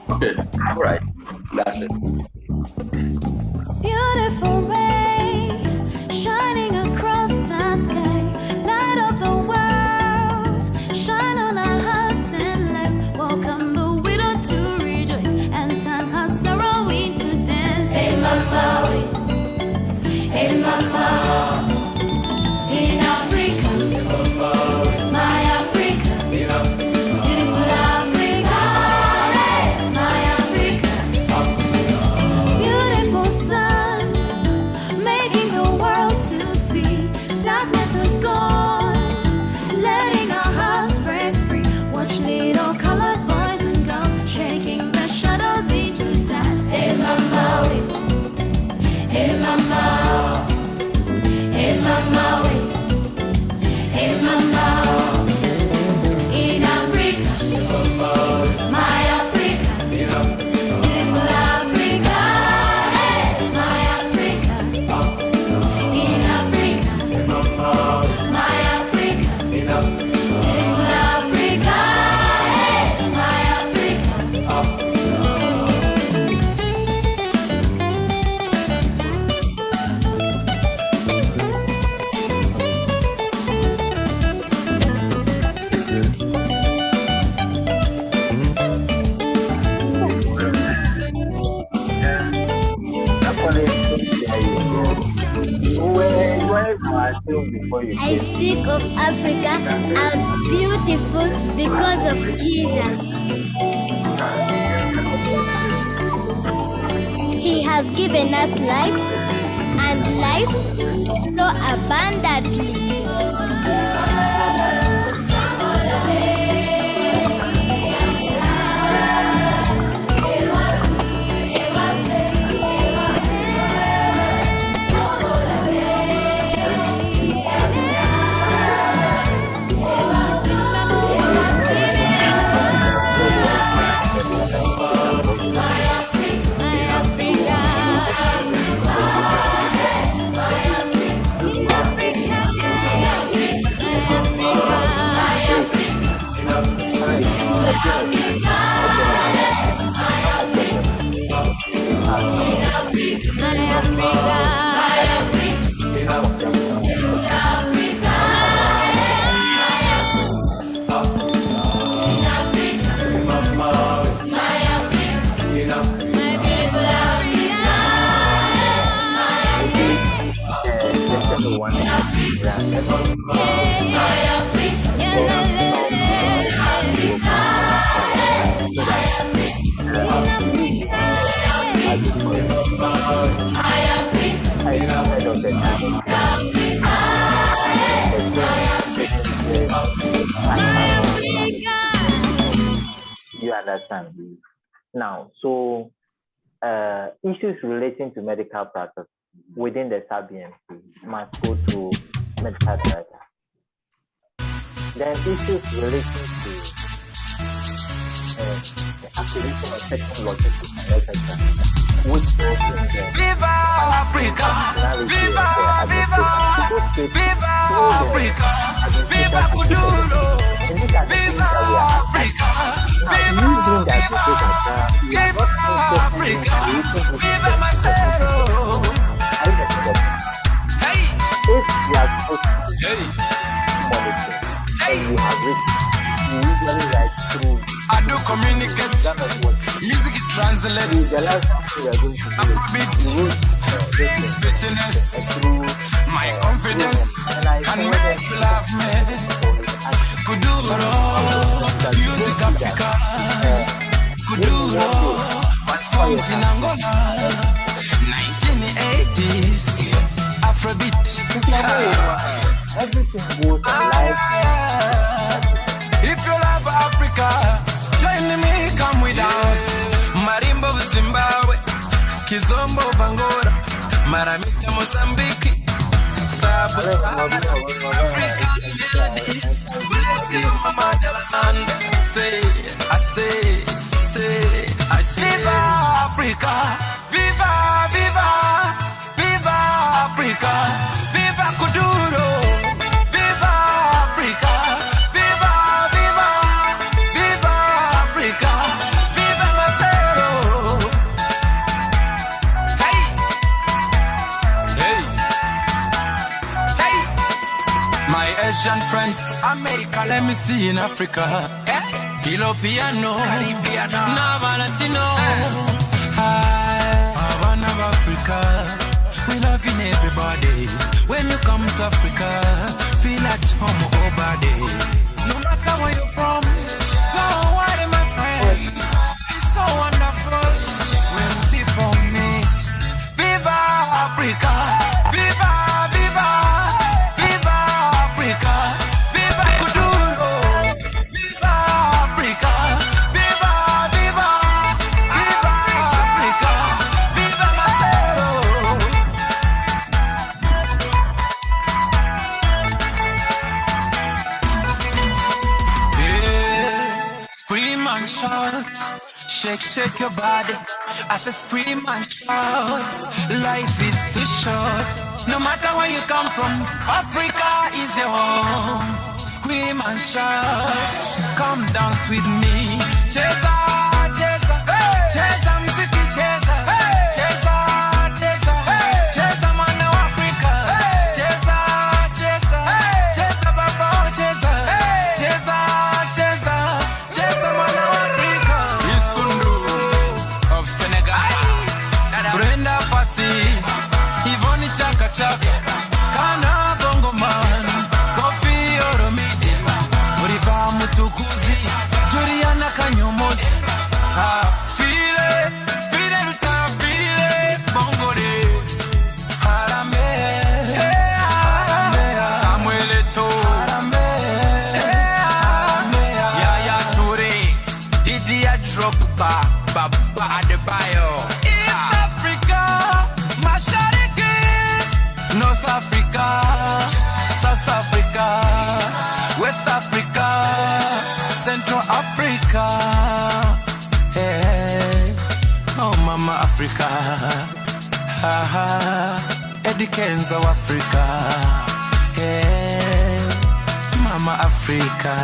Okay, all right, that's it. Beautiful ray shining across the sky, light of the world, shine on our hearts and lives. Welcome the widow to rejoice and turn her sorrow into dance. Hey mama, hey mama, in Africa, my Africa, beautiful Africa, hey, my Africa. Beautiful sun, making the world to see. Darkness is gone, letting our hearts break free. Watch little colored boys and girls shaking the shadows into dust. Hey mama, hey mama, hey mama, hey mama, in Africa, my Africa, beautiful Africa, hey, my Africa, in Africa, my Africa, beautiful Africa, hey, my Africa. I speak of Africa as beautiful because of Jesus. He has given us life and life so abundantly. You understand? Now, so issues relating to medical practice within the sub-BMC must go through medical director. Then issues relating to the acquisition of technology etc., which goes in the Viva Africa! Viva, viva! Viva Africa! Viva Kuduro! Viva Africa! Viva, viva! Viva Africa! Viva Marcelo! Hey! if you are supposed to Hey! monitor Hey! and you have written, you usually write through. I do communicate. That is what Music it translates. the last thing we are going to do Afrobeat is you wrote brings fitness. through My confidence can make you love me. Kuduro, music Africa. Kuduro was formed in Angola, 1980s. Afrobeat. everything goes alive. If you love Africa, join me, come with us. Marimba of Zimbabwe, Kizombo of Angola, Maramita Mozambique, Sabu African melodies, bless to you, my motherland. Say, I say, I say. Viva Africa, viva, viva, viva Africa, viva Kuduro, viva Africa, viva, viva, viva Africa, viva Macero. Hey, hey, hey. My Asian friends, America, let me see in Africa. Kilo piano, Caribbean, Nava Latino. Hi, Havana of Africa. We loving everybody. When you come to Africa, feel at home over there. No matter where you're from, don't worry, my friend. It's so wonderful when people meet. Viva Africa! Viva, viva, viva Africa! Viva Kuduro! Viva Africa! Viva, viva, viva Africa! Viva Macero! Yeah. Scream and shout, shake your body. I say scream and shout. Life is too short. No matter where you come from, Africa is your home. Scream and shout, come dance with me. Cheza, cheza, hey. Cheza mziki, cheza, hey. Cheza, cheza, hey. Cheza mwana wa Afrika, hey. Cheza, cheza, hey. Cheza baba, cheza, hey. Cheza, cheza, cheza mwana wa Afrika. Isundu of Senegal, Brenda Fassi, Ivoni Chaka Chaka, Kana Bongo Man, Kofi Olomide, Oliva Mutukuzi, Juliana Kanyomozi. File, file luta, file Bongo de Harambe, Harambe, Samuel Eto'o, Harambe, Harambe, Yaya Toure, Didier Drogba, Baba Adebayo. East Africa, Mashariki, North Africa, South Africa, West Africa, Central Africa. Hey, oh Mama Africa, ha ha, Eddie Kenzo Africa. Hey, Mama Africa.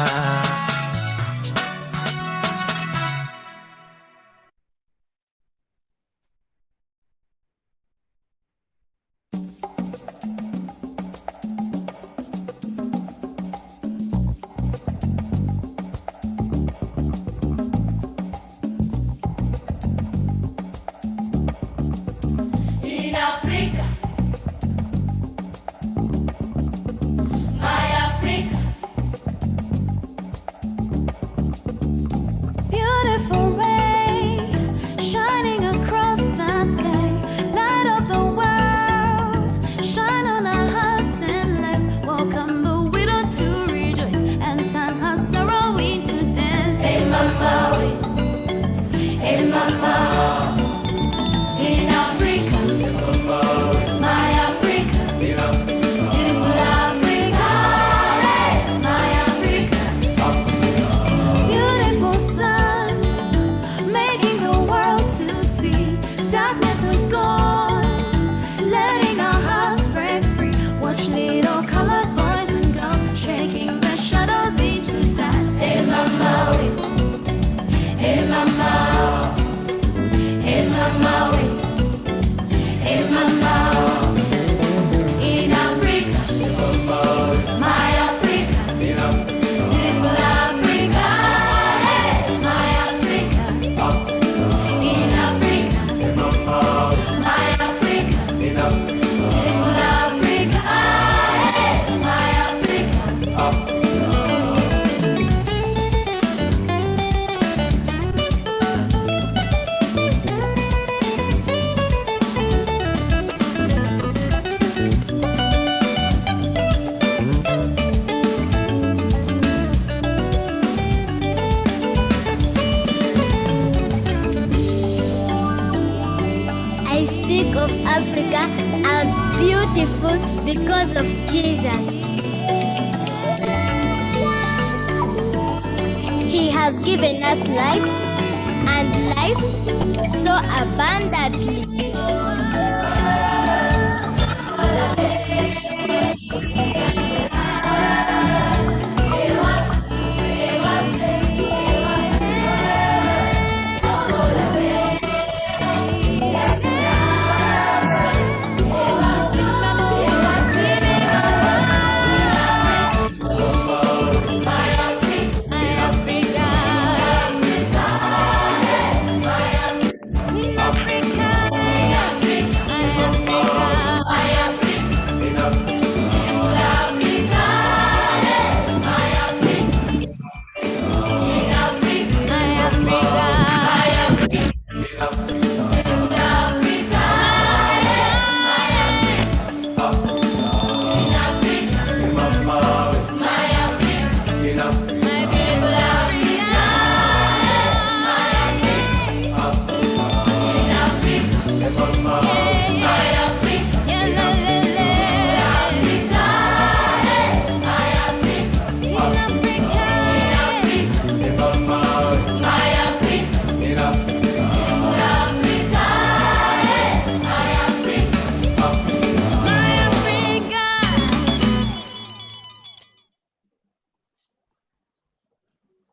In Africa, my Africa, beautiful ray shining across the sky, light of the world, shine on our hearts and lives. Welcome the widow to rejoice and turn her sorrow into dance. Hey mama, hey mama. In Africa, my Africa, beautiful Africa, hey, my Africa, beautiful sun, making the world to see. Darkness is gone, letting our hearts break free. Watch little colored boys and girls shaking their shadows into dust. Hey mama, hey mama, hey mama. Hey mama, in Africa, my Africa, beautiful Africa, hey, my Africa, in Africa, my Africa, beautiful Africa, hey, my Africa. I speak of Africa as beautiful because of Jesus. has given us life and life so abundantly.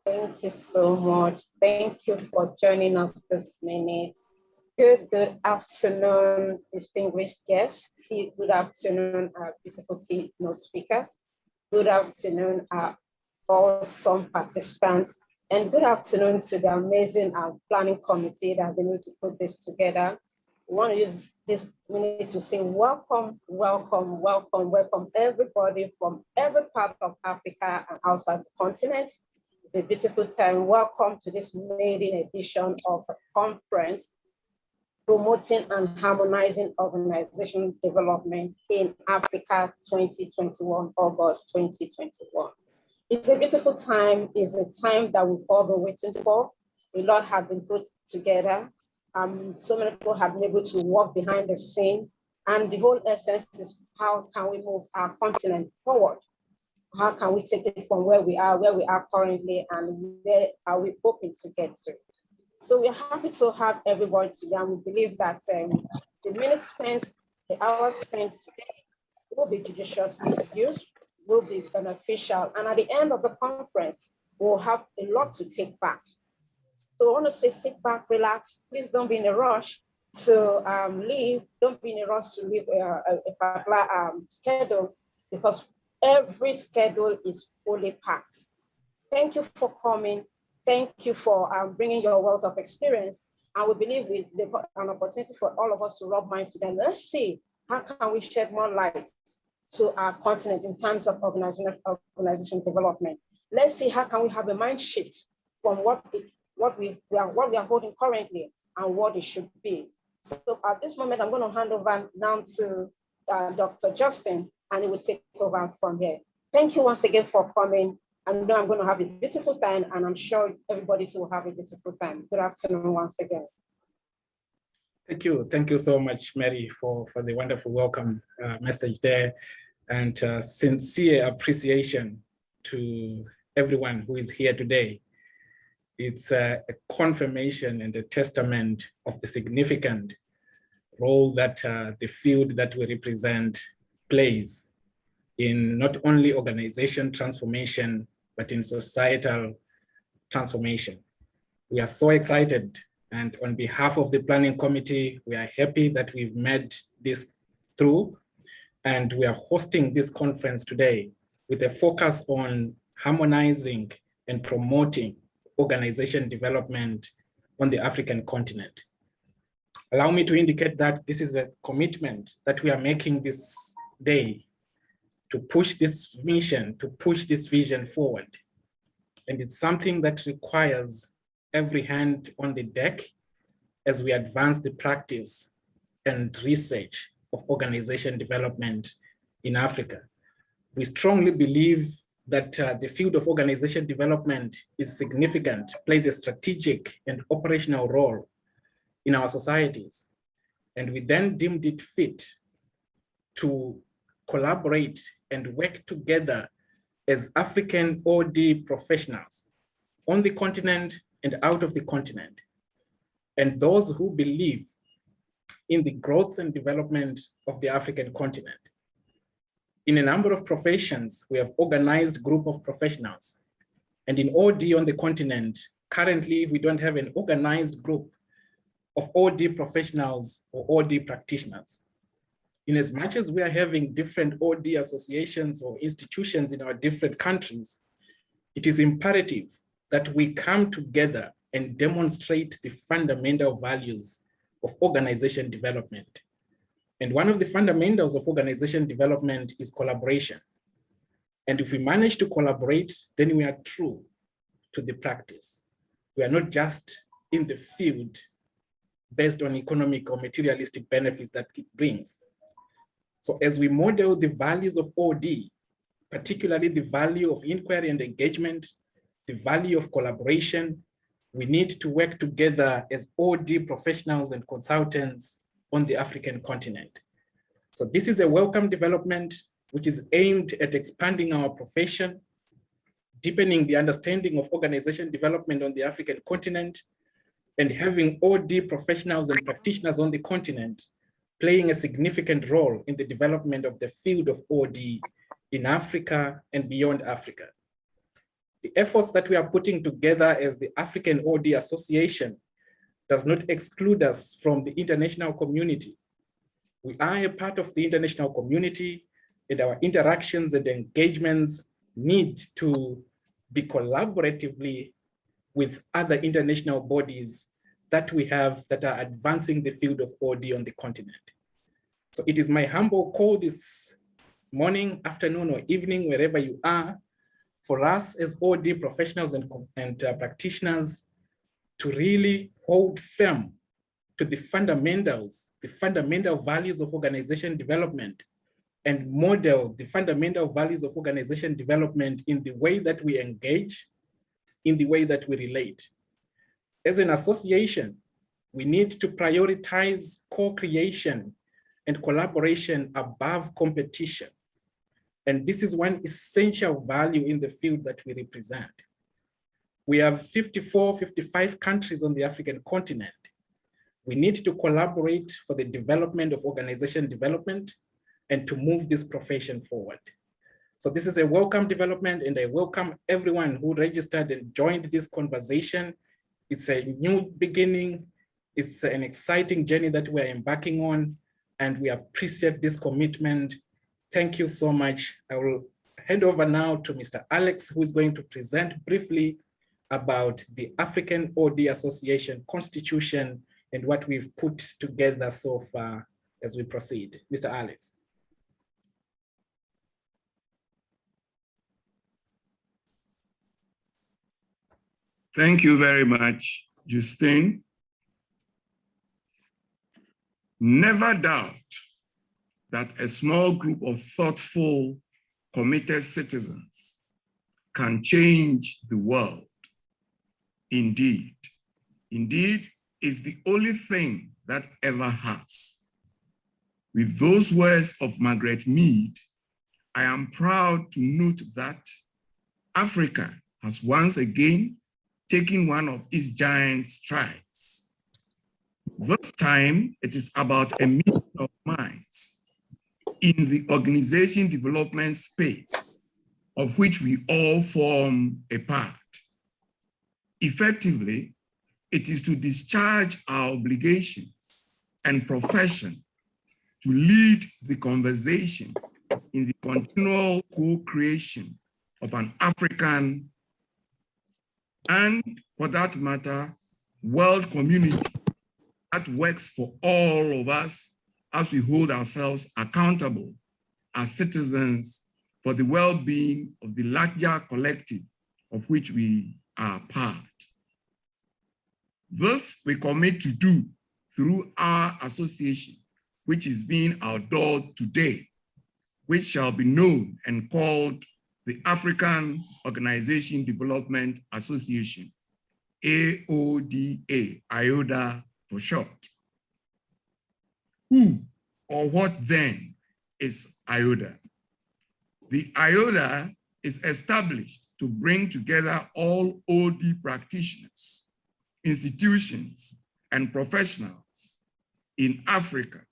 Thank you so much. Thank you for joining us this minute. Good afternoon, distinguished guests. Good afternoon, our beautiful keynote speakers. Good afternoon, our awesome participants. And good afternoon to the amazing planning committee that have been able to put this together. We want to use this minute to say welcome, welcome, welcome, welcome everybody from every part of Africa and outside the continent. It's a beautiful time. Welcome to this maiden edition of the conference, Promoting and Harmonizing Organization Development in Africa 2021, August 2021. It's a beautiful time. It's a time that we've all been waiting for. A lot have been put together. So many people have been able to work behind the scene. And the whole essence is how can we move our continent forward? How can we take it from where we are currently, and where are we hoping to get to? So we're happy to have everybody today, and we believe that the minutes spent, the hours spent today will be judiciously used, will be beneficial, and at the end of the conference, we'll have a lot to take back. So I want to say, sit back, relax. Please don't be in a rush to leave. Don't be in a rush to leave a particular schedule, because every schedule is fully packed. Thank you for coming. Thank you for bringing your wealth of experience. And we believe it's an opportunity for all of us to rub minds together. Let's see, how can we shed more light to our continent in terms of organization development? Let's see, how can we have a mind shift from what we are holding currently and what it should be. So at this moment, I'm going to hand over now to Dr. Justin, and he will take over from here. Thank you once again for coming. I know I'm going to have a beautiful time, and I'm sure everybody too will have a beautiful time. Good afternoon once again. Thank you. Thank you so much, Mary, for the wonderful welcome message there, and sincere appreciation to everyone who is here today. It's a confirmation and a testament of the significant role that the field that we represent plays in not only organization transformation, but in societal transformation. We are so excited, and on behalf of the planning committee, we are happy that we've made this through, and we are hosting this conference today with a focus on harmonizing and promoting organization development on the African continent. Allow me to indicate that this is a commitment that we are making this day to push this mission, to push this vision forward. And it's something that requires every hand on the deck as we advance the practice and research of organization development in Africa. We strongly believe that the field of organization development is significant, plays a strategic and operational role in our societies. And we then deemed it fit to collaborate and work together as African AODA professionals on the continent and out of the continent, and those who believe in the growth and development of the African continent. In a number of professions, we have organized group of professionals. And in OD on the continent, currently we don't have an organized group of OD professionals or OD practitioners. In as much as we are having different OD associations or institutions in our different countries, it is imperative that we come together and demonstrate the fundamental values of organization development. And one of the fundamentals of organization development is collaboration. And if we manage to collaborate, then we are true to the practice. We are not just in the field based on economic or materialistic benefits that it brings. So as we model the values of OD, particularly the value of inquiry and engagement, the value of collaboration, we need to work together as OD professionals and consultants on the African continent. So this is a welcome development which is aimed at expanding our profession, deepening the understanding of organization development on the African continent, and having OD professionals and practitioners on the continent playing a significant role in the development of the field of OD in Africa and beyond Africa. The efforts that we are putting together as the African OD Association does not exclude us from the international community. We are a part of the international community, and our interactions and engagements need to be collaboratively with other international bodies that we have that are advancing the field of OD on the continent. So it is my humble call this morning, afternoon, or evening, wherever you are, for us as OD professionals and practitioners to really hold firm to the fundamentals, the fundamental values of organization development, and model the fundamental values of organization development in the way that we engage, in the way that we relate. As an association, we need to prioritize co-creation and collaboration above competition. And this is one essential value in the field that we represent. We have 54, 55 countries on the African continent. We need to collaborate for the development of organization development and to move this profession forward. So this is a welcome development, and I welcome everyone who registered and joined this conversation. It's a new beginning. It's an exciting journey that we're embarking on, and we appreciate this commitment. Thank you so much. I will hand over now to Mr. Alex, who is going to present briefly about the African OD Association Constitution and what we've put together so far as we proceed. Mr. Alex. Thank you very much, Justine. Never doubt that a small group of thoughtful, committed citizens can change the world. Indeed, is the only thing that ever has. With those words of Margaret Mead, I am proud to note that Africa has once again taken one of its giant strides. This time, it is about a meeting of minds in the organization development space, of which we all form a part. Effectively, it is to discharge our obligations and profession to lead the conversation in the continual co-creation of an African, and for that matter, world community that works for all of us as we hold ourselves accountable as citizens for the well-being of the larger collective of which we are part. This we commit to do through our association, which is being outlawed today, which shall be known and called the African Organization Development Association, AODA, AODA for short. Who or what then is AODA? The AODA is established to bring together all OD practitioners, institutions, and professionals in Africa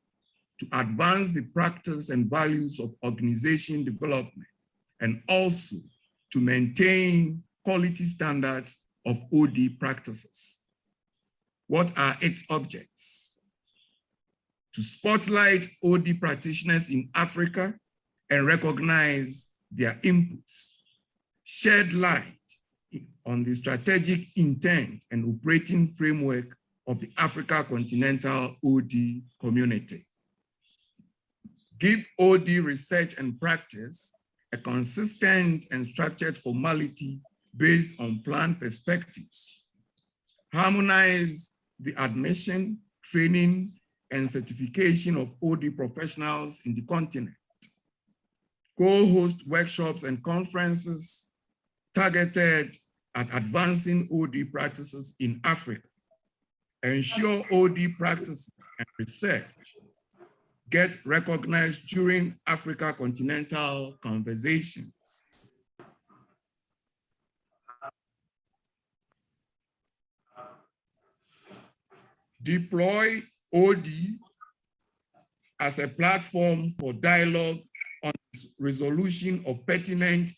to advance the practice and values of organization development, and also to maintain quality standards of OD practices. What are its objects? To spotlight OD practitioners in Africa and recognize their inputs, shed light on the strategic intent and operating framework of the Africa Continental OD community. Give OD research and practice a consistent and structured formality based on planned perspectives. Harmonize the admission, training, and certification of OD professionals in the continent. Co-host workshops and conferences targeted at advancing OD practices in Africa. Ensure OD practices and research get recognized during Africa Continental conversations. Deploy OD as a platform for dialogue on resolution of pertinent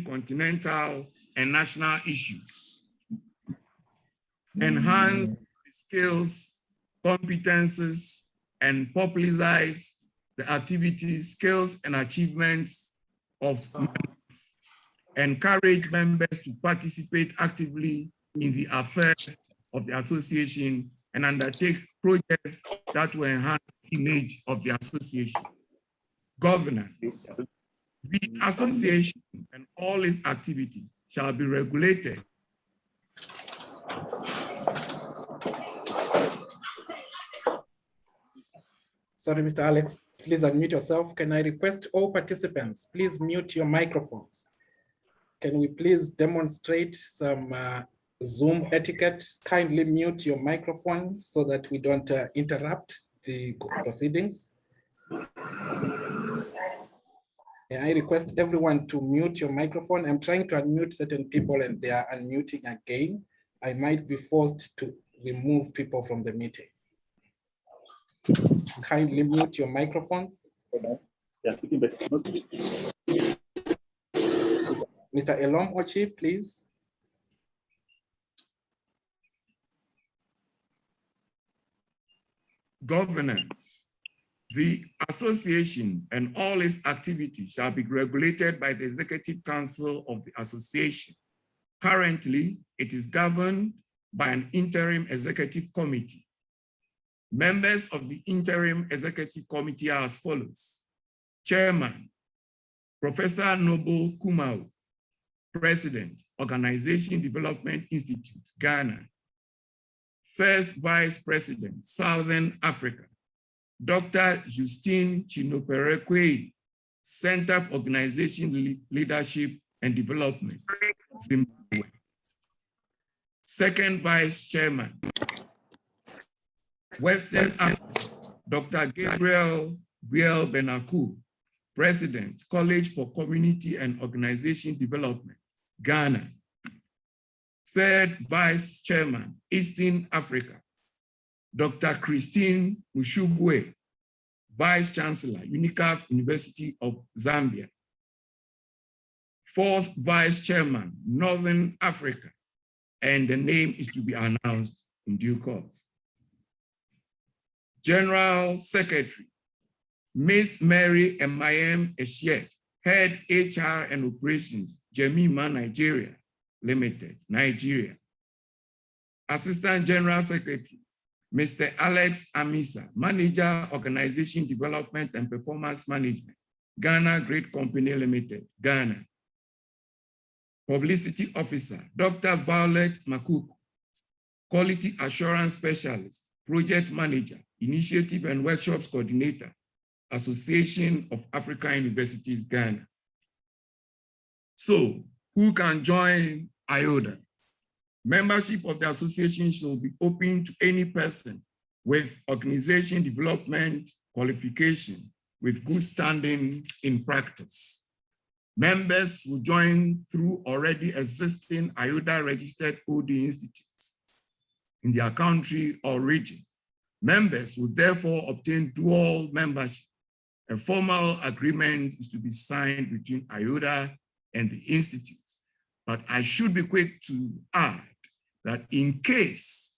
continental and national issues. Enhance skills, competences, and popularize the activities, skills, and achievements of members. Encourage members to participate actively in the affairs of the association and undertake projects that will enhance the image of the association. Governance. The association and all its activities shall be regulated. Sorry, Mr. Alex, please unmute yourself. Can I request all participants, please mute your microphones. Can we please demonstrate some Zoom etiquette? Kindly mute your microphone so that we don't interrupt the proceedings. I request everyone to mute your microphone. I'm trying to unmute certain people and they are unmuting again. I might be forced to remove people from the meeting. Kindly mute your microphones. Mr. Elom Ochi, please. Governance. The association and all its activities shall be regulated by the Executive Council of the association. Currently, it is governed by an interim executive committee. Members of the interim executive committee are as follows. Chairman, Professor Noble Kumau, President, Organization Development Institute, Ghana. First Vice President, Southern Africa, Dr. Justine Chinoperekwe, Center for Organization Leadership and Development, Zimbabwe. Second Vice Chairman, Western Africa, Dr. Gabriel Biel Benaku, President, College for Community and Organization Development, Ghana. Third Vice Chairman, Eastern Africa, Dr. Christine Mushubwe, Vice Chancellor, UNICAF University of Zambia. Fourth Vice Chairman, Northern Africa, and the name is to be announced in due course. General Secretary, Ms. Mary Emayem Eshiet, Head HR and Operations, Jemima Nigeria Limited, Nigeria. Assistant General Secretary, Mr. Alex Amisa, Manager, Organization Development and Performance Management, Ghana Great Company Limited, Ghana. Publicity Officer, Dr. Violet Makuku, Quality Assurance Specialist, Project Manager, Initiative and Workshops Coordinator, Association of African Universities, Ghana. So, who can join AODA? Membership of the association shall be open to any person with organization development qualification with good standing in practice. Members will join through already existing AODA registered OD institutes in their country or region. Members will therefore obtain dual membership. A formal agreement is to be signed between AODA and the institutes. But I should be quick to add that in case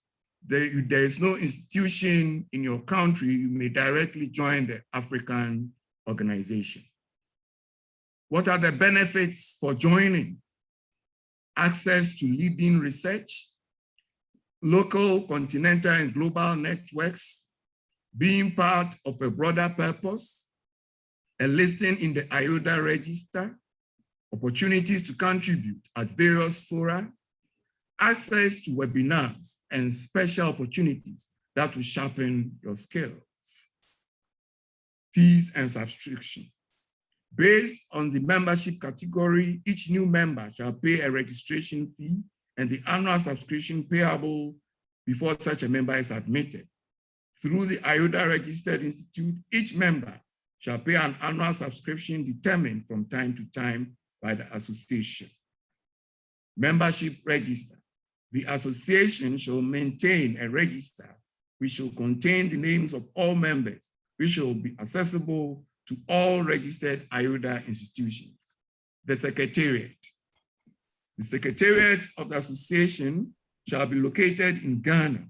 there is no institution in your country, you may directly join the African organization. What are the benefits for joining? Access to leading research, local, continental, and global networks, being part of a broader purpose, a listing in the AODA register, opportunities to contribute at various fora, access to webinars, and special opportunities that will sharpen your skills. Fees and subscription. Based on the membership category, each new member shall pay a registration fee and the annual subscription payable before such a member is admitted. Through the AODA Registered Institute, each member shall pay an annual subscription determined from time to time by the association. Membership register. The association shall maintain a register which shall contain the names of all members, which shall be accessible to all registered AODA institutions. The secretariat. The secretariat of the association shall be located in Ghana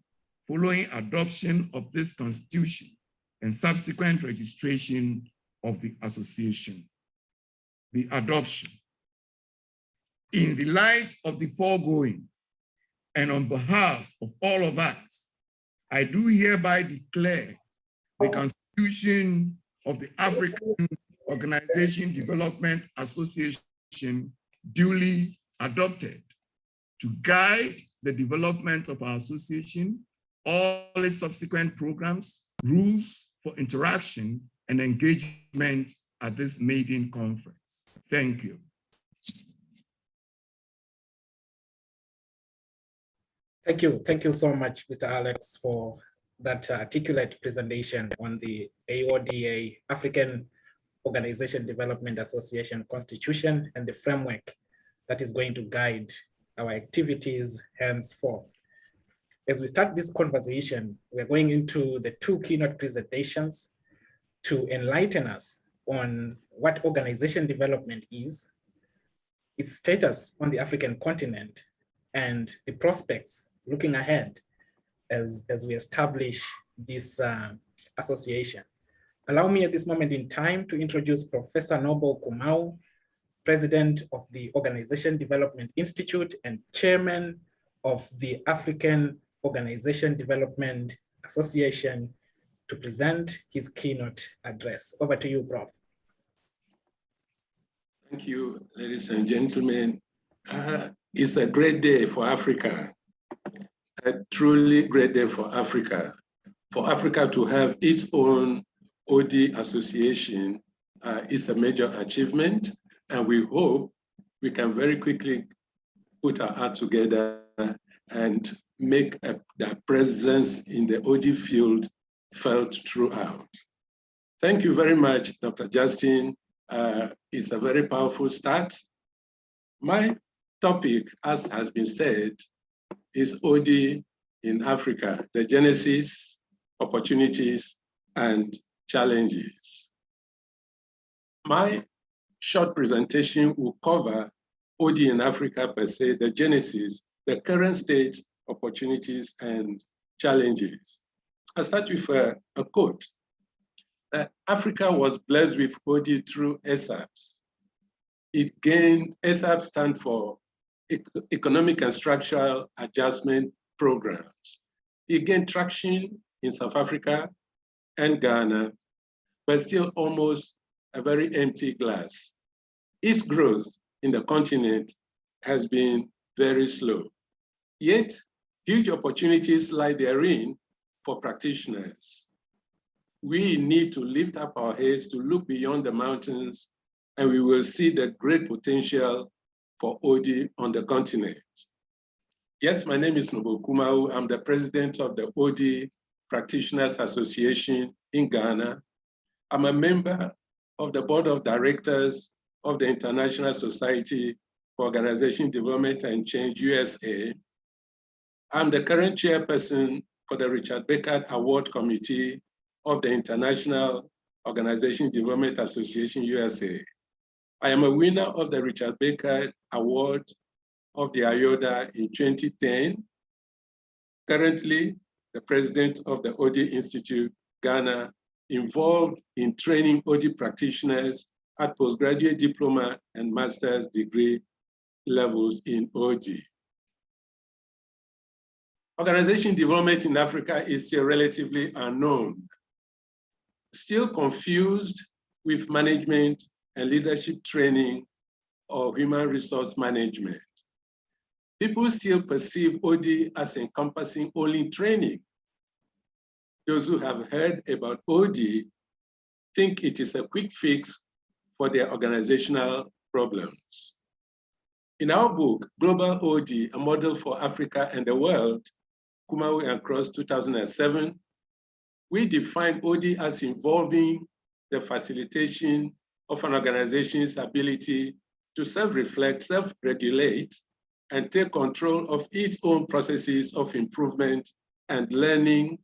following adoption of this constitution and subsequent registration of the association. The adoption. In the light of the foregoing, and on behalf of all of us, I do hereby declare the Constitution of the African Organization Development Association duly adopted to guide the development of our association, all its subsequent programs, rules for interaction and engagement at this maiden conference. Thank you. Thank you so much, Mr. Alex, for that articulate presentation on the AODA, African Organization Development Association Constitution, and the framework that is going to guide our activities henceforth. As we start this conversation, we're going into the two keynote presentations to enlighten us on what organization development is, its status on the African continent, and the prospects looking ahead as we establish this association. Allow me at this moment in time to introduce Professor Noble Kumau, President of the Organization Development Institute and Chairman of the African Organization Development Association, to present his keynote address. Over to you, Prof. Thank you, ladies and gentlemen. It's a great day for Africa, a truly great day for Africa. For Africa to have its own OD association is a major achievement, and we hope we can very quickly put our heart together and make the presence in the OD field felt throughout. Thank you very much, Dr. Justin. It's a very powerful start. My topic, as has been said, is OD in Africa, the genesis, opportunities, and challenges. My short presentation will cover OD in Africa per se, the genesis, the current state, opportunities, and challenges. I'll start with a quote. Africa was blessed with OD through ESAPs. ESAPs stand for Economic and Structural Adjustment Programs. It gained traction in South Africa and Ghana, but still almost a very empty glass. Its growth in the continent has been very slow. Yet, huge opportunities lie therein for practitioners. We need to lift up our heads to look beyond the mountains, and we will see the great potential for OD on the continent. Yes, my name is Noble Kumau. I'm the president of the OD Practitioners Association in Ghana. I'm a member of the board of directors of the International Society for Organization Development and Change, USA. I'm the current chairperson for the Richard Beckard Award Committee of the International Organization Development Association, USA. I am a winner of the Richard Beckard Award of the AODA in 2010. Currently, the president of the AODA Institute, Ghana, involved in training AODA practitioners at postgraduate diploma and master's degree levels in AODA. Organization development in Africa is still relatively unknown, still confused with management and leadership training or human resource management. People still perceive AODA as encompassing only training. Those who have heard about AODA think it is a quick fix for their organizational problems. In our book, Global AODA, A Model for Africa and the World, Kumawi and Cross 2007, we define AODA as involving the facilitation of an organization's ability to self-reflect, self-regulate, and take control of its own processes of improvement and learning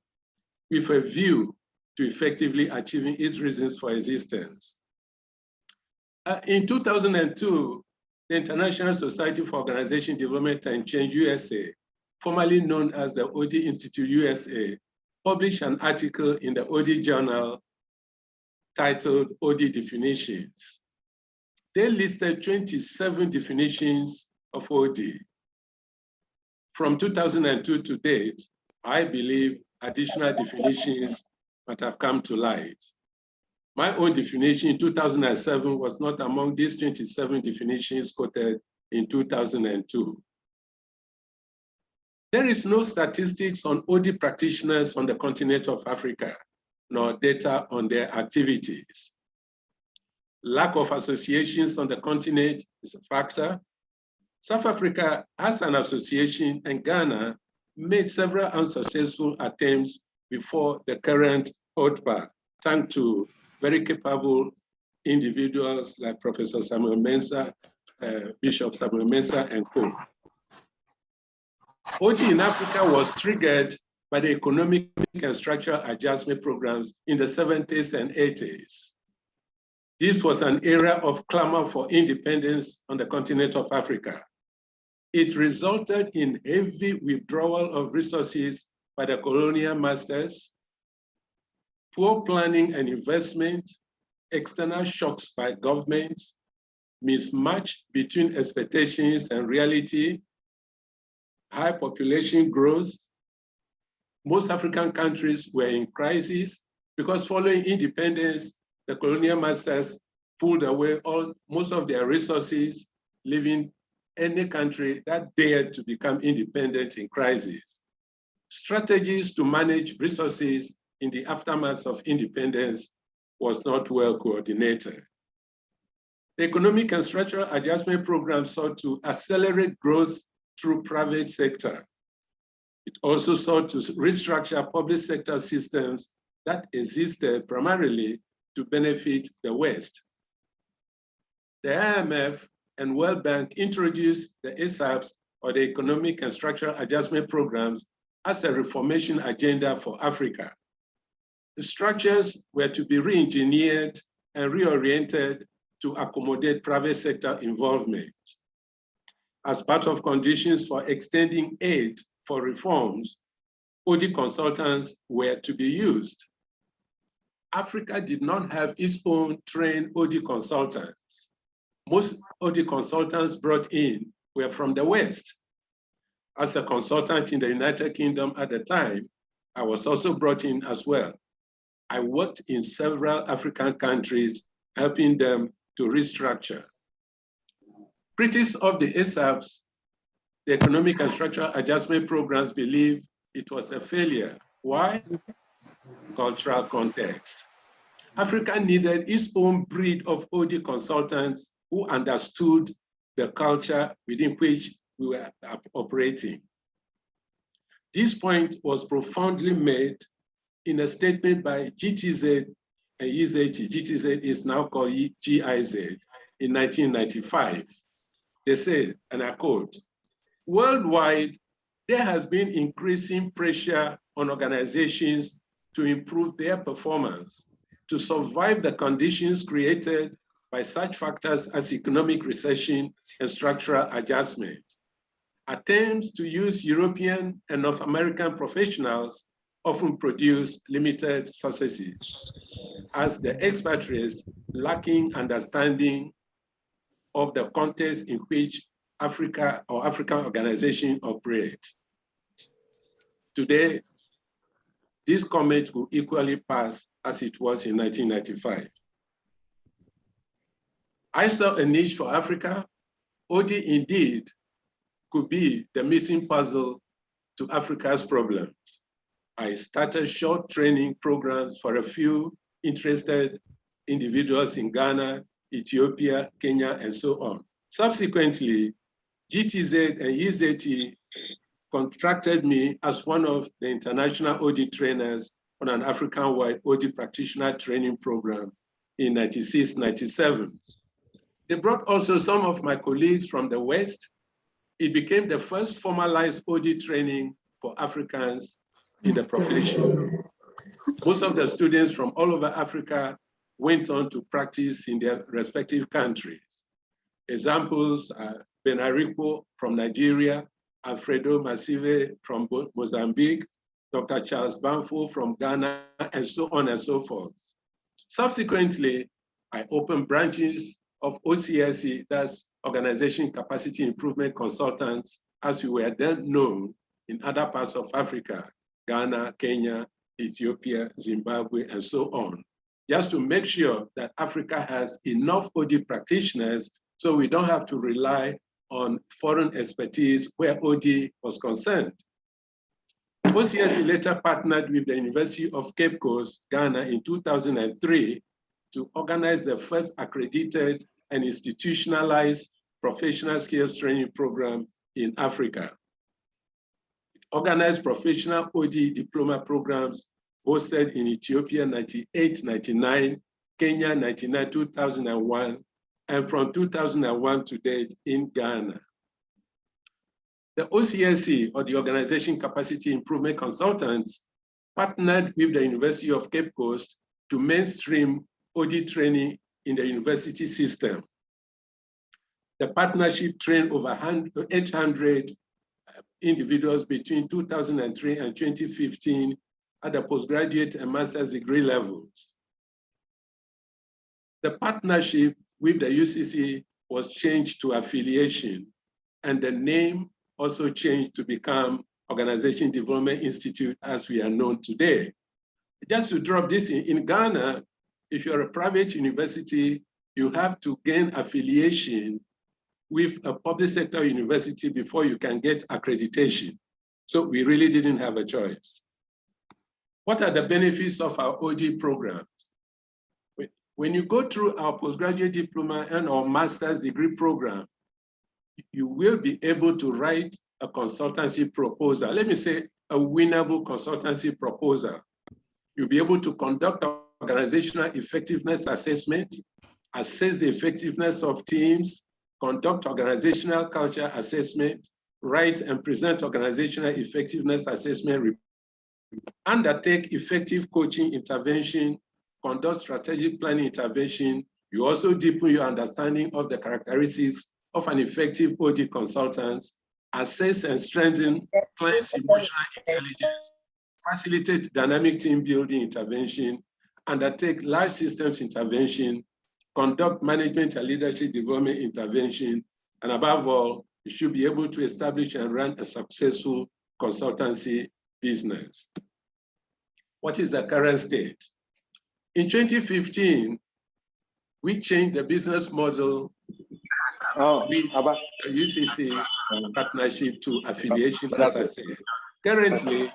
with a view to effectively achieving its reasons for existence. In 2002, the International Society for Organization Development and Change, USA, formerly known as the AODA Institute USA, published an article in the AODA Journal titled AODA Definitions. They listed 27 definitions of AODA. From 2002 to date, I believe additional definitions might have come to light. My own definition in 2007 was not among these 27 definitions quoted in 2002. There is no statistics on AODA practitioners on the continent of Africa, nor data on their activities. Lack of associations on the continent is a factor. South Africa has an association, and Ghana made several unsuccessful attempts before the current ODPA, thanks to very capable individuals like Professor Samuel Mensah, Bishop Samuel Mensah, and co. AODA in Africa was triggered by the economic and structural adjustment programs in the 70s and 80s. This was an era of clamor for independence on the continent of Africa. It resulted in heavy withdrawal of resources by the colonial masters, poor planning and investment, external shocks by governments, mismatch between expectations and reality, high population growth. Most African countries were in crisis because following independence, the colonial masters pulled away most of their resources, leaving any country that dared to become independent in crisis. Strategies to manage resources in the aftermath of independence was not well coordinated. The economic and structural adjustment program sought to accelerate growth through private sector. It also sought to restructure public sector systems that existed primarily to benefit the West. The IMF and World Bank introduced the ESAPs, or the Economic and Structural Adjustment Programs, as a reformation agenda for Africa. The structures were to be re-engineered and reoriented to accommodate private sector involvement. As part of conditions for extending aid for reforms, AODA consultants were to be used. Africa did not have its own trained AODA consultants. Most AODA consultants brought in were from the West. As a consultant in the United Kingdom at the time, I was also brought in as well. I worked in several African countries, helping them to restructure. Critics of the ESAPs, the Economic and Structural Adjustment Programs, believe it was a failure. Why? Cultural context. Africa needed its own breed of AODA consultants who understood the culture within which we were operating. This point was profoundly made in a statement by GTZ and EZG. GTZ is now called GIZ in 1995. They said, and I quote, "Worldwide, there has been increasing pressure on organizations to improve their performance, to survive the conditions created by such factors as economic recession and structural adjustment. Attempts to use European and North American professionals often produce limited successes, as the expatriates lacking understanding of the context in which Africa or African organizations operate." Today, this comment will equally pass as it was in 1995. I saw a niche for Africa. OD indeed could be the missing puzzle to Africa's problems. I started short training programs for a few interested individuals in Ghana, Ethiopia, Kenya, and so on. Subsequently, GTZ and EZT contracted me as one of the international OD trainers on an African-wide OD practitioner training program in 96, 97. They brought also some of my colleagues from the West. It became the first formalized OD training for Africans in the profession. Most of the students from all over Africa went on to practice in their respective countries. Examples are Benarico from Nigeria, Alfredo Masive from Mozambique, Dr. Charles Banfo from Ghana, and so on and so forth. Subsequently, I opened branches of OCSC, that's Organization Capacity Improvement Consultants, as we were then known in other parts of Africa, Ghana, Kenya, Ethiopia, Zimbabwe, and so on, just to make sure that Africa has enough OD practitioners so we don't have to rely on foreign expertise where OD was concerned. OCSC later partnered with the University of Cape Coast, Ghana in 2003 to organize the first accredited and institutionalized professional skills training program in Africa. It organized professional OD diploma programs hosted in Ethiopia 98, 99, Kenya 99, 2001, and from 2001 to date in Ghana. The OCSC, or the Organization Capacity Improvement Consultants, partnered with the University of Cape Coast to mainstream OD training in the university system. The partnership trained over 800 individuals between 2003 and 2015 at the postgraduate and master's degree levels. The partnership with the UCC was changed to affiliation, and the name also changed to become Organization Development Institute as we are known today. Just to drop this in Ghana, if you're a private university, you have to gain affiliation with a public sector university before you can get accreditation. So we really didn't have a choice. What are the benefits of our OD programs? When you go through our postgraduate diploma and our master's degree program, you will be able to write a consultancy proposal. Let me say a winnable consultancy proposal. You'll be able to conduct organizational effectiveness assessment, assess the effectiveness of teams, conduct organizational culture assessment, write and present organizational effectiveness assessment, undertake effective coaching intervention, conduct strategic planning intervention. You also deepen your understanding of the characteristics of an effective OD consultant, assess and strengthen clients' emotional intelligence, facilitate dynamic team building intervention, undertake large systems intervention, conduct management and leadership development intervention, and above all, you should be able to establish and run a successful consultancy business. What is the current state? In 2015, we changed the business model with the UCC partnership to affiliation, as I said. Currently,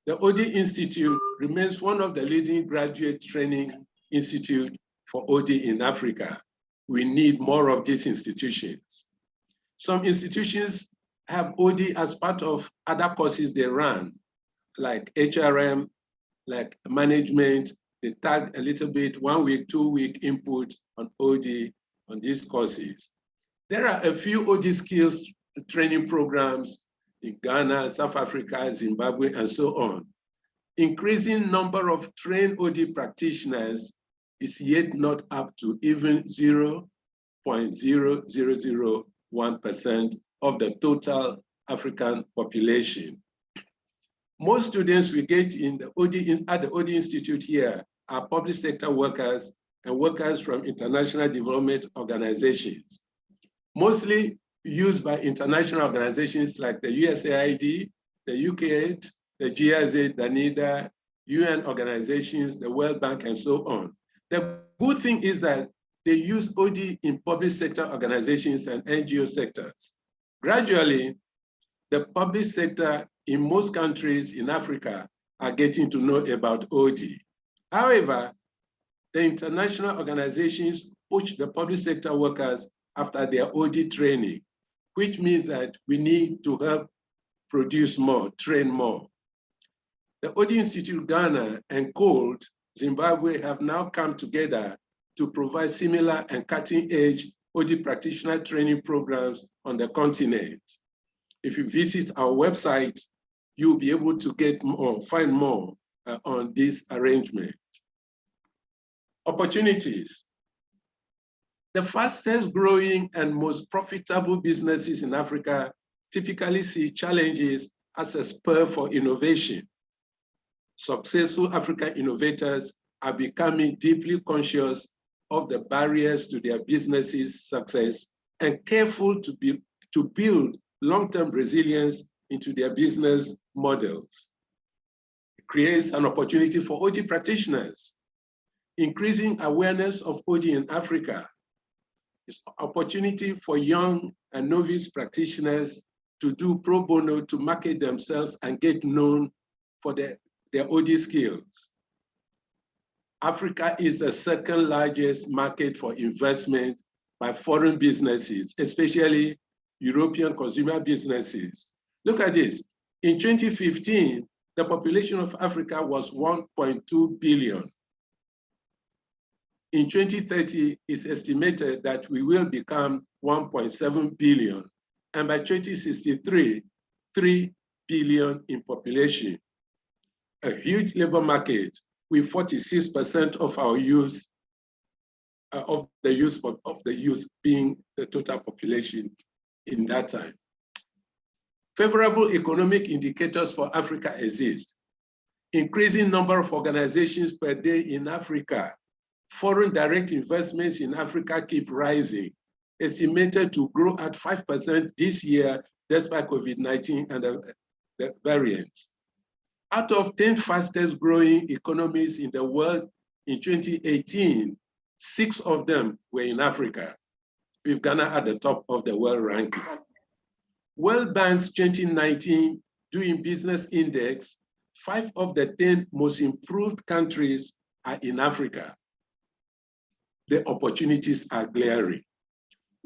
the OD Institute remains one of the leading graduate training institutes for OD in Africa. We need more of these institutions. Some institutions have OD as part of other courses they run, like HRM, like management. They tag a little bit, 1 week, 2 week input on OD, on these courses. There are a few OD skills training programs in Ghana, South Africa, Zimbabwe, and so on. Increasing number of trained OD practitioners is yet not up to even 0.0001% of the total African population. Most students we get in the at the OD Institute here are public sector workers and workers from international development organizations, mostly used by international organizations like the USAID, the UKAID, the GIZ, the NIDA, UN organizations, the World Bank, and so on. The good thing is that they use OD in public sector organizations and NGO sectors. Gradually, the public sector in most countries in Africa are getting to know about OD. However, the international organizations push the public sector workers after their OD training, which means that we need to help produce more, train more. The OD Institute Ghana and COLD Zimbabwe have now come together to provide similar and cutting-edge OD practitioner training programs on the continent. If you visit our website, you'll be able to get more, find more on this arrangement. Opportunities. The fastest growing and most profitable businesses in Africa typically see challenges as a spur for innovation. Successful African innovators are becoming deeply conscious of the barriers to their businesses' success and careful to build long-term resilience into their business models. It creates an opportunity for OD practitioners. Increasing awareness of OD in Africa is an opportunity for young and novice practitioners to do pro bono to market themselves and get known for their OD skills. Africa is the second largest market for investment by foreign businesses, especially European consumer businesses. Look at this. In 2015, the population of Africa was 1.2 billion. In 2030, it's estimated that we will become 1.7 billion. And by 2063, 3 billion in population. A huge labor market with 46% of our youth, of the youth being the total population in that time. Favorable economic indicators for Africa exist. Increasing number of organizations per day in Africa. Foreign direct investments in Africa keep rising, estimated to grow at 5% this year, despite COVID-19 and the variants. Out of 10 fastest growing economies in the world in 2018, 6 of them were in Africa, with Ghana at the top of the world ranking. World Bank's 2019 Doing Business Index, 5 of the 10 most improved countries are in Africa. The opportunities are glaring.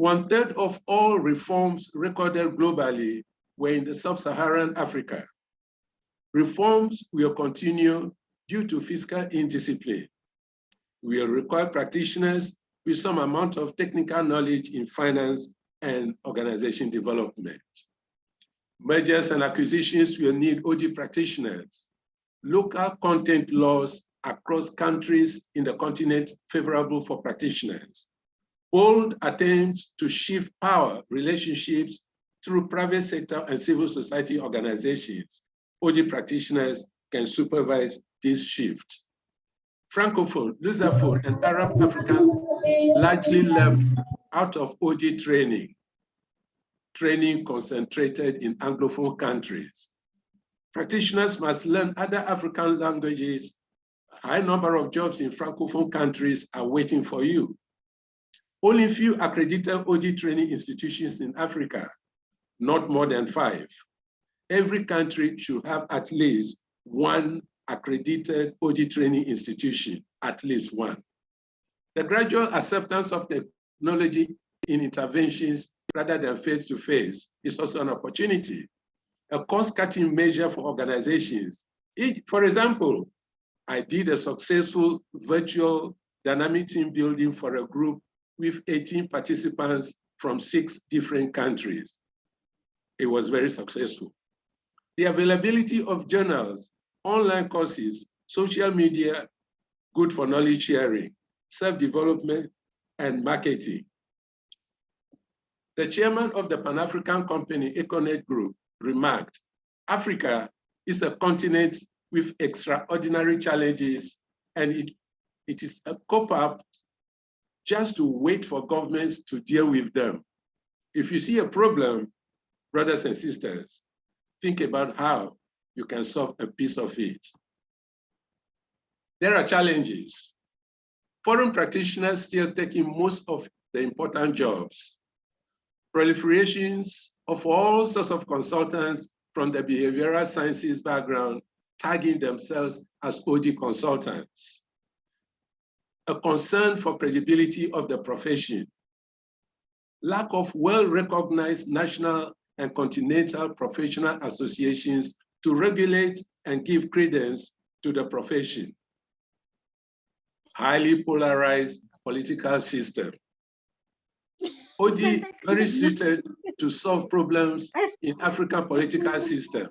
1/3 of all reforms recorded globally were in the sub-Saharan Africa. Reforms will continue due to fiscal indiscipline. We will require practitioners with some amount of technical knowledge in finance and organization development. Mergers and acquisitions will need OD practitioners. Local content laws across countries in the continent favorable for practitioners. Bold attempts to shift power relationships through private sector and civil society organizations. OD practitioners can supervise this shift. Francophone, Lusophone, and Arab African largely left out of OD training. Training concentrated in Anglophone countries. Practitioners must learn other African languages. A high number of jobs in Francophone countries are waiting for you. Only few accredited OD training institutions in Africa, not more than 5. Every country should have at least 1 accredited OD training institution, at least 1. The gradual acceptance of technology in interventions rather than face-to-face is also an opportunity. A cost-cutting measure for organizations. For example, I did a successful virtual dynamic team building for a group with 18 participants from 6 different countries. It was very successful. The availability of journals, online courses, social media, good for knowledge sharing, self-development, and marketing. The chairman of the Pan-African company, Econet Group, remarked, Africa is a continent with extraordinary challenges, and it is a cop-up just to wait for governments to deal with them. If you see a problem, brothers and sisters, think about how you can solve a piece of it. There are challenges. Foreign practitioners still taking most of the important jobs. Proliferations of all sorts of consultants from the behavioral sciences background tagging themselves as OD consultants. A concern for credibility of the profession. Lack of well-recognized national and continental professional associations to regulate and give credence to the profession. Highly polarized political system. OD very suited to solve problems in African political system.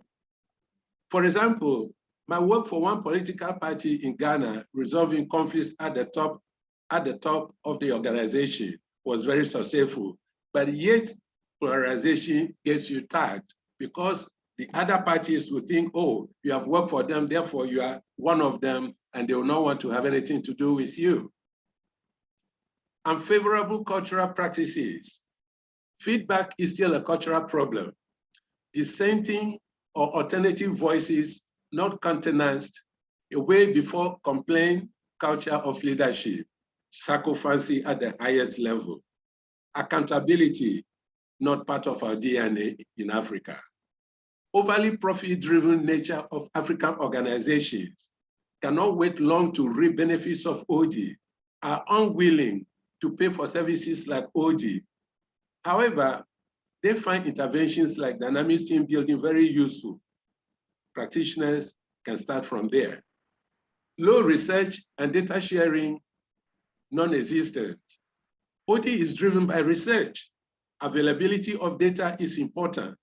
For example, my work for one political party in Ghana resolving conflicts at the top of the organization was very successful, but yet polarization gets you tagged because the other parties will think, oh, you have worked for them, therefore you are one of them, and they will not want to have anything to do with you. Unfavorable cultural practices. Feedback is still a cultural problem. Dissenting or alternative voices not countenanced, a way before complaint culture of leadership, sycophancy at the highest level. Accountability, not part of our DNA in Africa. Overly profit-driven nature of African organizations cannot wait long to reap benefits of OD, are unwilling to pay for services like OD. However, they find interventions like dynamic team building very useful. Practitioners can start from there. Low research and data sharing, non-existent. OD is driven by research. Availability of data is important.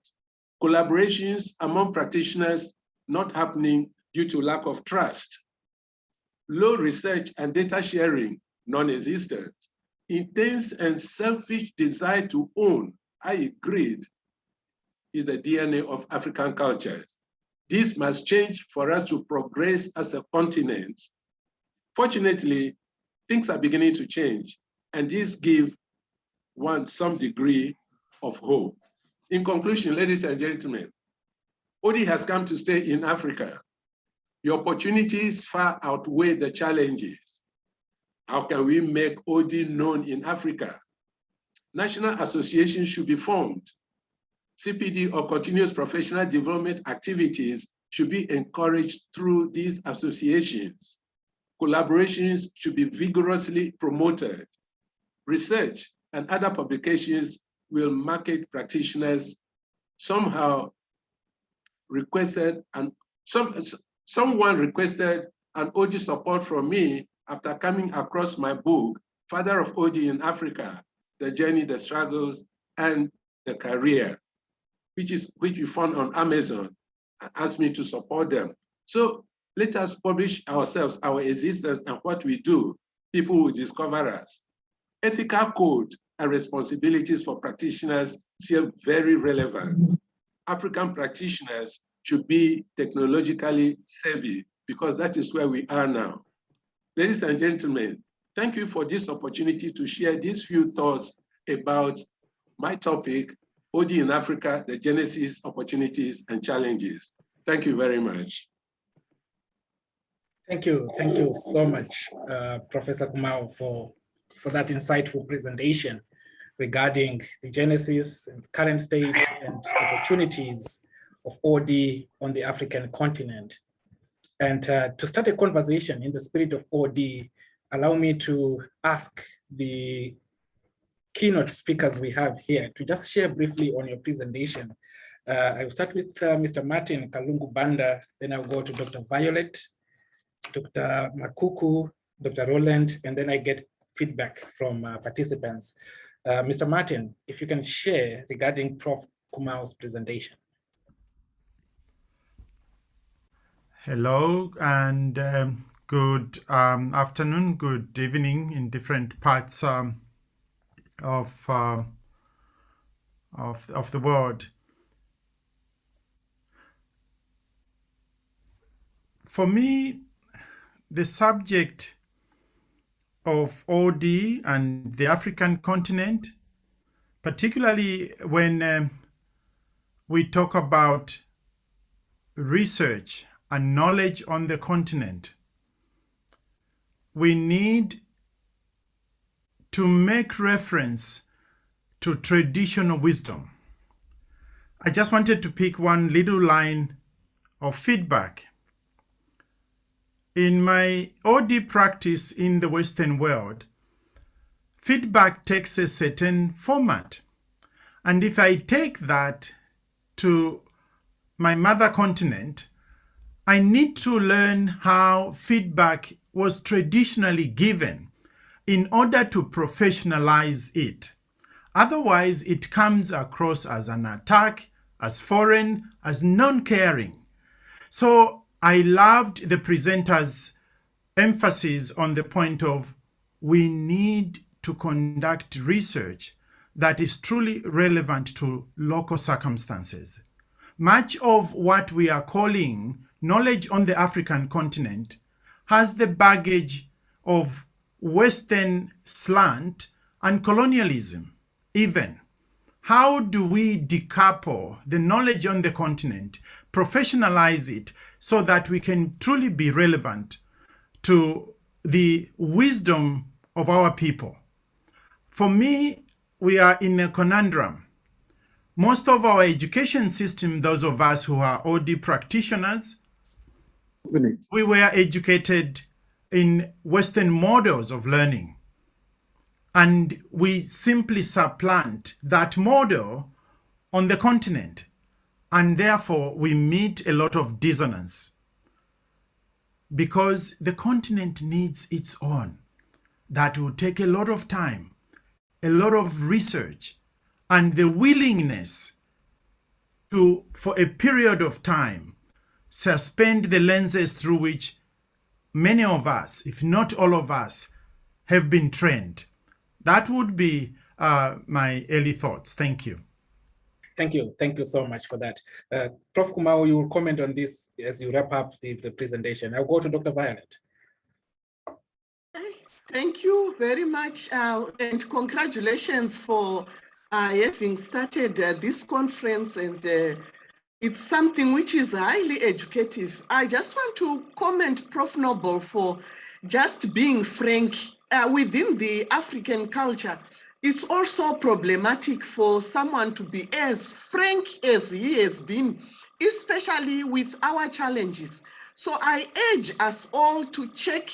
Collaborations among practitioners not happening due to lack of trust. Low research and data sharing, non-existent. Intense and selfish desire to own, I agreed, is the DNA of African cultures. This must change for us to progress as a continent. Fortunately, things are beginning to change, and this gives one some degree of hope. In conclusion, ladies and gentlemen, OD has come to stay in Africa. The opportunities far outweigh the challenges. How can we make OD known in Africa? National associations should be formed. CPD or continuous professional development activities should be encouraged through these associations. Collaborations should be vigorously promoted. Research and other publications will market practitioners somehow requested, and someone requested an OD support from me after coming across my book, Father of OD in Africa, The Journey, the Struggles, and the Career, which we found on Amazon, and asked me to support them. So let us publish ourselves, our existence, and what we do. People will discover us. Ethical code and responsibilities for practitioners still very relevant. African practitioners should be technologically savvy because that is where we are now. Ladies and gentlemen, thank you for this opportunity to share these few thoughts about my topic, OD in Africa, the genesis, opportunities, and challenges. Thank you very much. Thank you so much, Professor Kumau, for that insightful presentation regarding the genesis and current state and opportunities of OD on the African continent. And to start a conversation in the spirit of OD, allow me to ask the keynote speakers we have here to just share briefly on your presentation. I will start with Mr. Martin Kalungu Banda, then I'll go to Dr. Violet, Dr. Makuku, Dr. Roland, and then I get feedback from participants. Mr. Martin, if you can share regarding Prof. Kumao's presentation. Hello and good afternoon, good evening in different parts of the world. For me, the subject of OD and the African continent, particularly when we talk about research and knowledge on the continent, we need to make reference to traditional wisdom. I just wanted to pick one little line of feedback. In my OD practice in the Western world, feedback takes a certain format. And if I take that to my mother continent, I need to learn how feedback was traditionally given in order to professionalize it. Otherwise, it comes across as an attack, as foreign, as non-caring. So I loved the presenter's emphasis on the point of we need to conduct research that is truly relevant to local circumstances. Much of what we are calling knowledge on the African continent has the baggage of Western slant and colonialism even. How do we decouple the knowledge on the continent, professionalize it so that we can truly be relevant to the wisdom of our people? For me, we are in a conundrum. Most of our education system, those of us who are OD practitioners, we were educated in Western models of learning. And we simply supplant that model on the continent. And therefore, we meet a lot of dissonance. Because the continent needs its own. That will take a lot of time, a lot of research, and the willingness to, for a period of time, suspend the lenses through which many of us, if not all of us, have been trained. That would be my early thoughts. Thank you. Thank you. Thank you so much for that. Prof. Kumao, you will comment on this as you wrap up the presentation. I'll go to Dr. Violet. Thank you very much, and congratulations for having started this conference, and it's something which is highly educative. I just want to comment Prof. Noble for just being frank. Within the African culture, it's also problematic for someone to be as frank as he has been, especially with our challenges. So I urge us all to check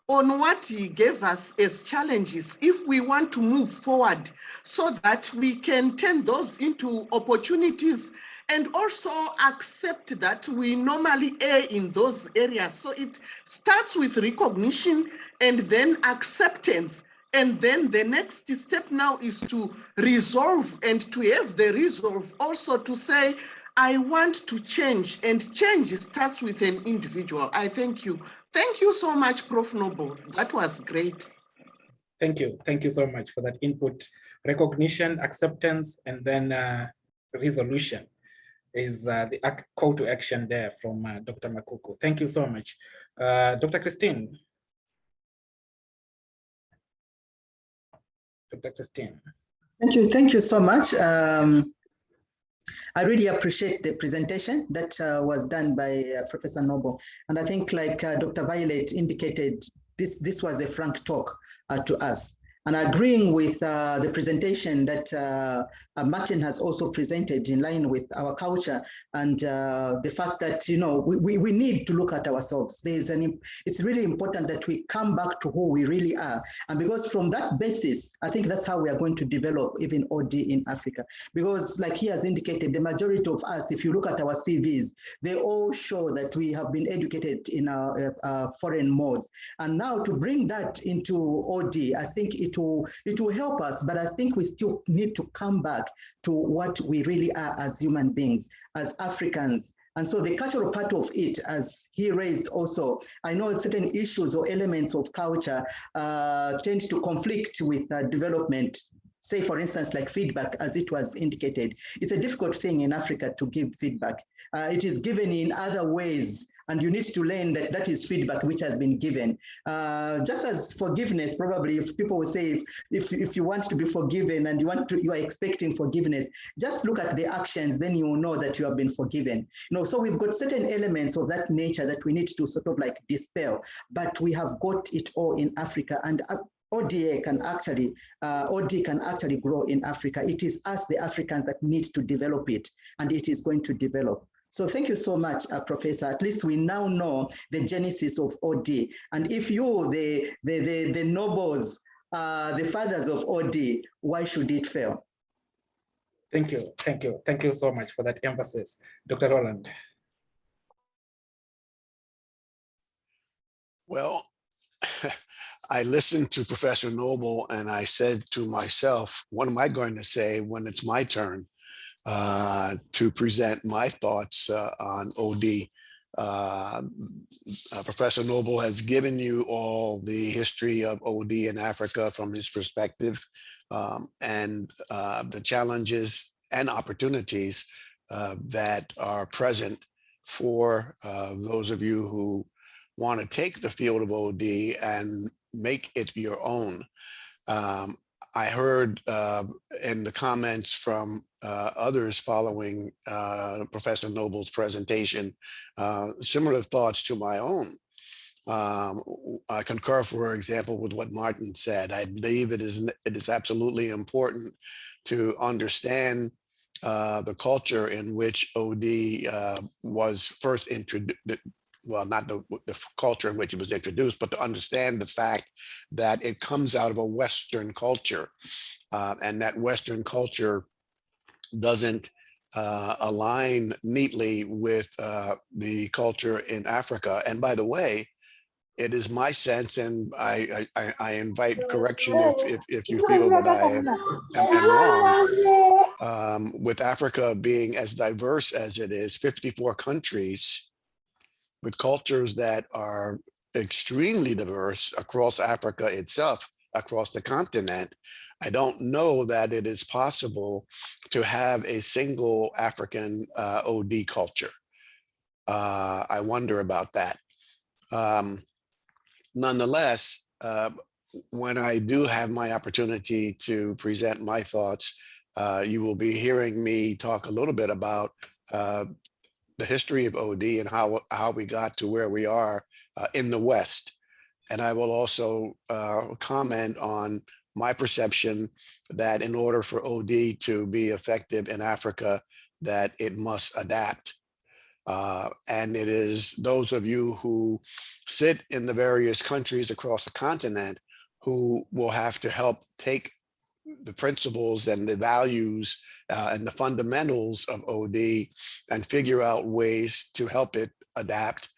on what he gave us as challenges if we want to move forward, so that we can turn those into opportunities, and also accept that we normally err in those areas. So it starts with recognition and then acceptance. And then the next step now is to resolve, and to have the resolve also to say, I want to change, and change starts with an individual. I thank you. Thank you so much, Prof. Noble. That was great. Thank you. Thank you so much for that input. Recognition, acceptance, and then resolution is the call to action there from Dr. Makuku. Thank you so much. Dr. Christine. Dr. Christine. Thank you so much. I really appreciate the presentation that was done by Professor Noble. And I think, like Dr. Violet indicated, this was a frank talk to us. And agreeing with the presentation that Martin has also presented in line with our culture and the fact that, you know, we need to look at ourselves. It's really important that we come back to who we really are. And because from that basis, I think that's how we are going to develop even OD in Africa. Because like he has indicated, the majority of us, if you look at our CVs, they all show that we have been educated in our foreign modes. And now to bring that into OD, I think it will help us, but I think we still need to come back to what we really are as human beings, as Africans. And so the cultural part of it, as he raised also, I know certain issues or elements of culture tend to conflict with development. Say, for instance, like feedback, as it was indicated. It's a difficult thing in Africa to give feedback. It is given in other ways, and you need to learn that that is feedback which has been given. Just as forgiveness, probably, if people will say, if you want to be forgiven and you are expecting forgiveness, just look at the actions, then you will know that you have been forgiven. You know, so we've got certain elements of that nature that we need to sort of like dispel, but we have got it all in Africa, and OD can actually grow in Africa. It is us, the Africans, that need to develop it, and it is going to develop. So thank you so much, Professor. At least we now know the genesis of OD. And if you, the nobles, the fathers of OD, why should it fail? Thank you, thank you. Thank you so much for that emphasis. Dr. Roland. Well, I listened to Professor Noble and I said to myself, what am I going to say when it's my turn to present my thoughts on OD? Professor Noble has given you all the history of OD in Africa from his perspective, and the challenges and opportunities that are present for those of you who want to take the field of OD and make it your own. I heard in the comments from others following Professor Noble's presentation, similar thoughts to my own. I concur, for example, with what Martin said. I believe it is absolutely important to understand the culture in which OD was first introduced. Well, not the culture in which it was introduced, but to understand the fact that it comes out of a Western culture, and that Western culture doesn't align neatly with the culture in Africa. And by the way, it is my sense, and I invite correction if you feel that I am wrong, with Africa being as diverse as it is, 54 countries, with cultures that are extremely diverse across Africa itself, across the continent, I don't know that it is possible to have a single African OD culture. I wonder about that. Nonetheless, when I do have my opportunity to present my thoughts, you will be hearing me talk a little bit about the history of OD and how we got to where we are in the West. And I will also comment on my perception that in order for OD to be effective in Africa, that it must adapt. And it is those of you who sit in the various countries across the continent who will have to help take the principles and the values and the fundamentals of OD and figure out ways to help it adapt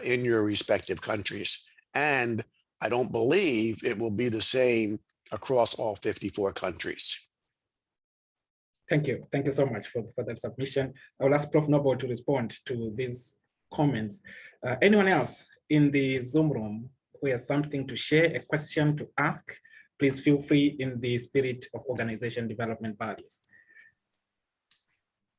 in your respective countries. And I don't believe it will be the same across all 54 countries. Thank you. Thank you so much for that submission. I will ask Prof. Noble to respond to these comments. Anyone else in the Zoom room who has something to share, a question to ask, please feel free in the spirit of organization development values.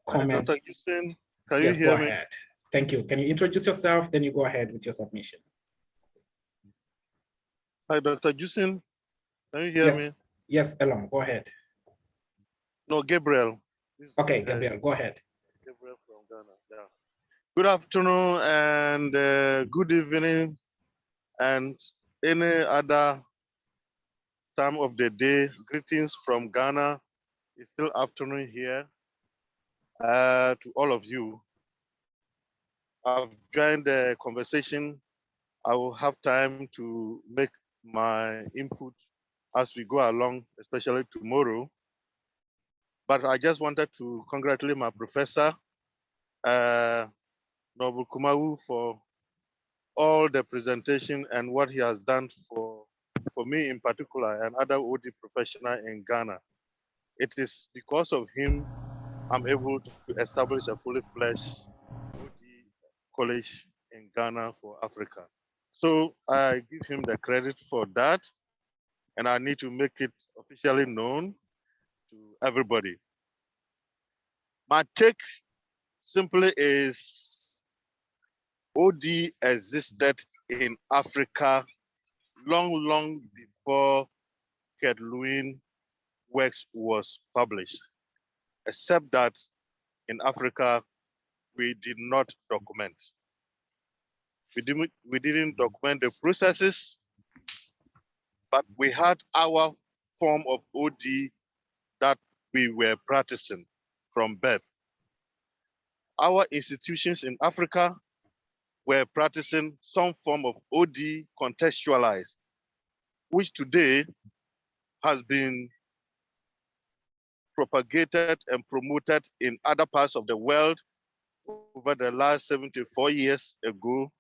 Comments? Dr. Houston, can yes, you hear go me? ahead. Thank you. Can you introduce yourself? Then you go ahead with your submission. Hi, Dr. Houston, can you hear me? Yes, Elon, go ahead. No, Gabriel. Okay, Gabriel, go ahead. Gabriel from Ghana, yeah. Good afternoon and good evening and any other time of the day. Greetings from Ghana. It's still afternoon here. To all of you, I've joined the conversation. I will have time to make my input as we go along, especially tomorrow. But I just wanted to congratulate my professor, Nobu Kumawu, for all the presentation and what he has done for me in particular and other OD professionals in Ghana. It is because of him I'm able to establish a fully fledged OD college in Ghana for Africa. So I give him the credit for that, and I need to make it officially known to everybody. My take simply is OD existed in Africa long before Kedluin works was published, except that in Africa, we did not document. We didn't document the processes, but we had our form of OD that we were practicing from birth. Our institutions in Africa were practicing some form of OD contextualized, which today has been propagated and promoted in other parts of the world over the last 74 years ago,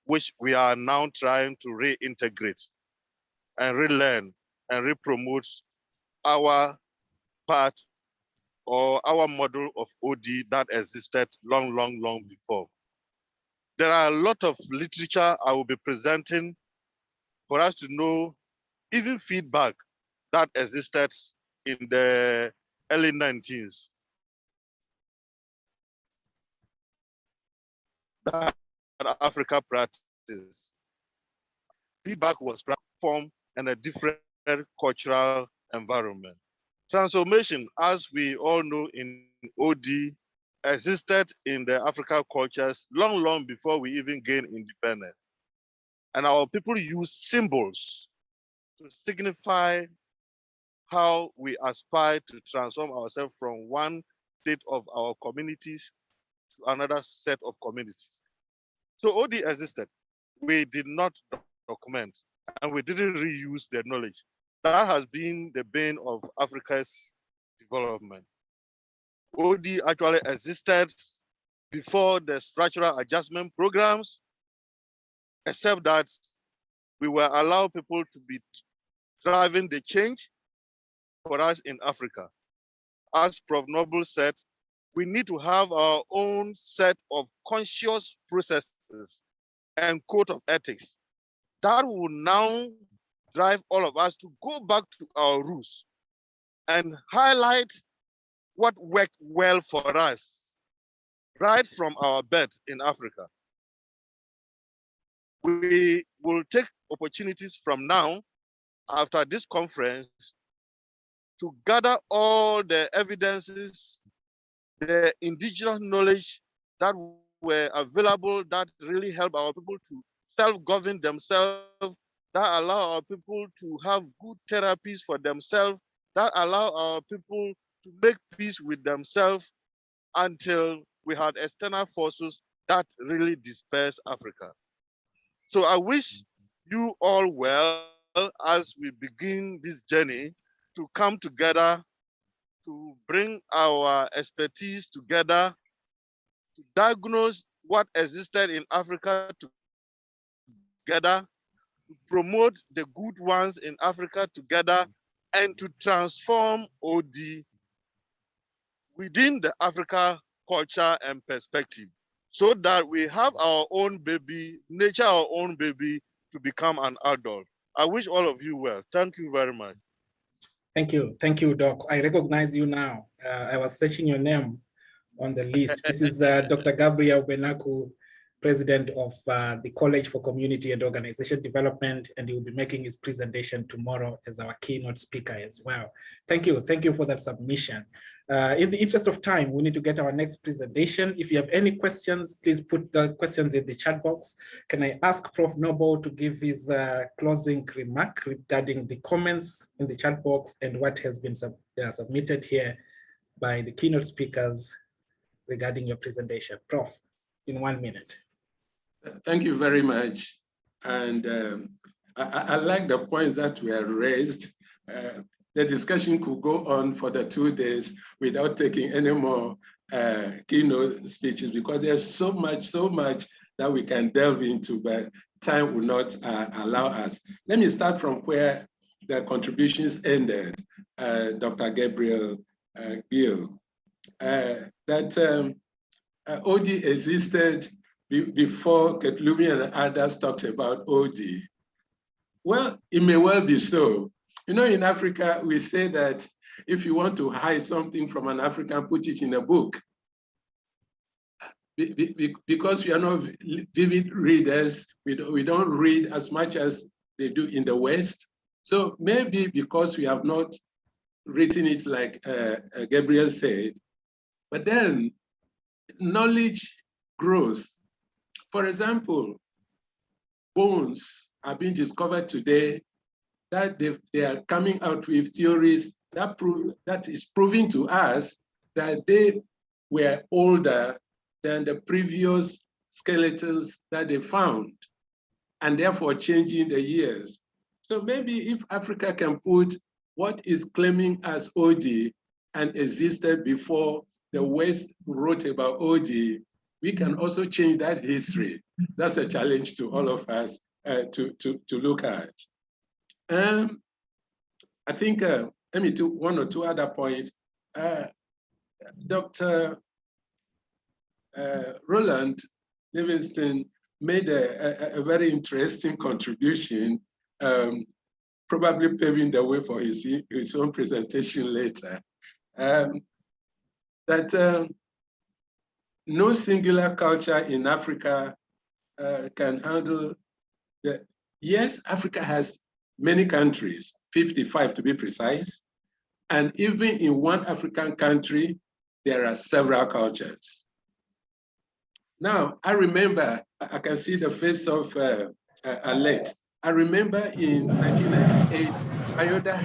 which we are now trying to reintegrate and relearn and re-promote our part or our model of OD that existed long before. There are a lot of literature I will be presenting for us to know even feedback that existed in the early 19th. That Africa practice. Feedback was formed in a different cultural environment. Transformation, as we all know in OD, existed in the African cultures long before we even gained independence. And our people use symbols to signify how we aspire to transform ourselves from one state of our communities to another set of communities. So OD existed. We did not document and we didn't reuse their knowledge. That has been the bane of Africa's development. OD actually existed before the structural adjustment programs, except that we will allow people to be driving the change for us in Africa. As Prof. Noble said, we need to have our own set of conscious processes and code of ethics that will now drive all of us to go back to our roots and highlight what worked well for us right from our birth in Africa. We will take opportunities from now after this conference to gather all the evidences, the indigenous knowledge that were available that really help our people to self-govern themselves, that allow our people to have good therapies for themselves, that allow our people to make peace with themselves until we had external forces that really disperse Africa. So I wish you all well as we begin this journey to come together, to bring our expertise together, to diagnose what existed in Africa together, to promote the good ones in Africa together, and to transform OD within the Africa culture and perspective, so that we have our own baby, nature our own baby to become an adult. I wish all of you well. Thank you very much. Thank you, Doc. I recognize you now. I was searching your name on the list. This is Dr. Gabriel Benaku, President of the College for Community and Organization Development, and he will be making his presentation tomorrow as our keynote speaker as well. Thank you for that submission. In the interest of time, we need to get our next presentation. If you have any questions, please put the questions in the chat box. Can I ask Prof. Noble to give his closing remark regarding the comments in the chat box and what has been submitted here by the keynote speakers regarding your presentation? Prof, in 1 minute. Thank you very much. And I like the points that were raised. The discussion could go on for the 2 days without taking any more keynote speeches, because there's so much that we can delve into, but time will not allow us. Let me start from where the contributions ended, Dr. Gabriel Gill, that OD existed before Ketlumi and others talked about OD. Well, it may well be so. You know, in Africa, we say that if you want to hide something from an African, put it in a book. Because we are not vivid readers, we don't read as much as they do in the West. So maybe because we have not written it like Gabriel said, but then knowledge grows. For example, bones are being discovered today that they are coming out with theories that is proving to us that they were older than the previous skeletons that they found, and therefore changing the years. So maybe if Africa can put what is claiming as OD and existed before the West wrote about OD, we can also change that history. That's a challenge to all of us to look at. I think, let me do 1 or 2 other points. Dr. Roland Livingston made a very interesting contribution, probably paving the way for his own presentation later. That no singular culture in Africa can handle the, yes, Africa has many countries, 55 to be precise, and even in one African country, there are several cultures. Now, I remember, I can see the face of Alette. I remember in 1998, AODA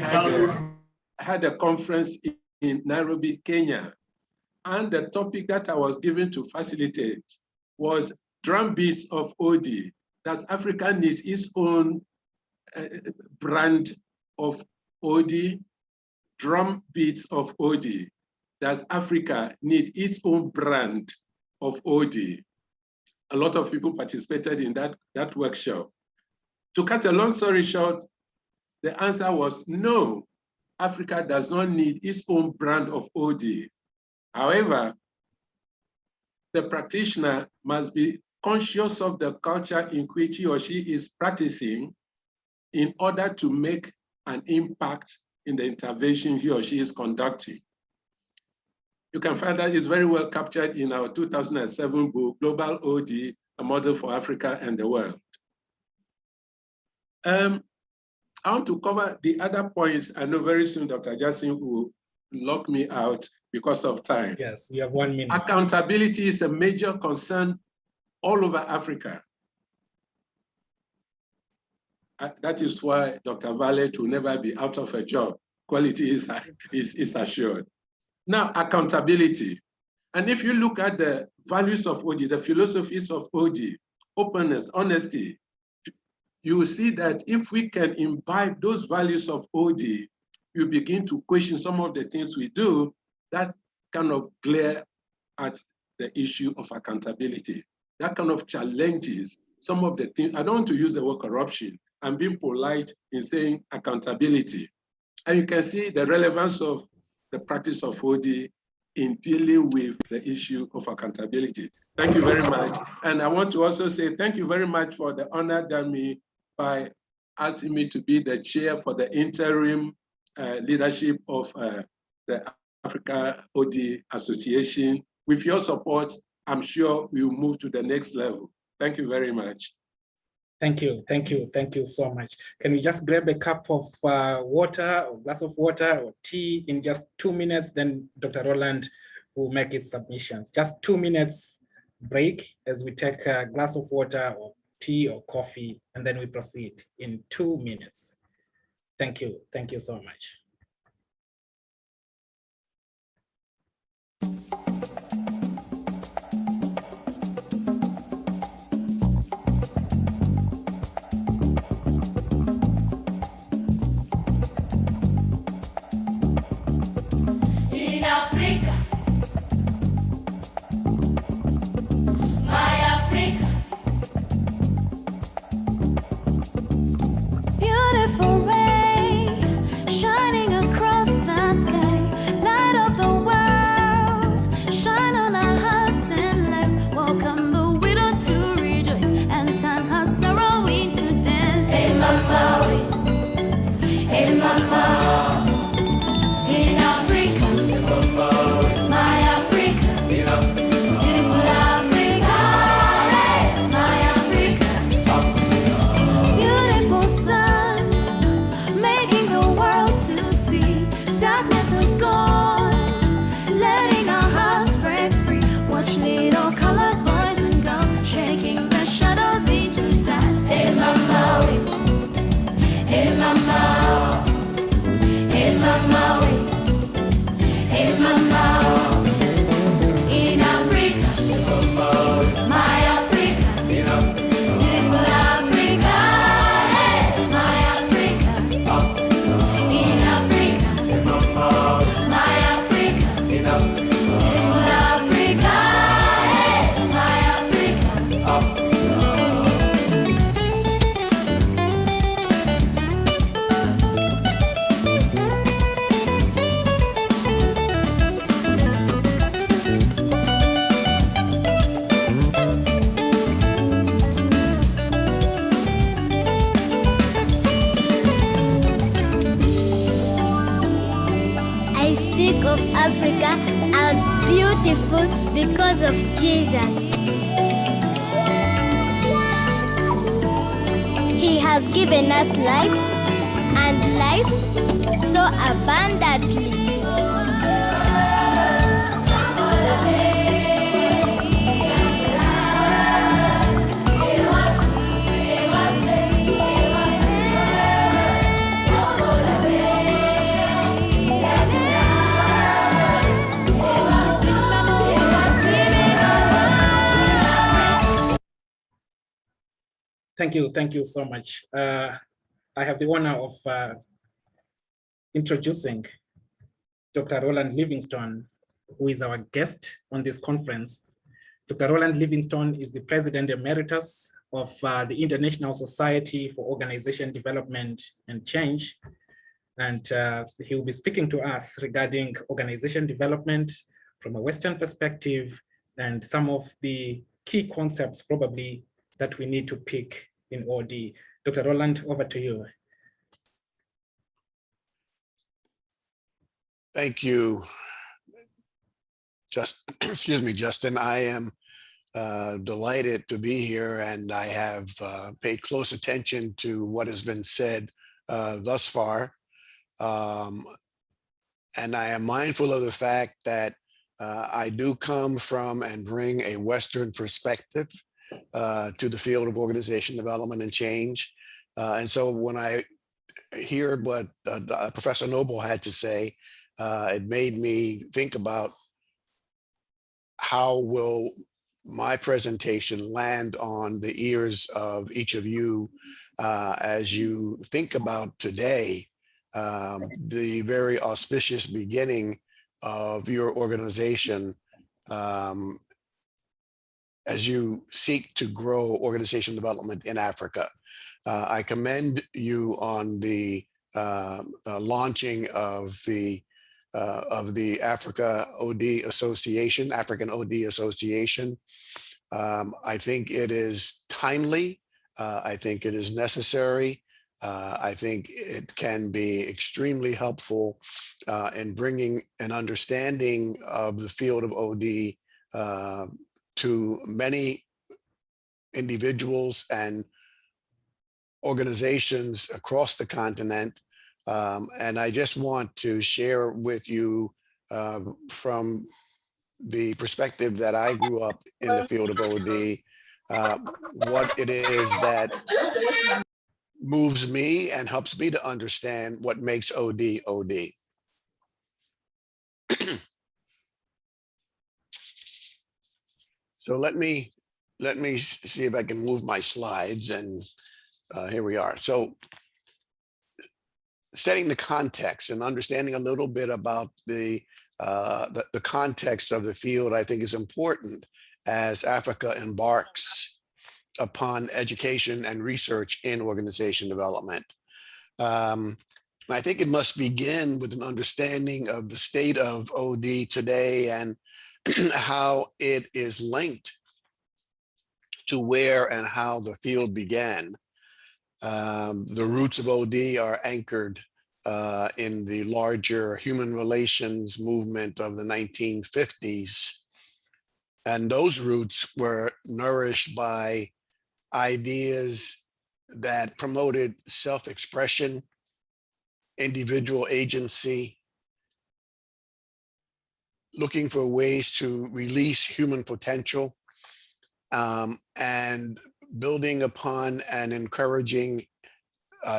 had a conference in Nairobi, Kenya. And the topic that I was given to facilitate was drum beats of OD. Does Africa need its own brand of OD? Drum beats of OD. Does Africa need its own brand of OD? A lot of people participated in that workshop. To cut a long story short, the answer was no. Africa does not need its own brand of OD. However, the practitioner must be conscious of the culture in which he or she is practicing in order to make an impact in the intervention he or she is conducting. You can find that it's very well captured in our 2007 book, Global OD, A Model for Africa and the World. I want to cover the other points. I know very soon Dr. Jasin will lock me out because of time. Yes, you have 1 minute. Accountability is a major concern all over Africa. That is why Dr. Vallet will never be out of a job. Quality is assured. Now, accountability. And if you look at the values of OD, the philosophies of OD, openness, honesty, you will see that if we can imbibe those values of OD, you begin to question some of the things we do that kind of glare at the issue of accountability. That kind of challenges some of the things. I don't want to use the word corruption. I'm being polite in saying accountability. And you can see the relevance of the practice of OD in dealing with the issue of accountability. Thank you very much. And I want to also say thank you very much for the honor done me by asking me to be the chair for the interim leadership of the Africa OD Association. With your support, I'm sure we'll move to the next level. Thank you very much. Thank you so much. Can we just grab a cup of water, or glass of water, or tea in just 2 minutes? Then Dr. Roland will make his submissions. Just 2 minutes break as we take a glass of water or tea or coffee, and then we proceed in 2 minutes. Thank you so much. In Africa, my Africa, beautiful ray shining across the sky, light of the world, shine on our hearts and lives. Welcome the widow to rejoice and turn her sorrow into dance. Hey mama, hey mama. In Africa, my Africa, beautiful Africa, hey, my Africa, beautiful sun, making the world to see. Darkness is gone, letting our hearts break free. Watch little colored boys and girls shaking the shadows into dust. Hey mama, hey mama, hey mama. Hey mama, in Africa, my Africa, beautiful Africa, hey, my Africa, in Africa, my Africa, beautiful Africa, hey, my Africa. I speak of Africa as beautiful because of Jesus. He has given us life and life so abundantly. Thank you so much. I have the honor of introducing Dr. Roland Livingstone, who is our guest on this conference. Dr. Roland Livingstone is the President Emeritus of the International Society for Organization Development and Change. And he will be speaking to us regarding organization development from a Western perspective and some of the key concepts probably that we need to pick in OD. Dr. Roland, over to you. Thank you, excuse me, Justin. I am delighted to be here, and I have paid close attention to what has been said thus far. And I am mindful of the fact that I do come from and bring a Western perspective to the field of organization development and change. And so when I heard what Professor Noble had to say, it made me think about how will my presentation land on the ears of each of you as you think about today, the very auspicious beginning of your organization as you seek to grow organization development in Africa. I commend you on the launching of the Africa OD Association, African OD Association. I think it is timely. I think it is necessary. I think it can be extremely helpful in bringing an understanding of the field of OD to many individuals and organizations across the continent. And I just want to share with you from the perspective that I grew up in the field of OD, what it is that moves me and helps me to understand what makes OD OD. So let me see if I can move my slides, and here we are. So setting the context and understanding a little bit about the context of the field, I think, is important as Africa embarks upon education and research in organization development. I think it must begin with an understanding of the state of OD today and how it is linked to where and how the field began. The roots of OD are anchored in the larger human relations movement of the 1950s. And those roots were nourished by ideas that promoted self-expression, individual agency, looking for ways to release human potential, and building upon and encouraging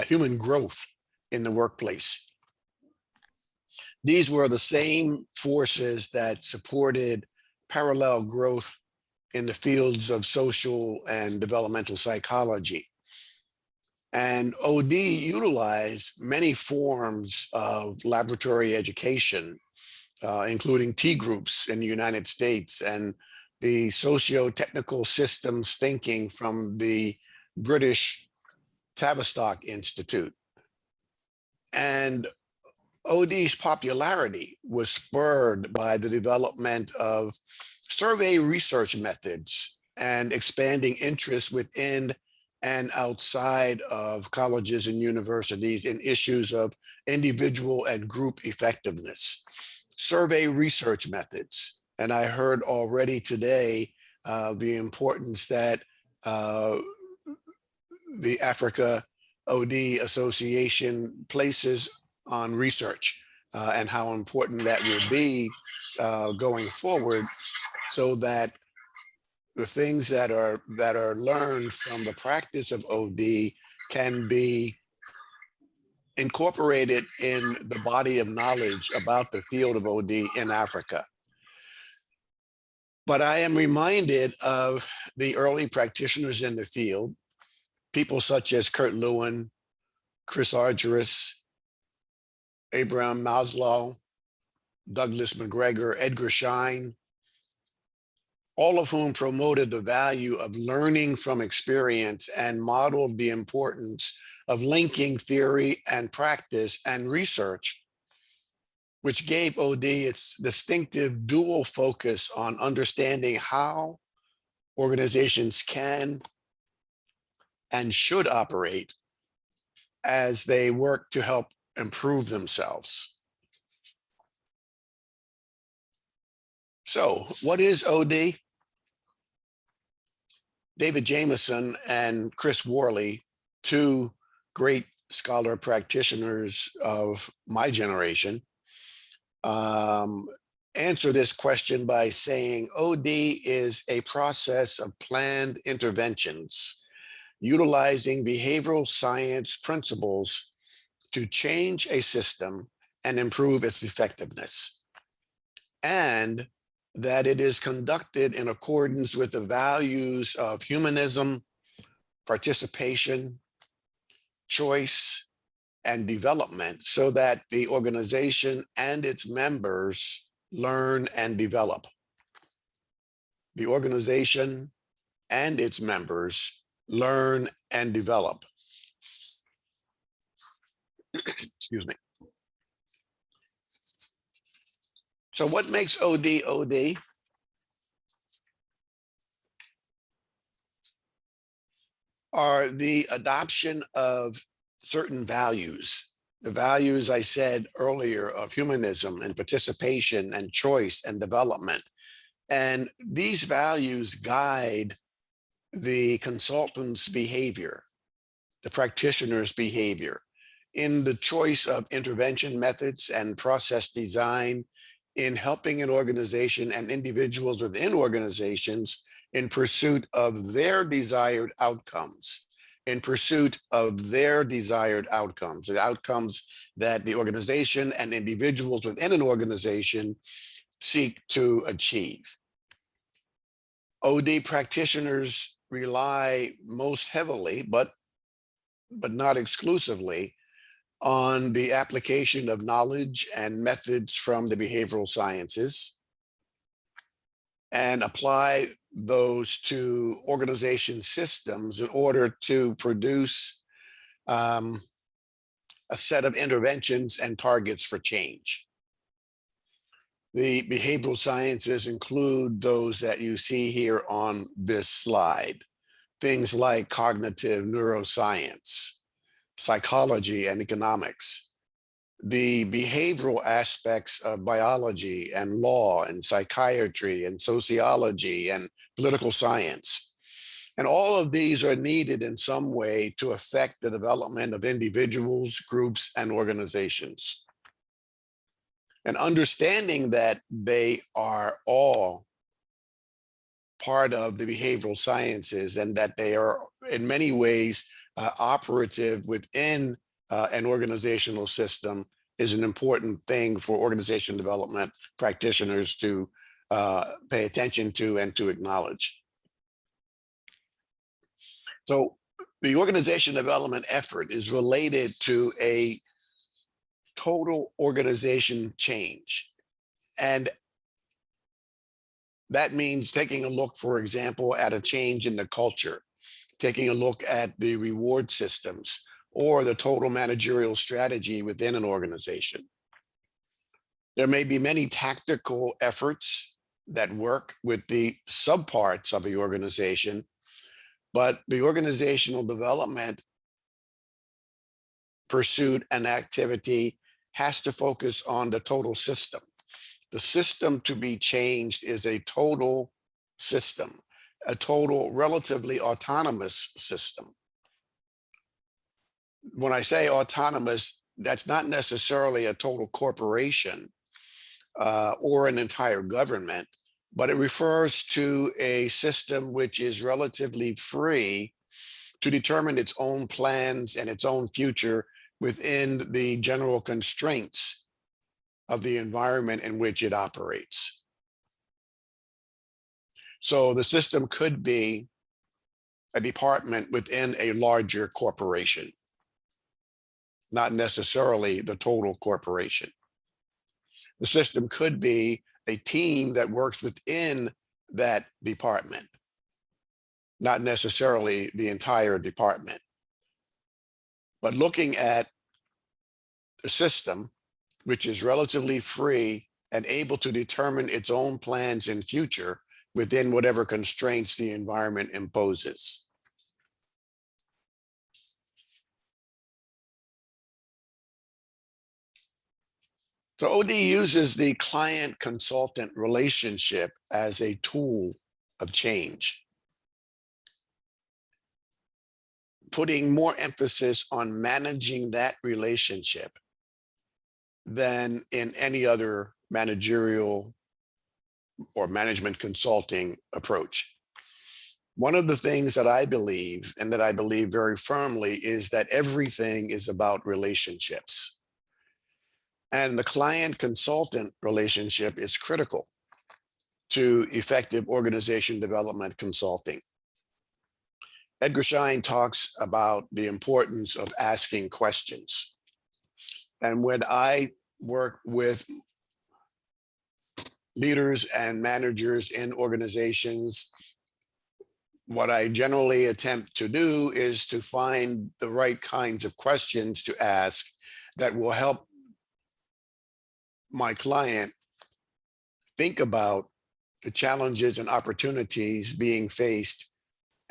human growth in the workplace. These were the same forces that supported parallel growth in the fields of social and developmental psychology. And OD utilized many forms of laboratory education, including T groups in the United States and the socio-technical systems thinking from the British Tavistock Institute. And OD's popularity was spurred by the development of survey research methods and expanding interest within and outside of colleges and universities in issues of individual and group effectiveness. Survey research methods. And I heard already today the importance that the Africa OD Association places on research and how important that will be going forward, so that the things that are learned from the practice of OD can be incorporated in the body of knowledge about the field of OD in Africa. But I am reminded of the early practitioners in the field, people such as Kurt Lewin, Chris Argyris, Abraham Maslow, Douglas McGregor, Edgar Schein, all of whom promoted the value of learning from experience and modeled the importance of linking theory and practice and research, which gave OD its distinctive dual focus on understanding how organizations can and should operate as they work to help improve themselves. So what is OD? David Jameson and Chris Worley, two great scholar practitioners of my generation, answer this question by saying OD is a process of planned interventions utilizing behavioral science principles to change a system and improve its effectiveness, and that it is conducted in accordance with the values of humanism, participation, choice, and development, so that the organization and its members learn and develop. The organization and its members learn and develop. Excuse me. So what makes OD OD? Are the adoption of certain values. The values I said earlier of humanism and participation and choice and development. And these values guide the consultant's behavior the practitioner's behavior in the choice of intervention methods and process design, in helping an organization and individuals within organizations in pursuit of their desired outcomes, the outcomes that the organization and individuals within an organization seek to achieve. OD practitioners rely most heavily, but not exclusively, on the application of knowledge and methods from the behavioral sciences and apply those to organization systems in order to produce a set of interventions and targets for change. The behavioral sciences include those that you see here on this slide, things like cognitive neuroscience, psychology and economics, the behavioral aspects of biology and law and psychiatry and sociology and political science. And all of these are needed in some way to affect the development of individuals, groups, and organizations. And understanding that they are all part of the behavioral sciences and that they are in many ways operative within an organizational system is an important thing for organization development practitioners to pay attention to and to acknowledge. So the organization development effort is related to a total organization change. And that means taking a look, for example, at a change in the culture, taking a look at the reward systems or the total managerial strategy within an organization. There may be many tactical efforts that work with the subparts of the organization, but the organizational development pursuit and activity has to focus on the total system. The system to be changed is a total system, a total relatively autonomous system. When I say autonomous, that's not necessarily a total corporation or an entire government, but it refers to a system which is relatively free to determine its own plans and its own future within the general constraints of the environment in which it operates. So the system could be a department within a larger corporation, not necessarily the total corporation. The system could be a team that works within that department, not necessarily the entire department. But looking at the system, which is relatively free and able to determine its own plans and future within whatever constraints the environment imposes. So OD uses the client-consultant relationship as a tool of change, putting more emphasis on managing that relationship than in any other managerial or management consulting approach. One of the things that I believe, and that I believe very firmly, is that everything is about relationships. And the client-consultant relationship is critical to effective organization development consulting. Edgar Schein talks about the importance of asking questions. And when I work with leaders and managers in organizations, what I generally attempt to do is to find the right kinds of questions to ask that will help my client think about the challenges and opportunities being faced,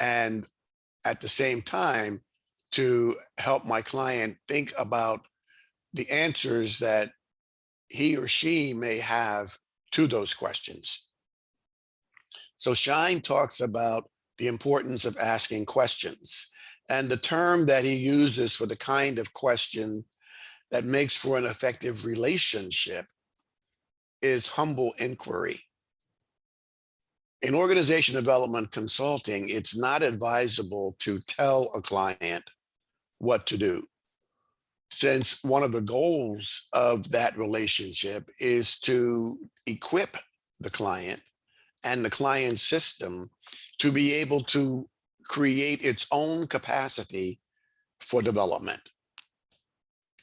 and at the same time to help my client think about the answers that he or she may have to those questions. So Schein talks about the importance of asking questions And the term that he uses for the kind of question that makes for an effective relationship is humble inquiry. In organization development consulting, it's not advisable to tell a client what to do, since one of the goals of that relationship is to equip the client and the client system to be able to create its own capacity for development.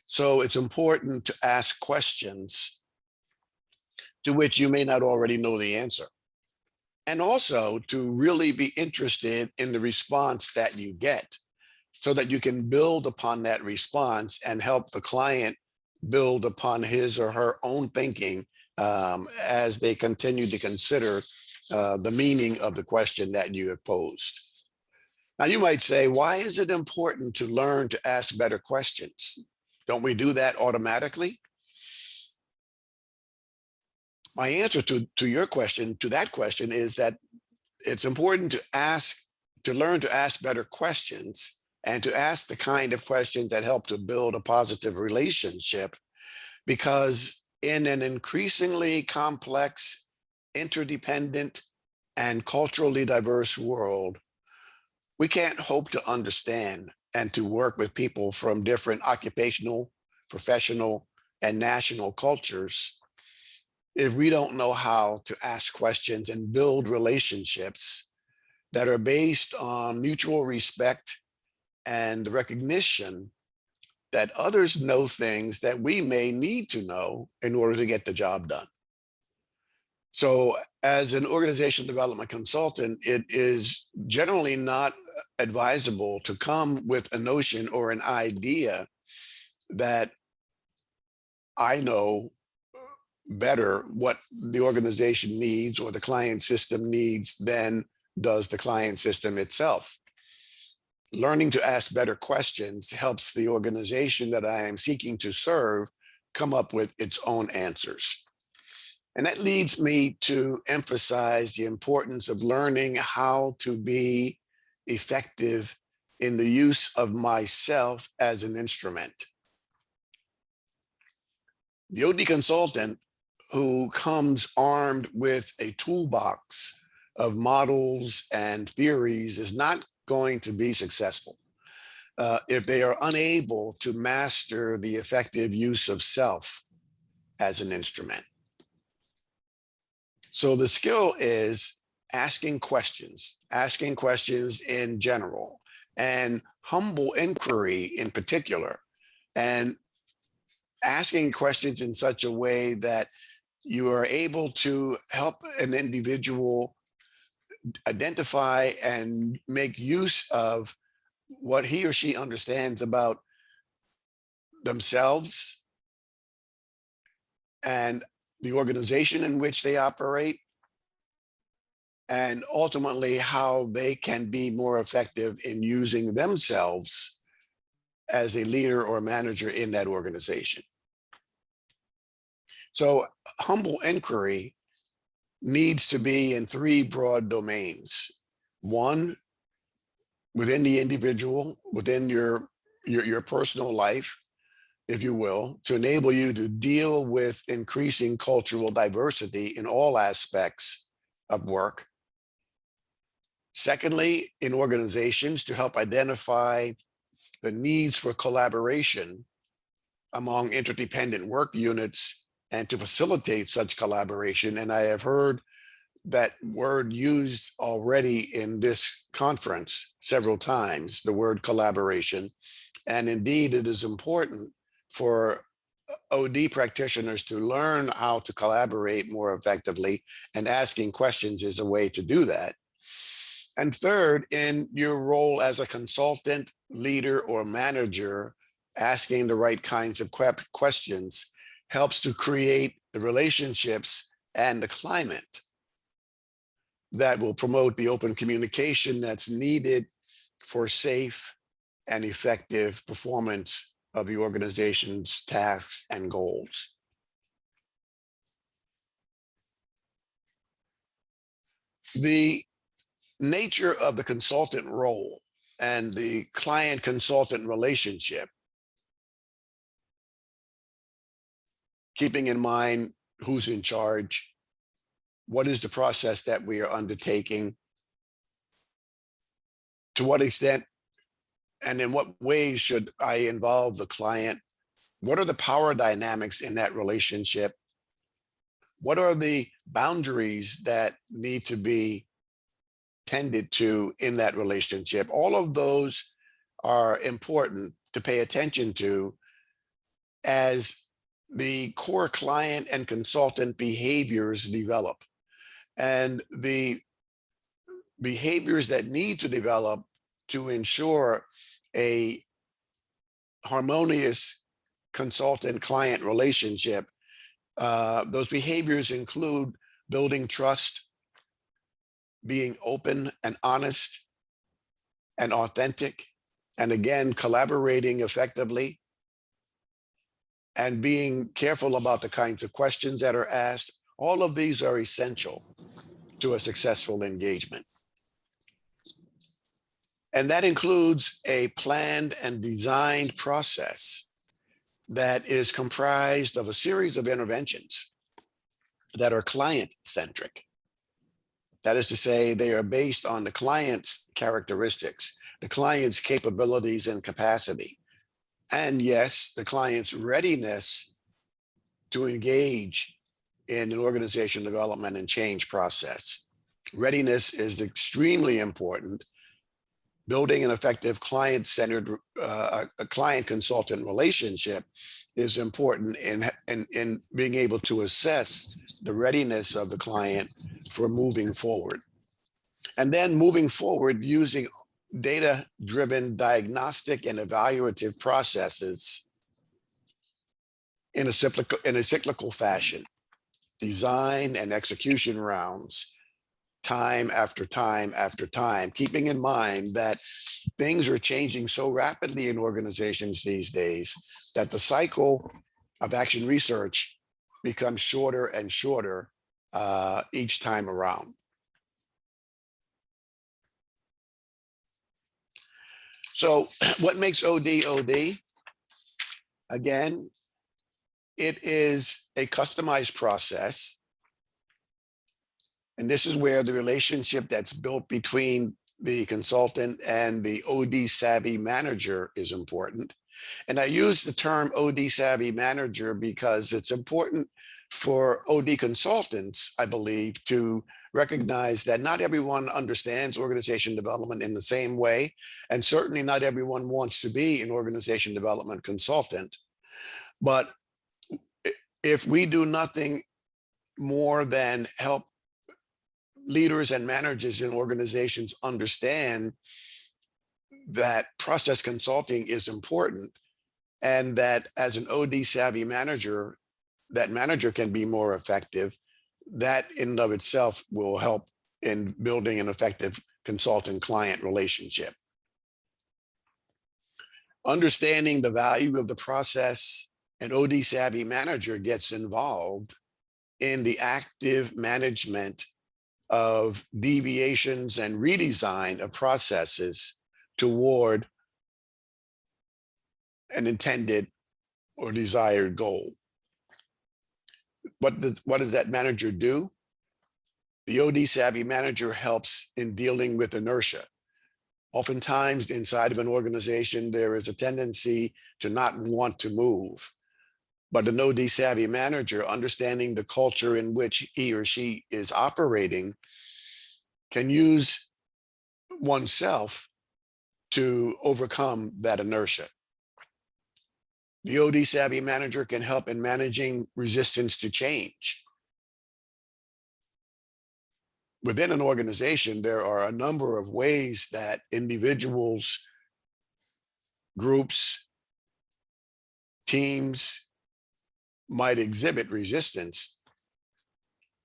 So it's important to ask questions to which you may not already know the answer. And also to really be interested in the response that you get so that you can build upon that response and help the client build upon his or her own thinking as they continue to consider the meaning of the question that you have posed. Now, you might say, why is it important to learn to ask better questions? Don't we do that automatically? My answer to your question, to that question, is that it's important to learn to ask better questions and to ask the kind of questions that help to build a positive relationship, because in an increasingly complex, interdependent, and culturally diverse world, we can't hope to understand and to work with people from different occupational, professional, and national cultures if we don't know how to ask questions and build relationships that are based on mutual respect and the recognition that others know things that we may need to know in order to get the job done. So as an organizational development consultant, it is generally not advisable to come with a notion or an idea that I know better what the organization needs or the client system needs than does the client system itself. Learning to ask better questions helps the organization that I am seeking to serve come up with its own answers. And that leads me to emphasize the importance of learning how to be effective in the use of myself as an instrument. The OD consultant who comes armed with a toolbox of models and theories is not going to be successful if they are unable to master the effective use of self as an instrument. So the skill is asking questions in general, and humble inquiry in particular, and asking questions in such a way that you are able to help an individual identify and make use of what he or she understands about themselves and the organization in which they operate, and ultimately how they can be more effective in using themselves as a leader or manager in that organization. So humble inquiry needs to be in three broad domains. One, within the individual, within your personal life, if you will, to enable you to deal with increasing cultural diversity in all aspects of work. Secondly, in organizations, to help identify the needs for collaboration among interdependent work units and to facilitate such collaboration. And I have heard that word used already in this conference several times, the word collaboration. And indeed, it is important for OD practitioners to learn how to collaborate more effectively, and asking questions is a way to do that. And third, in your role as a consultant, leader, or manager, asking the right kinds of questions helps to create the relationships and the climate that will promote the open communication that's needed for safe and effective performance of the organization's tasks and goals. The nature of the consultant role and the client consultant relationship, keeping in mind who's in charge, what is the process that we are undertaking, to what extent and in what ways should I involve the client, what are the power dynamics in that relationship, what are the boundaries that need to be tended to in that relationship. All of those are important to pay attention to as the core client and consultant behaviors develop. And the behaviors that need to develop to ensure a harmonious consultant-client relationship, those behaviors include building trust, being open and honest and authentic, and again, collaborating effectively, and being careful about the kinds of questions that are asked. All of these are essential to a successful engagement. And that includes a planned and designed process that is comprised of a series of interventions that are client-centric. That is to say, they are based on the client's characteristics, the client's capabilities and capacity, and yes, the client's readiness to engage in an organization development and change process. Readiness is extremely important. Building an effective client-centered, a client-consultant relationship is important in being able to assess the readiness of the client for moving forward. And then moving forward using data-driven diagnostic and evaluative processes in a cyclical fashion, design and execution rounds, time after time after time, keeping in mind that things are changing so rapidly in organizations these days that the cycle of action research becomes shorter and shorter each time around. So what makes OD OD? Again, it is a customized process. And this is where the relationship that's built between the consultant and the OD savvy manager is important. And I use the term OD savvy manager because it's important for OD consultants, I believe, to recognize that not everyone understands organization development in the same way. And certainly not everyone wants to be an organization development consultant. But if we do nothing more than help leaders and managers in organizations understand that process consulting is important, and that as an OD savvy manager, that manager can be more effective, that in and of itself will help in building an effective consultant-client relationship. Understanding the value of the process, an OD savvy manager gets involved in the active management of deviations and redesign of processes toward an intended or desired goal. What does that manager do? The OD savvy manager helps in dealing with inertia. Oftentimes inside of an organization, there is a tendency to not want to move. But an OD savvy manager, understanding the culture in which he or she is operating, can use oneself to overcome that inertia. The OD savvy manager can help in managing resistance to change. Within an organization, there are a number of ways that individuals, groups, teams might exhibit resistance.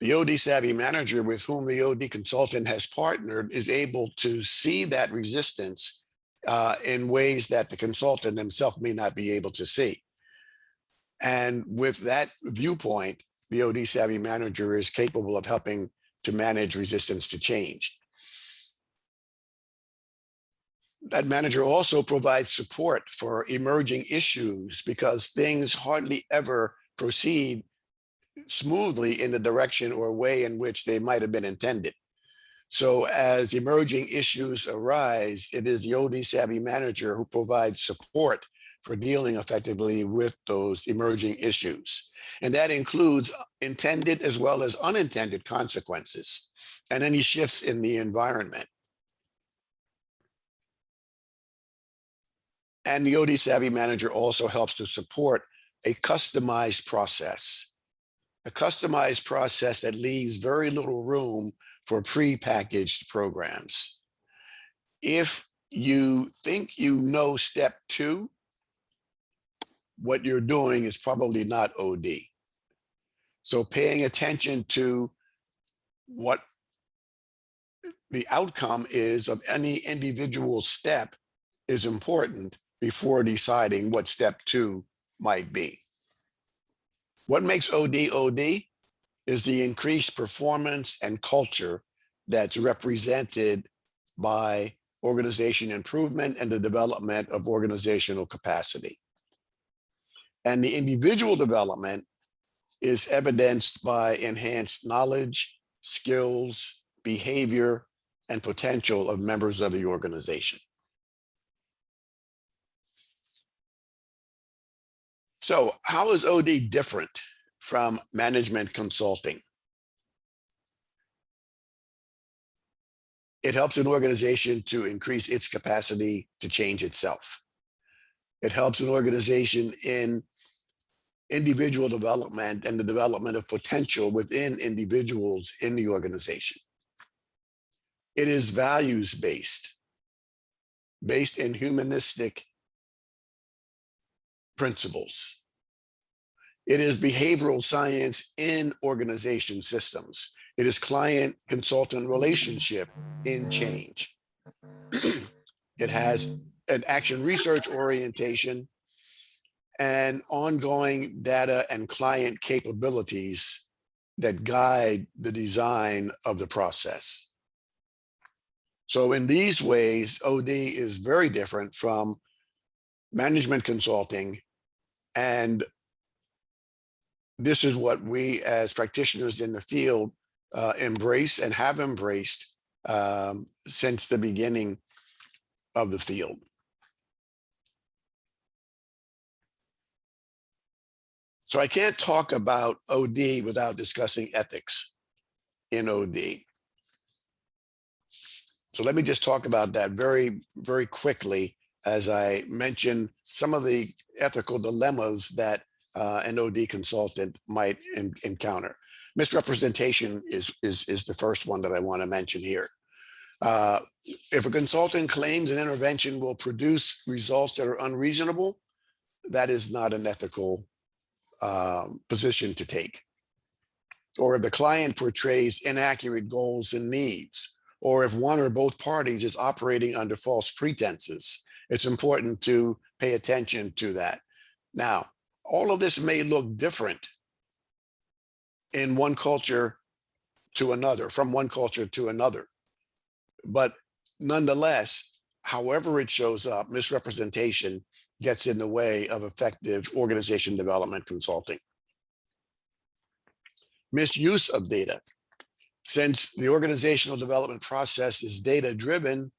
The OD savvy manager with whom the OD consultant has partnered is able to see that resistance in ways that the consultant himself may not be able to see. And with that viewpoint, the OD savvy manager is capable of helping to manage resistance to change. That manager also provides support for emerging issues because things hardly ever proceed smoothly in the direction or way in which they might have been intended. So as emerging issues arise, it is the OD savvy manager who provides support for dealing effectively with those emerging issues. And that includes intended as well as unintended consequences and any shifts in the environment. And the OD savvy manager also helps to support a customized process that leaves very little room for pre-packaged programs. If you think you know step 2, what you're doing is probably not OD. So paying attention to what the outcome is of any individual step is important before deciding what step 2 might be. What makes OD OD is the increased performance and culture that's represented by organization improvement and the development of organizational capacity. And the individual development is evidenced by enhanced knowledge, skills, behavior, and potential of members of the organization. So how is OD different from management consulting? It helps an organization to increase its capacity to change itself. It helps an organization in individual development and the development of potential within individuals in the organization. It is values-based, based in humanistic principles. It is behavioral science in organization systems. It is client-consultant relationship in change. It has an action research orientation and ongoing data and client capabilities that guide the design of the process. So in these ways, OD is very different from management consulting, and this is what we as practitioners in the field embrace and have embraced since the beginning of the field. So I can't talk about OD without discussing ethics in OD. So let me just talk about that very, very quickly as I mention some of the ethical dilemmas that an OD consultant might encounter. Misrepresentation is the first one that I want to mention here. If a consultant claims an intervention will produce results that are unreasonable, that is not an ethical position to take. Or if the client portrays inaccurate goals and needs, or if one or both parties is operating under false pretenses, it's important to pay attention to that. Now, all of this may look different in one culture to another, from one culture to another. But nonetheless, however it shows up, misrepresentation gets in the way of effective organization development consulting. Misuse of data. Since the organizational development process is data-driven,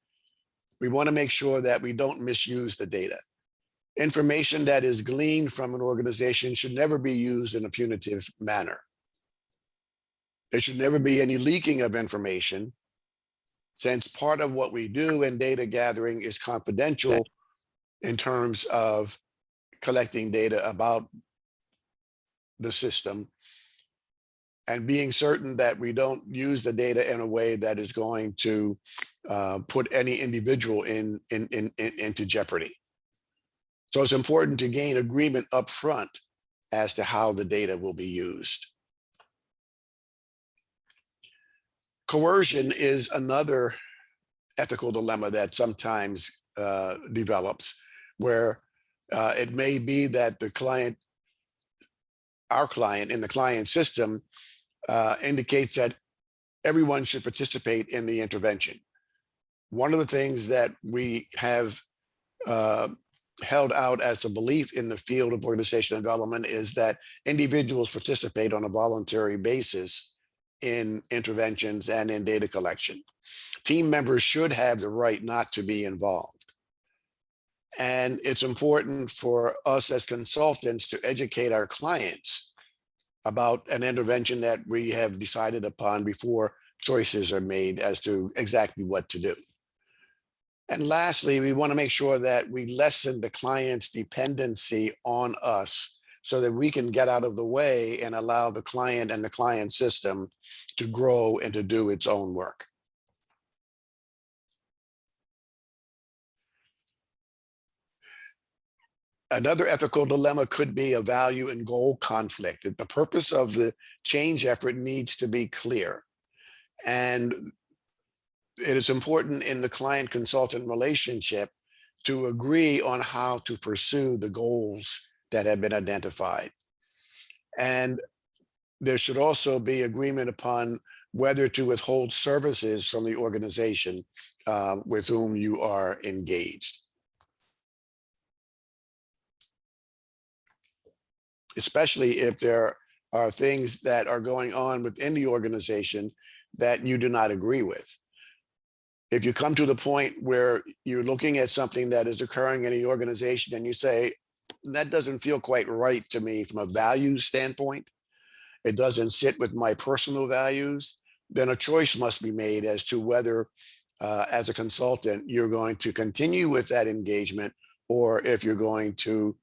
we want to make sure that we don't misuse the data. Information that is gleaned from an organization should never be used in a punitive manner. There should never be any leaking of information, since part of what we do in data gathering is confidential in terms of collecting data about the system and being certain that we don't use the data in a way that is going to put any individual into jeopardy. So it's important to gain agreement up front as to how the data will be used. Coercion is another ethical dilemma that sometimes develops, where it may be that the client, our client in the client system, indicates that everyone should participate in the intervention. One of the things that we have held out as a belief in the field of organizational development is that individuals participate on a voluntary basis in interventions and in data collection. Team members should have the right not to be involved. And it's important for us as consultants to educate our clients about an intervention that we have decided upon before choices are made as to exactly what to do. And lastly, we want to make sure that we lessen the client's dependency on us so that we can get out of the way and allow the client and the client system to grow and to do its own work. Another ethical dilemma could be a value and goal conflict. The purpose of the change effort needs to be clear. And it is important in the client-consultant relationship to agree on how to pursue the goals that have been identified. And there should also be agreement upon whether to withhold services from the organization with whom you are engaged. Especially if there are things that are going on within the organization that you do not agree with. If you come to the point where you're looking at something that is occurring in the organization and you say, that doesn't feel quite right to me from a values standpoint, it doesn't sit with my personal values, then a choice must be made as to whether, as a consultant, you're going to continue with that engagement or if you're going to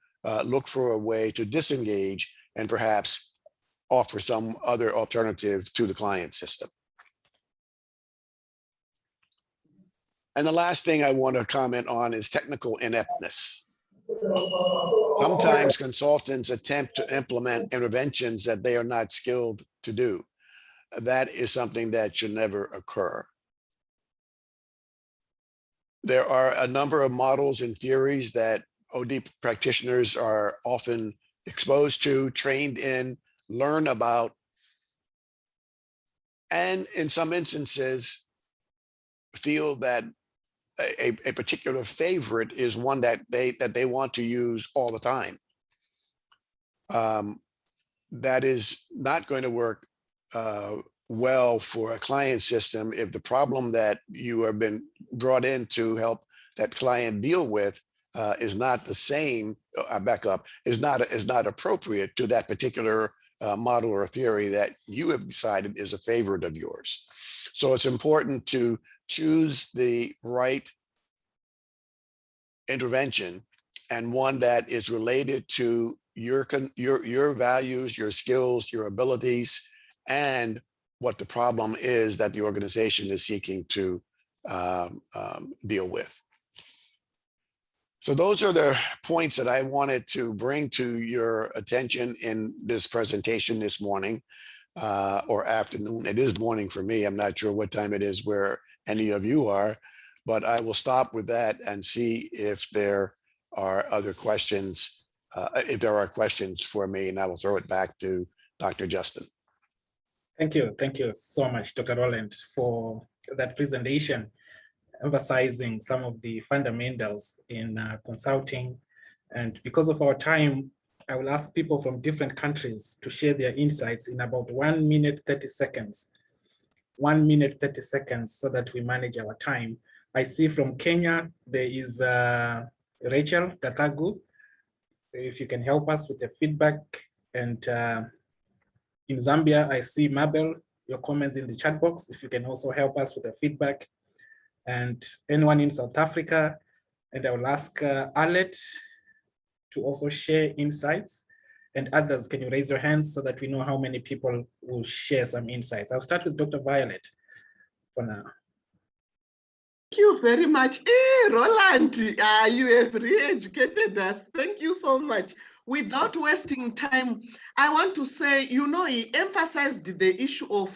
look for a way to disengage and perhaps offer some other alternative to the client system. And the last thing I want to comment on is technical ineptness. Sometimes consultants attempt to implement interventions that they are not skilled to do. That is something that should never occur. There are a number of models and theories that OD practitioners are often exposed to, trained in, learn about, and in some instances feel that a particular favorite is one that they want to use all the time. That is not going to work well for a client system if the problem that you have been brought in to help that client deal with is not the same, is not appropriate to that particular model or theory that you have decided is a favorite of yours. So it's important to choose the right intervention and one that is related to your values, your skills, your abilities, and what the problem is that the organization is seeking to deal with. So those are the points that I wanted to bring to your attention in this presentation this morning or afternoon. It is morning for me. I'm not sure what time it is where any of you are, but I will stop with that and see if there are other questions, if there are questions for me, and I will throw it back to Dr. Justin. Thank you so much, Dr. Rowland, for that presentation, emphasizing some of the fundamentals in consulting. And because of our time, I will ask people from different countries to share their insights in about 1 minute, 30 seconds. 1 minute, 30 seconds so that we manage our time. I see from Kenya, there is Rachel Gatagu. If you can help us with the feedback. And in Zambia, I see Mabel, your comments in the chat box. If you can also help us with the feedback. And anyone in South Africa, and I will ask Arlette to also share insights. And others, can you raise your hands so that we know how many people will share some insights? I'll start with Dr. Violet for now. Thank you very much. Hey, Roland, you have re-educated us. Thank you so much. Without wasting time, I want to say, he emphasized the issue of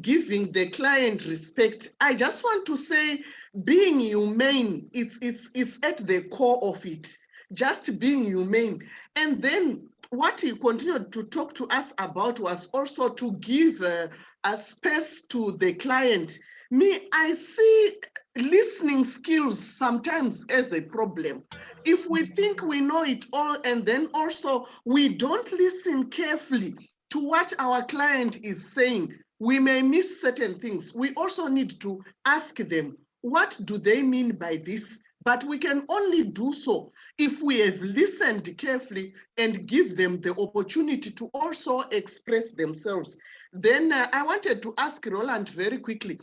giving the client respect. I just want to say, being humane, it's at the core of it. Just being humane. And then what he continued to talk to us about was also to give a space to the client. Me, I see listening skills sometimes as a problem. If we think we know it all and then also we don't listen carefully to what our client is saying, we may miss certain things. We also need to ask them, what do they mean by this? But we can only do so if we have listened carefully and give them the opportunity to also express themselves. Then I wanted to ask Roland very quickly.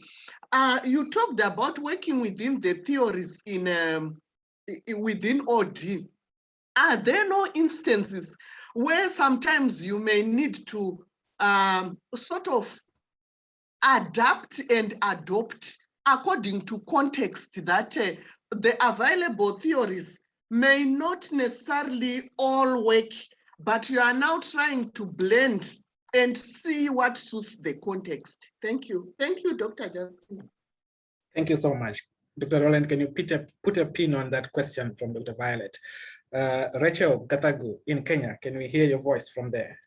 You talked about working within the theories in within OD. Are there no instances where sometimes you may need to sort of adapt and adopt according to context, that the available theories may not necessarily all work, but you are now trying to blend and see what suits the context? Thank you. Thank you, Dr. Justin. Thank you so much. Dr. Roland, can you put a pin on that question from Dr. Violet? Rachel Gatagu in Kenya, can we hear your voice from there?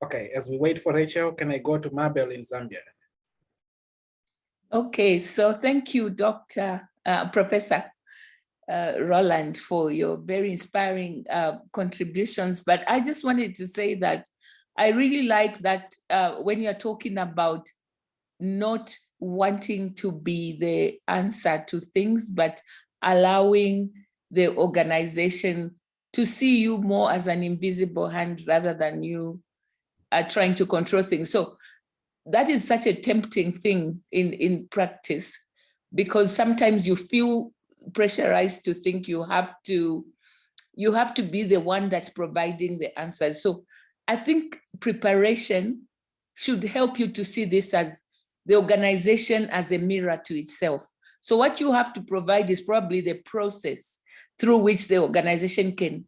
Okay, as we wait for Rachel, can I go to Mabel in Zambia? Okay, so thank you, Professor Roland, for your very inspiring contributions. But I just wanted to say that I really like that when you're talking about not wanting to be the answer to things, but allowing the organization to see you more as an invisible hand rather than you trying to control things. So that is such a tempting thing in practice, because sometimes you feel pressurized to think you have to be the one that's providing the answers. So I think preparation should help you to see this as the organization as a mirror to itself. So what you have to provide is probably the process through which the organization can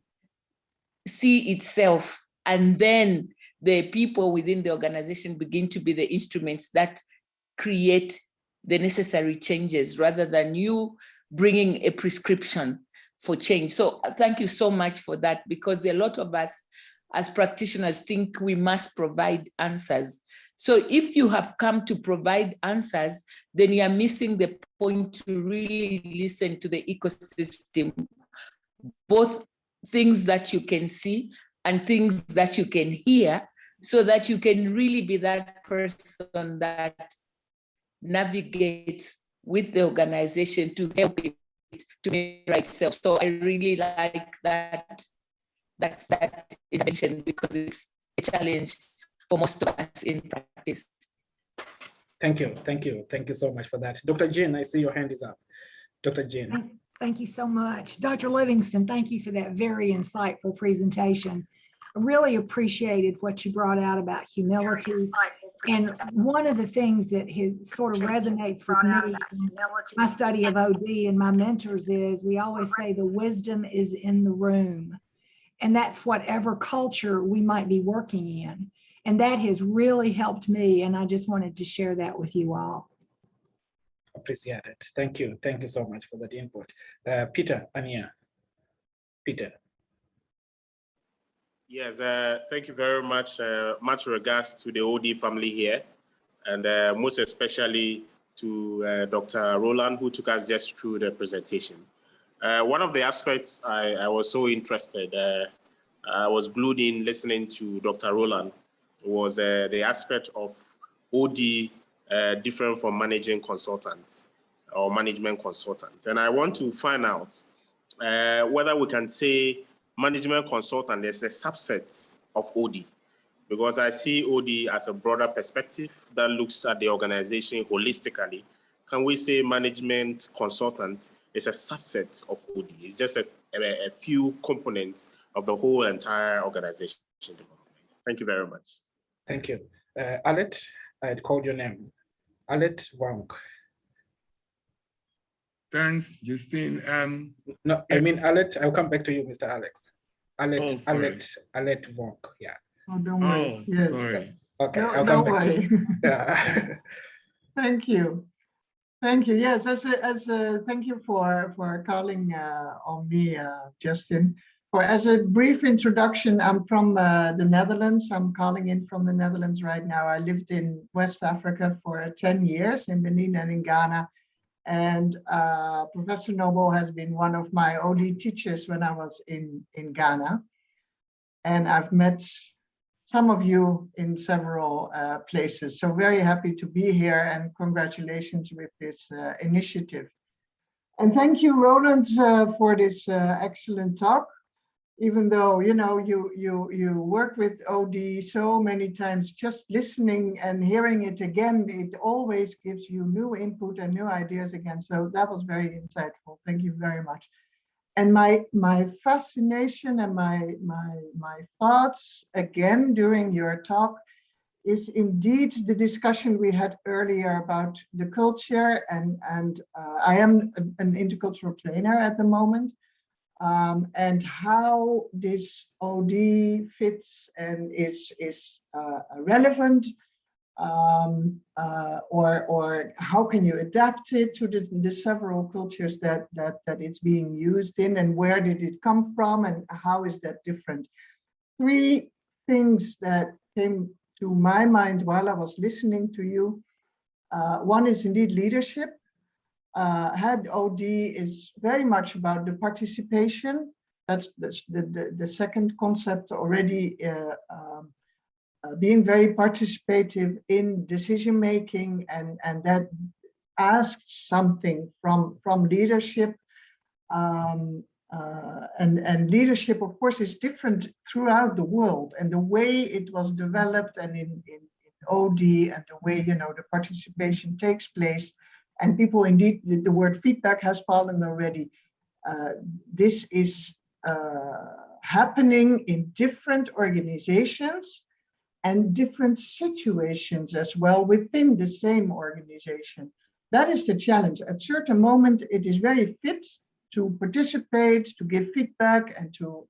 see itself, and then the people within the organization begin to be the instruments that create the necessary changes rather than you bringing a prescription for change. So thank you so much for that, because a lot of us as practitioners think we must provide answers. So if you have come to provide answers, then you are missing the point to really listen to the ecosystem, both things that you can see and things that you can hear, so that you can really be that person that navigates with the organization to help it to mirror itself. So I really like that intervention, because it's a challenge for most of us in practice. Thank you so much for that. Dr. Jane, I see your hand is up. Dr. Jane. Thank you so much. Dr. Livingston, thank you for that very insightful presentation. I really appreciated what you brought out about humility. And one of the things that sort of resonates with me, my study of OD and my mentors, is we always say the wisdom is in the room. And that's whatever culture we might be working in. And that has really helped me. And I just wanted to share that with you all. Appreciate it. Thank you so much for that input. Peter, Ania. Peter. Yes, thank you very much. Much regards to the OD family here, and most especially to Dr. Roland, who took us just through the presentation. One of the aspects I was so interested, I was glued in listening to Dr. Roland, was the aspect of OD different from managing consultants or management consultants. And I want to find out whether we can say management consultant is a subset of OD, because I see OD as a broader perspective that looks at the organization holistically. Can we say management consultant is a subset of OD? It's just a few components of the whole entire organization development. Thank you very much. Thank you. Alet, I had called your name. Alet Wong. Thanks, Justine. No, I mean Alet. I'll come back to you, Mr. Alex. Alet Wong. Yeah. Oh, don't worry. Oh, yes. sorry. Okay, No, I'll don't come back worry. to you. Yeah. Thank you. Thank you. Yes, thank you for calling on me, Justin. as a brief introduction, I'm from the Netherlands. I'm calling in from the Netherlands right now. I lived in West Africa for 10 years in Benin and in Ghana. And Professor Noble has been one of my OD teachers when I was in Ghana. And I've met some of you in several places. So very happy to be here, and congratulations with this initiative. And thank you, Roland, for this excellent talk. Even though you work with OD so many times, just listening and hearing it again, it always gives you new input and new ideas again. So that was very insightful. Thank you very much. And my fascination and my thoughts again during your talk is indeed the discussion we had earlier about the culture, and I am an intercultural trainer at the moment. And how this OD fits and is relevant, or how can you adapt it to the several cultures that it's being used in, and where did it come from, and how is that different? Three things that came to my mind while I was listening to you. One is indeed leadership. Had OD is very much about the participation. That's the second concept already, being very participative in decision making, and that asks something from leadership. And leadership, of course, is different throughout the world, and the way it was developed, and in OD, and the way the participation takes place. And people, indeed, the word feedback has fallen already. This is happening in different organizations and different situations as well within the same organization. That is the challenge. At certain moment, it is very fit to participate, to give feedback, and to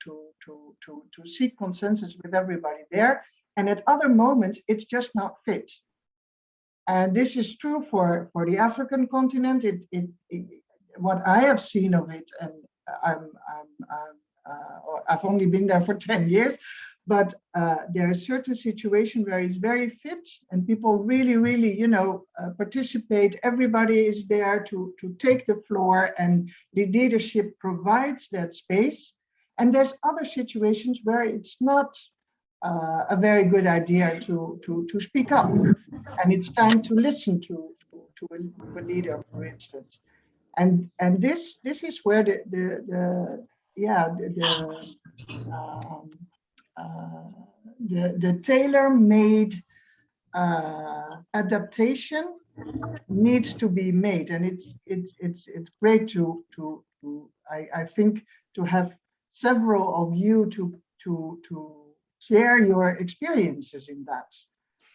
seek consensus with everybody there. And at other moments, it's just not fit. And this is true for the African continent. What I have seen of it, and I've only been there for 10 years, but there are certain situations where it's very fit, and people really, participate. Everybody is there to take the floor, and the leadership provides that space. And there's other situations where it's not a very good idea to speak up, and it's time to listen to a leader, for instance. And this is where the tailor-made adaptation needs to be made, and it's great to I think to have several of you to share your experiences in that.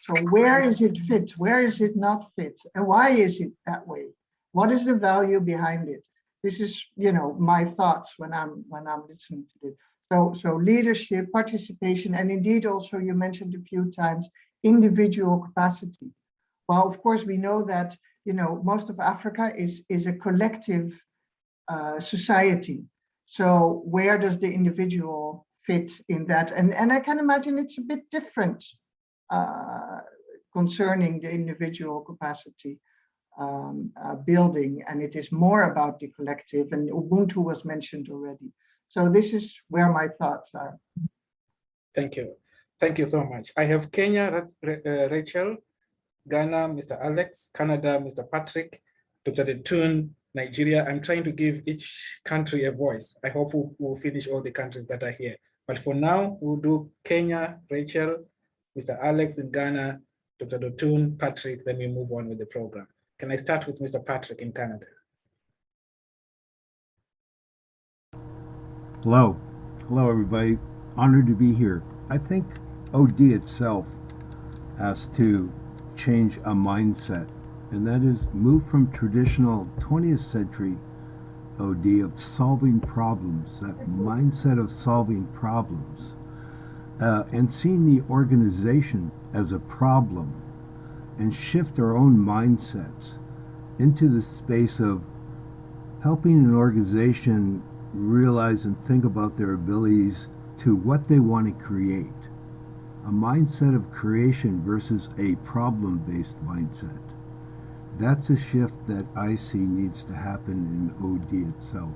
So where is it fit? Where is it not fit? And why is it that way? What is the value behind it? This is, my thoughts when I'm listening to it. So leadership, participation, and indeed also you mentioned a few times, individual capacity. Well, of course, we know that, most of Africa is a collective society. So where does the individual fit in that? And I can imagine it's a bit different concerning the individual capacity building, and it is more about the collective, and Ubuntu was mentioned already. So this is where my thoughts are. Thank you. Thank you so much. I have Kenya, Rachel, Ghana, Mr. Alex, Canada, Mr. Patrick, Dr. Detun, Nigeria. I'm trying to give each country a voice. I hope we'll finish all the countries that are here. But for now, we'll do Kenya, Rachel, Mr. Alex in Ghana, Dr. Detun, Patrick, then we move on with the program. Can I start with Mr. Patrick in Canada? Hello. Hello, everybody. Honored to be here. I think OD itself has to change a mindset, and that is move from traditional 20th century OD of solving problems, that mindset of solving problems, and seeing the organization as a problem, and shift our own mindsets into the space of helping an organization realize and think about their abilities to what they want to create. A mindset of creation versus a problem-based mindset. That's a shift that I see needs to happen in OD itself.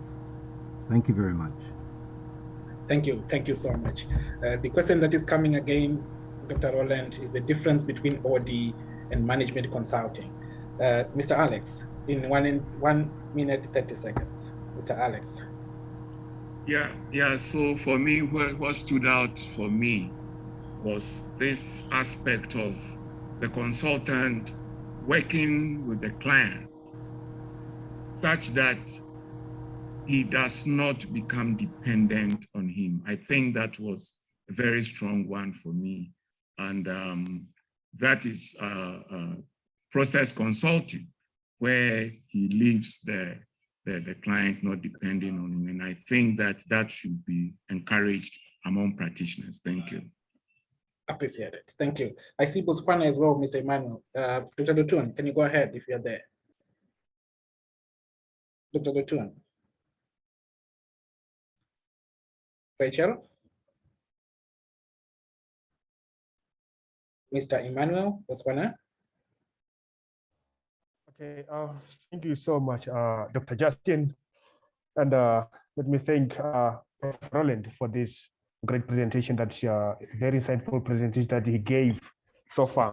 Thank you very much. Thank you so much. The question that is coming again, Dr. Roland, is the difference between OD and management consulting. Mr. Alex, in 1 minute, 30 seconds. Mr. Alex. Yeah. So for me, what stood out for me was this aspect of the consultant working with the client such that he does not become dependent on him. I think that was a very strong one for me. And that is process consulting, where he leaves the client not depending on him. And I think that should be encouraged among practitioners. Thank you. Appreciate it. Thank you. I see Botswana as well, Mr. Emmanuel. Dr. Dotun, can you go ahead if you're there? Dr. Dotun. Rachel? Mr. Emmanuel, Botswana? Okay, thank you so much, Dr. Justin. And let me thank Professor Roland for this great presentation, very insightful presentation that he gave so far.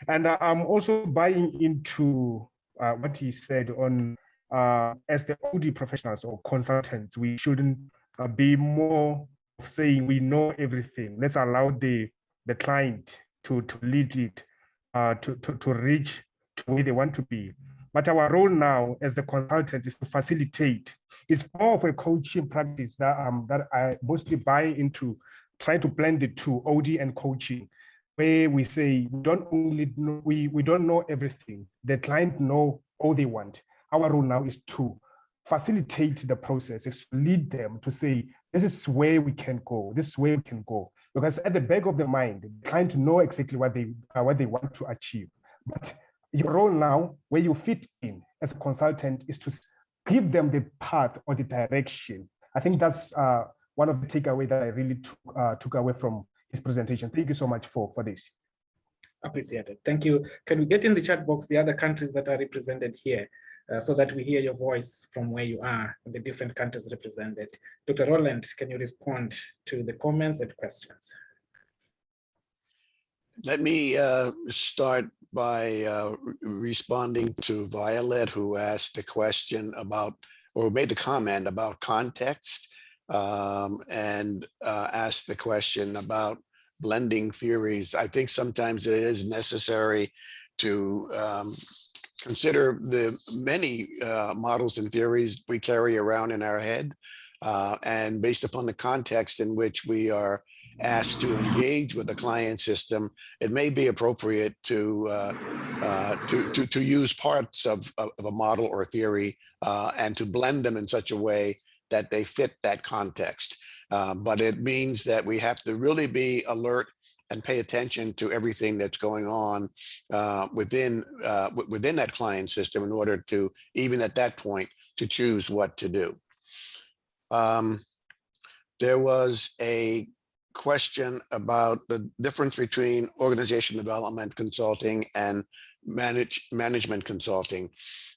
And I'm also buying into what he said on, as the OD professionals or consultants, we shouldn't be more saying we know everything. Let's allow the client to lead it, to reach to where they want to be. But our role now as the consultant is to facilitate. It's more of a coaching practice that I mostly buy into, trying to blend the two, OD and coaching, where we say we don't only know, we don't know everything. The client know all they want. Our role now is to facilitate the process, is to lead them to say, this is where we can go, this is where we can go. Because at the back of the mind, the client know exactly what they want to achieve. But your role now, where you fit in as a consultant, is to give them the path or the direction. I think that's one of the takeaways that I really took away from his presentation. Thank you so much for this. Appreciate it. Thank you. Can we get in the chat box the other countries that are represented here so that we hear your voice from where you are, the different countries represented? Dr. Roland, can you respond to the comments and questions? Let me start by responding to Violet, who asked the question about, or made the comment about context, and asked the question about blending theories. I think sometimes it is necessary to consider the many models and theories we carry around in our head, and based upon the context in which we are asked to engage with the client system, it may be appropriate to use parts of a model or theory and to blend them in such a way that they fit that context. But it means that we have to really be alert and pay attention to everything that's going on within that client system in order to, even at that point, to choose what to do. There was a question about the difference between organization development consulting and management consulting.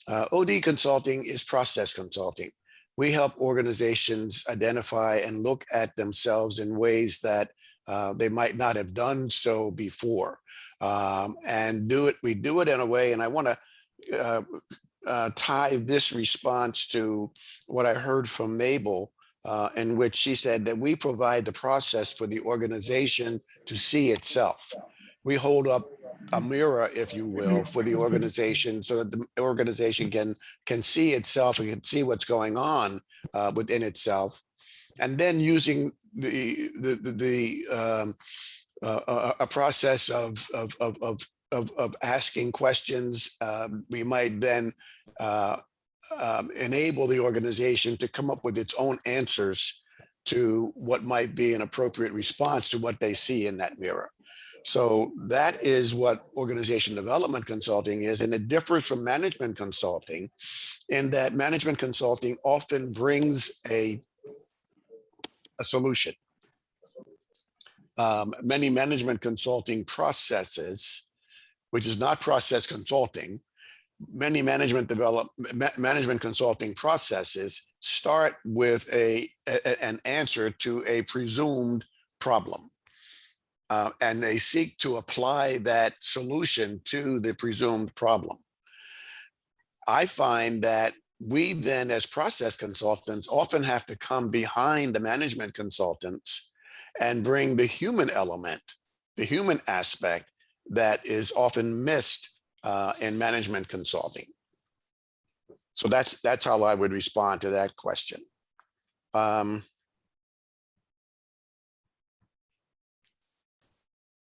OD consulting is process consulting. We help organizations identify and look at themselves in ways that they might not have done so before, and we do it in a way, and I want to tie this response to what I heard from Mabel, in which she said that we provide the process for the organization to see itself. We hold up a mirror, if you will, for the organization so that the organization can see itself and can see what's going on within itself. And then using a process of asking questions, we might then enable the organization to come up with its own answers to what might be an appropriate response to what they see in that mirror. So that is what organization development consulting is, and it differs from management consulting in that management consulting often brings a a solution. Many management consulting processes, which is not process consulting, many management consulting processes start with an answer to a presumed problem. And they seek to apply that solution to the presumed problem. I find that we then, as process consultants, often have to come behind the management consultants and bring the human element, the human aspect that is often missed in management consulting. So that's how I would respond to that question.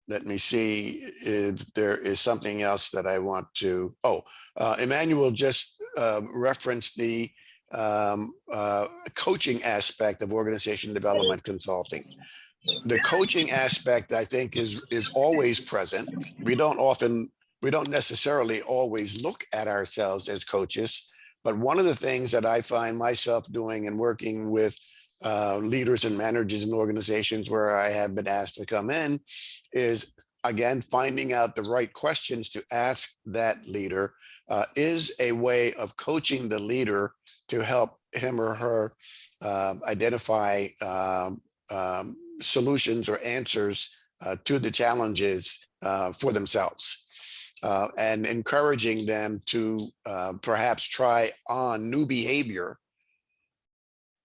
Let me see if there is something else that I want to, Emmanuel just referenced the coaching aspect of organization development consulting. The coaching aspect, I think, is always present. We don't necessarily always look at ourselves as coaches, but one of the things that I find myself doing and working with leaders and managers in organizations where I have been asked to come in is, again, finding out the right questions to ask that leader is a way of coaching the leader to help him or her identify solutions or answers to the challenges for themselves, and encouraging them to perhaps try on new behavior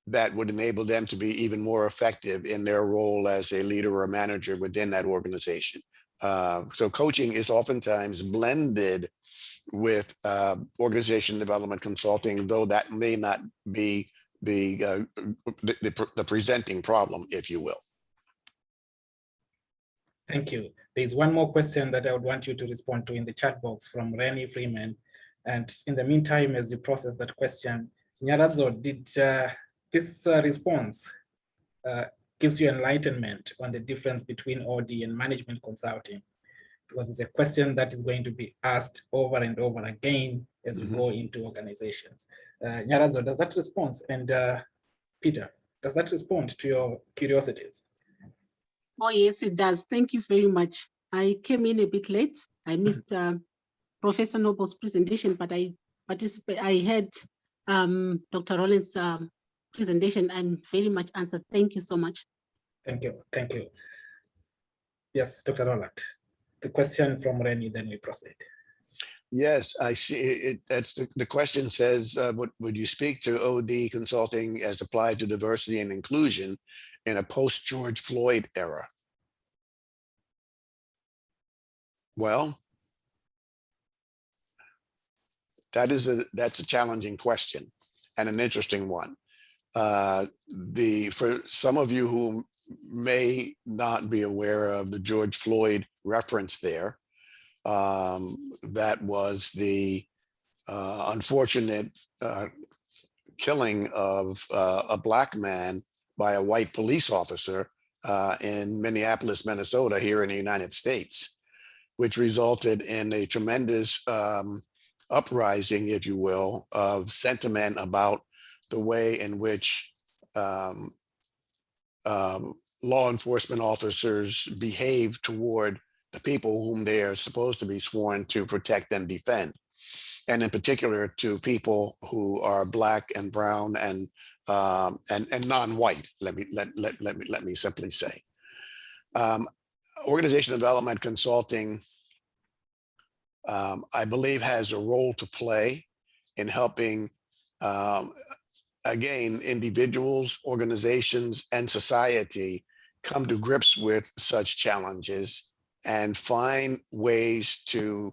that would enable them to be even more effective in their role as a leader or a manager within that organization. So coaching is oftentimes blended with organization development consulting, though that may not be the presenting problem, if you will. Thank you. There's one more question that I would want you to respond to in the chat box from Rennie Freeman. And in the meantime, as you process that question, Nyaradzo, did this response gives you enlightenment on the difference between OD and management consulting? Because it's a question that is going to be asked over and over again as we go into organizations. Nyaradzo, does that respond? And Peter, does that respond to your curiosities? Oh, yes, it does. Thank you very much. I came in a bit late. I missed Professor Noble's presentation, but I heard Dr. Rollins' presentation. I'm very much answered. Thank you so much. Thank you. Thank you. Yes, Dr. Roland, the question from Rennie, then we proceed. Yes, I see it. That's the question says, would you speak to OD consulting as applied to diversity and inclusion in a post-George Floyd era? Well, that's a challenging question and an interesting one. For some of you who may not be aware of the George Floyd reference there, that was the unfortunate killing of a Black man by a white police officer in Minneapolis, Minnesota, here in the United States, which resulted in a tremendous uprising, if you will, of sentiment about the way in which law enforcement officers behave toward the people whom they are supposed to be sworn to protect and defend, and in particular to people who are Black and brown and non-white. Let me simply say, organization development consulting, I believe, has a role to play in helping, again, individuals, organizations, and society come to grips with such challenges and find ways to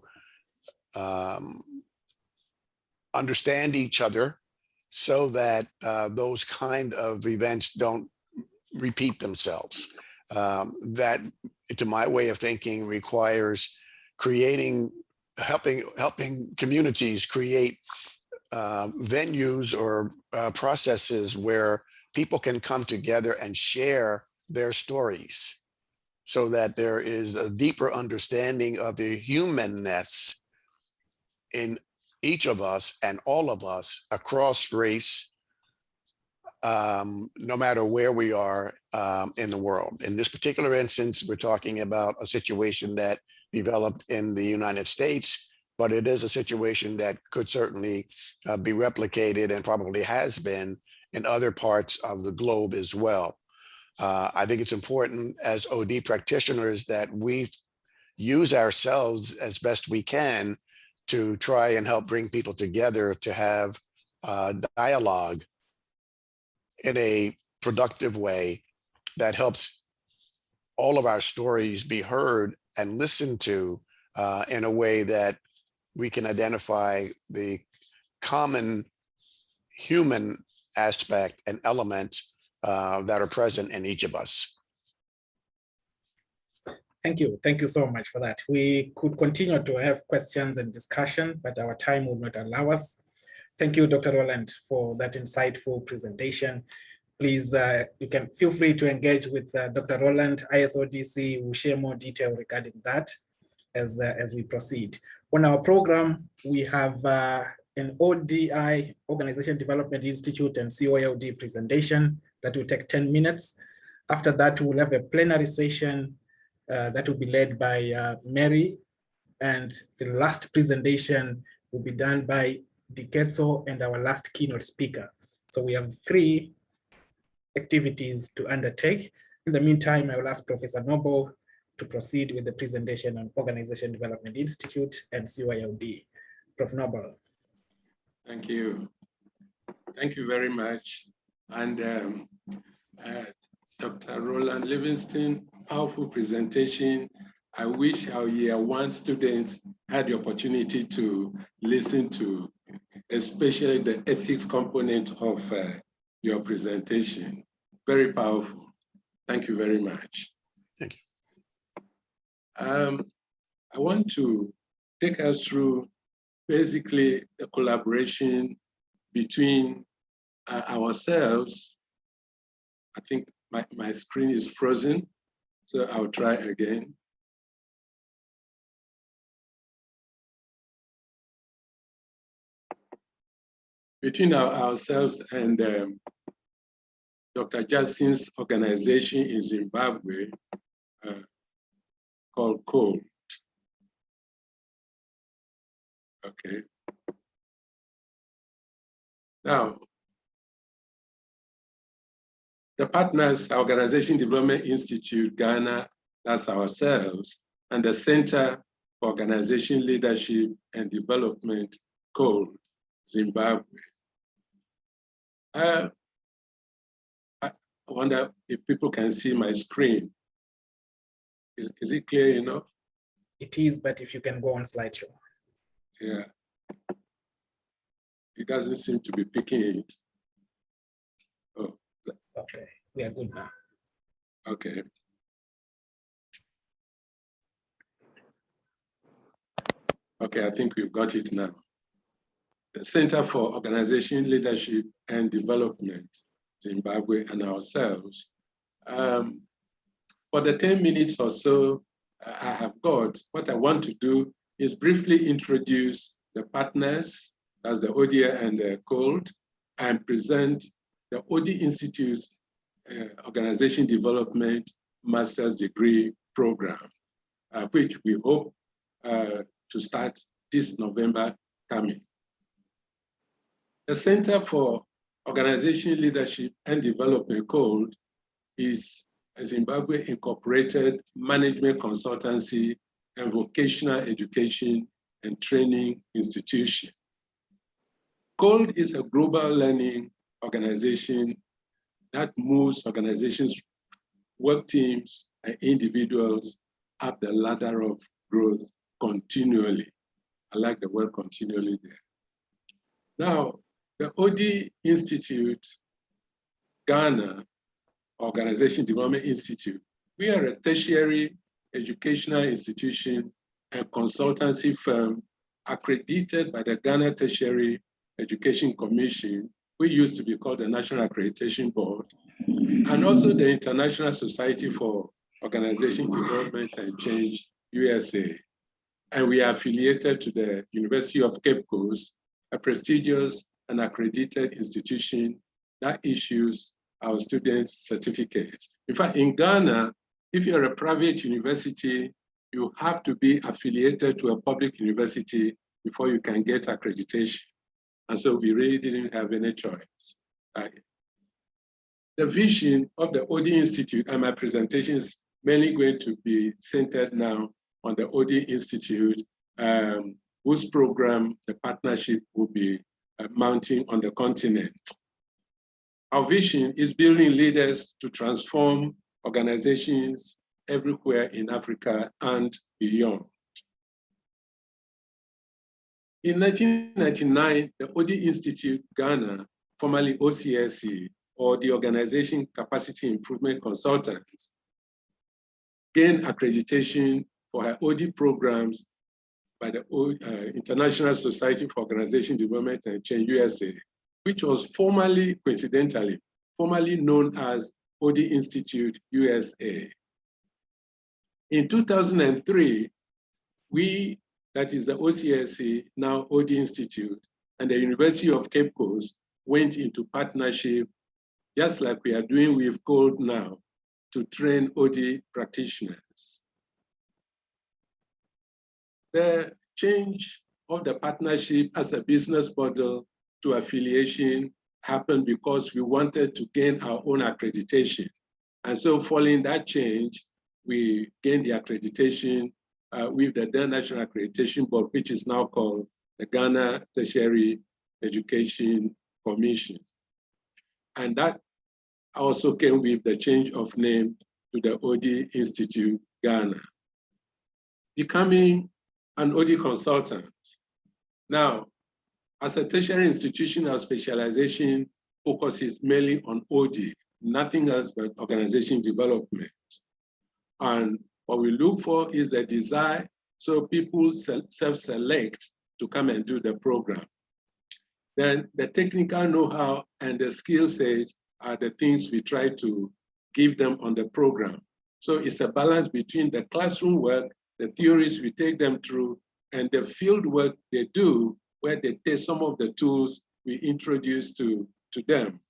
understand each other so that those kind of events don't repeat themselves. That, to my way of thinking, requires helping communities create venues or processes where people can come together and share their stories, so that there is a deeper understanding of the humanness in each of us and all of us across race, no matter where we are in the world. In this particular instance, we're talking about a situation that developed in the United States, but it is a situation that could certainly be replicated and probably has been in other parts of the globe as well. I think it's important as OD practitioners that we use ourselves as best we can to try and help bring people together to have dialogue in a productive way that helps all of our stories be heard and listened to in a way that we can identify the common human aspect and elements that are present in each of us. Thank you. Thank you so much for that. We could continue to have questions and discussion, but our time will not allow us. Thank you, Dr. Roland, for that insightful presentation. Please, you can feel free to engage with Dr. Roland. ISODC will share more detail regarding that as we proceed. On our program, we have an ODI, Organization Development Institute, and COAOD presentation that will take 10 minutes. After that, we'll have a plenary session that will be led by Mary, and the last presentation will be done by Diketso and our last keynote speaker. So we have 3 activities to undertake. In the meantime, I will ask Professor Noble to proceed with the presentation on Organization Development Institute and CYLD. Prof. Noble. Thank you. Thank you very much. And Dr. Roland Livingston, powerful presentation. I wish our year 1 students had the opportunity to listen to, especially the ethics component of your presentation. Very powerful. Thank you very much. Thank you. I want to take us through basically the collaboration between ourselves. I think my screen is frozen, so I'll try again. Between ourselves and Dr. Justin's organization in Zimbabwe called COALD. Okay. Now, the partners, Organization Development Institute, Ghana, that's ourselves, and the Center for Organization Leadership and Development, COALD, Zimbabwe. I wonder if people can see my screen. Is it clear enough? It is, but if you can go on slideshow. Yeah. It doesn't seem to be picking it. Oh. Okay, we are good now. Okay. Okay, I think we've got it now. The Center for Organization Leadership and Development, Zimbabwe, and ourselves. For the 10 minutes or so I have got, what I want to do is briefly introduce the partners, as the ODA and the COALD, and present the OD Institute's Organization Development Master's Degree Program, which we hope to start this November coming. The Center for Organization Leadership and Development, COALD, is a Zimbabwe incorporated management consultancy and vocational education and training institution. COALD is a global learning organization that moves organizations, work teams, and individuals up the ladder of growth continually. I like the word continually there. Now, the OD Institute, Ghana, Organization Development Institute, we are a tertiary educational institution and consultancy firm accredited by the Ghana Tertiary Education Commission, we used to be called the National Accreditation Board, and also the International Society for Organization Development and Change, USA. And we are affiliated to the University of Cape Coast, a prestigious and accredited institution that issues our students certificates. In fact, in Ghana, if you're a private university, you have to be affiliated to a public university before you can get accreditation. And so we really didn't have any choice. The vision of the OD Institute, and my presentation is mainly going to be centered now on the OD Institute, whose program, the partnership will be mounting on the continent. Our vision is building leaders to transform organizations everywhere in Africa and beyond. In 1999, the OD Institute Ghana, formerly OCSC, or the Organization Capacity Improvement Consultants, gained accreditation for her OD programs by the International Society for Organization Development and Change, USA, which was formerly, coincidentally, formerly known as OD Institute USA. In 2003, we, that is the OCSC, now OD Institute, and the University of Cape Coast went into partnership, just like we are doing with CCOD now, to train OD practitioners. The change of the partnership as a business model to affiliation happened because we wanted to gain our own accreditation. And so following that change, we gained the accreditation with the then National Accreditation Board, which is now called the Ghana Tertiary Education Commission. And that also came with the change of name to the OD Institute Ghana. Becoming an OD consultant. Now, as a tertiary institution, our specialization focuses mainly on OD, nothing else but organization development. And what we look for is the desire, so people self-select to come and do the program. Then the technical know-how and the skill sets are the things we try to give them on the program. So it's a balance between the classroom work, the theories we take them through, and the field work they do, where they take some of the tools we introduce to them.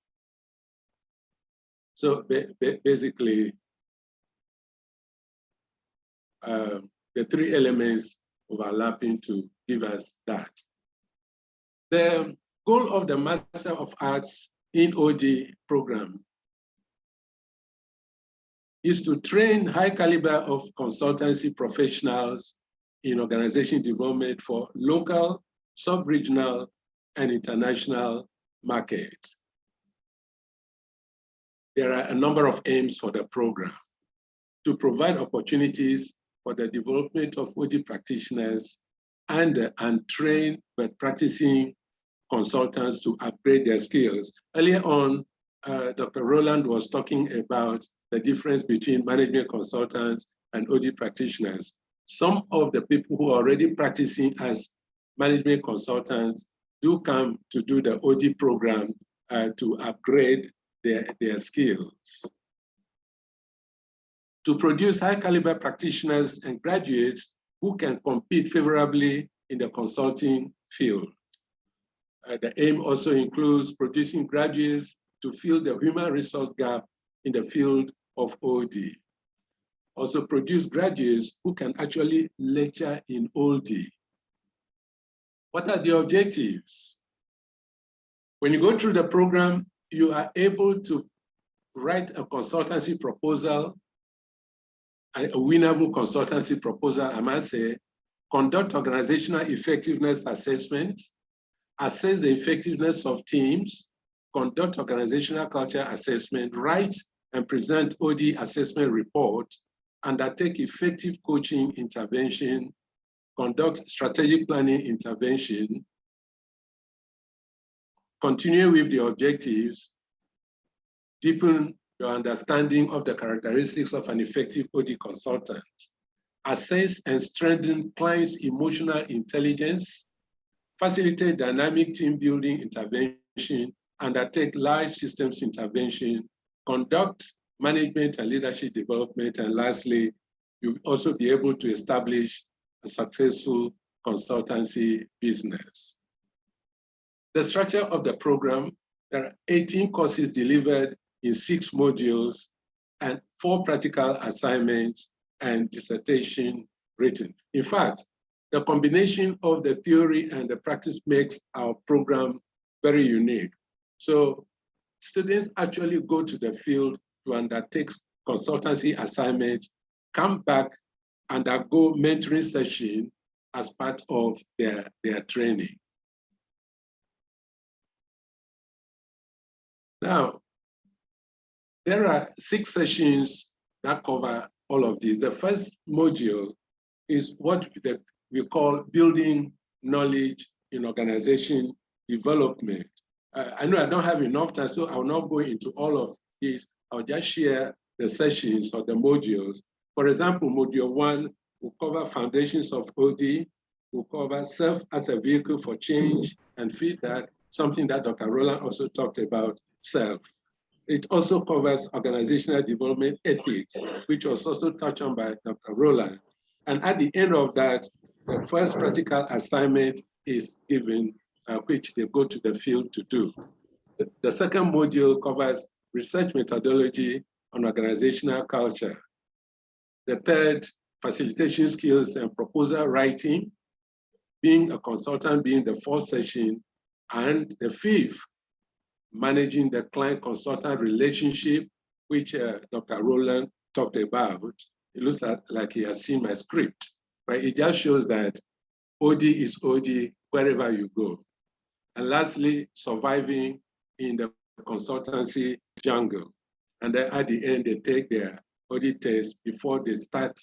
So basically, the three elements overlapping to give us that. The goal of the Master of Arts in OD program is to train high caliber of consultancy professionals in organization development for local, sub-regional, and international markets. There are a number of aims for the program: to provide opportunities for the development of OD practitioners and train but practicing consultants to upgrade their skills. Earlier on, Dr. Roland was talking about the difference between management consultants and OD practitioners. Some of the people who are already practicing as management consultants do come to do the OD program to upgrade their skills. To produce high caliber practitioners and graduates who can compete favorably in the consulting field. The aim also includes producing graduates to fill the human resource gap in the field of OD. Also produce graduates who can actually lecture in OD. What are the objectives? When you go through the program, you are able to write a consultancy proposal, a winnable consultancy proposal, I must say, conduct organizational effectiveness assessment, assess the effectiveness of teams, conduct organizational culture assessment, write and present OD assessment report, undertake effective coaching intervention, conduct strategic planning intervention, continue with the objectives, deepen your understanding of the characteristics of an effective OD consultant, assess and strengthen clients' emotional intelligence, facilitate dynamic team building intervention, undertake large systems intervention, conduct management and leadership development, and lastly, you'll also be able to establish a successful consultancy business. The structure of the program, there are 18 courses delivered in 6 modules and 4 practical assignments and dissertation written. In fact, the combination of the theory and the practice makes our program very unique. So students actually go to the field to undertake consultancy assignments, come back, undergo mentoring session as part of their training. Now, there are 6 sessions that cover all of these. The first module is what we call building knowledge in organization development. I know I don't have enough time, so I will not go into all of this. I'll just share the sessions or the modules. For example, module 1 will cover foundations of OD, will cover self as a vehicle for change and feedback, something that Dr. Roland also talked about, self. It also covers organizational development ethics, which was also touched on by Dr. Roland. And at the end of that, the first practical assignment is given, which they go to the field to do. The second module covers research methodology on organizational culture. The third, facilitation skills and proposal writing, being a consultant being the 4th session, and the 5th, managing the client-consultant relationship, which Dr. Roland talked about. It looks like he has seen my script, but it just shows that OD is OD wherever you go. And lastly, surviving in the consultancy jungle. And then at the end, they take their OD test before they start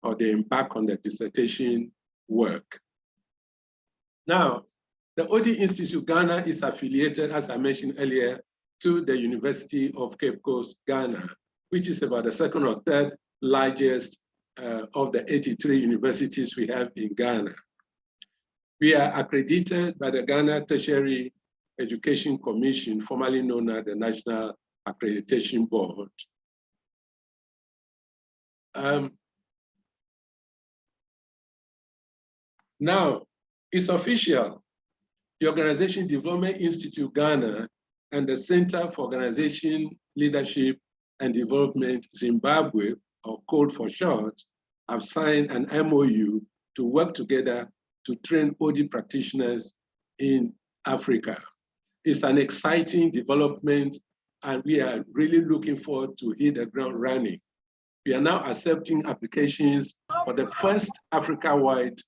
or they embark on the dissertation work. Now, the OD Institute Ghana is affiliated, as I mentioned earlier, to the University of Cape Coast, Ghana, which is about the 2nd or 3rd largest of the 83 universities we have in Ghana. We are accredited by the Ghana Tertiary Education Commission, formerly known as the National Accreditation Board. Now, it's official. The Organization Development Institute Ghana and the Center for Organization Leadership and Development Zimbabwe, or CODE for short, have signed an MOU to work together to train OD practitioners in Africa. It's an exciting development, and we are really looking forward to hit the ground running. We are now accepting applications for the first Africa-wide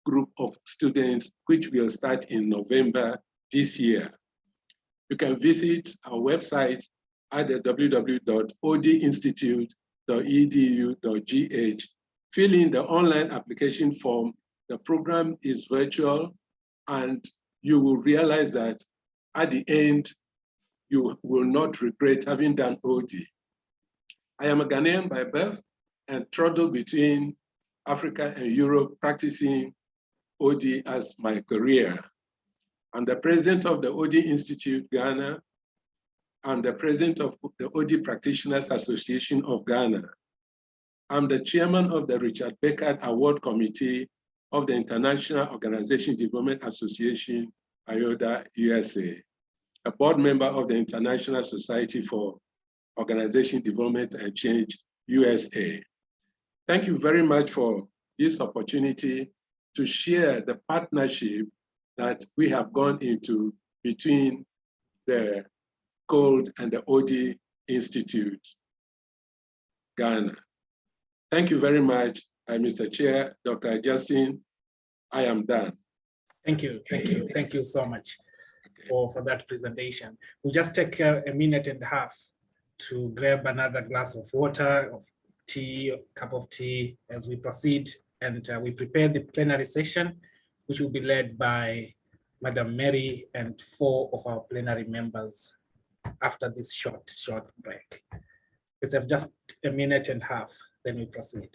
group of students, which will start in November this year. You can visit our website at the www.odinstitute.edu.gh. Fill in the online application form. The program is virtual, and you will realize that at the end, you will not regret having done OD. I am a Ghanaian by birth and traveled between Africa and Europe practicing OD as my career. I'm the president of the OD Institute Ghana. I'm the president of the OD Practitioners Association of Ghana. I'm the chairman of the Richard Beckard Award Committee of the International Organization Development Association, AODA, USA, a board member of the International Society for Organization Development and Change, USA. Thank you very much for this opportunity to share the partnership that we have gone into between the CODE and the OD Institute, Ghana. Thank you very much, Mr. Chair, Dr. Justin. I am done. Thank you so much for that presentation. We'll just take a minute and a half to grab another glass of water, of tea, cup of tea as we proceed, and we prepare the plenary session, which will be led by Madam Mary and 4 of our plenary members after this short break. Let's have just a minute and a half, then we proceed.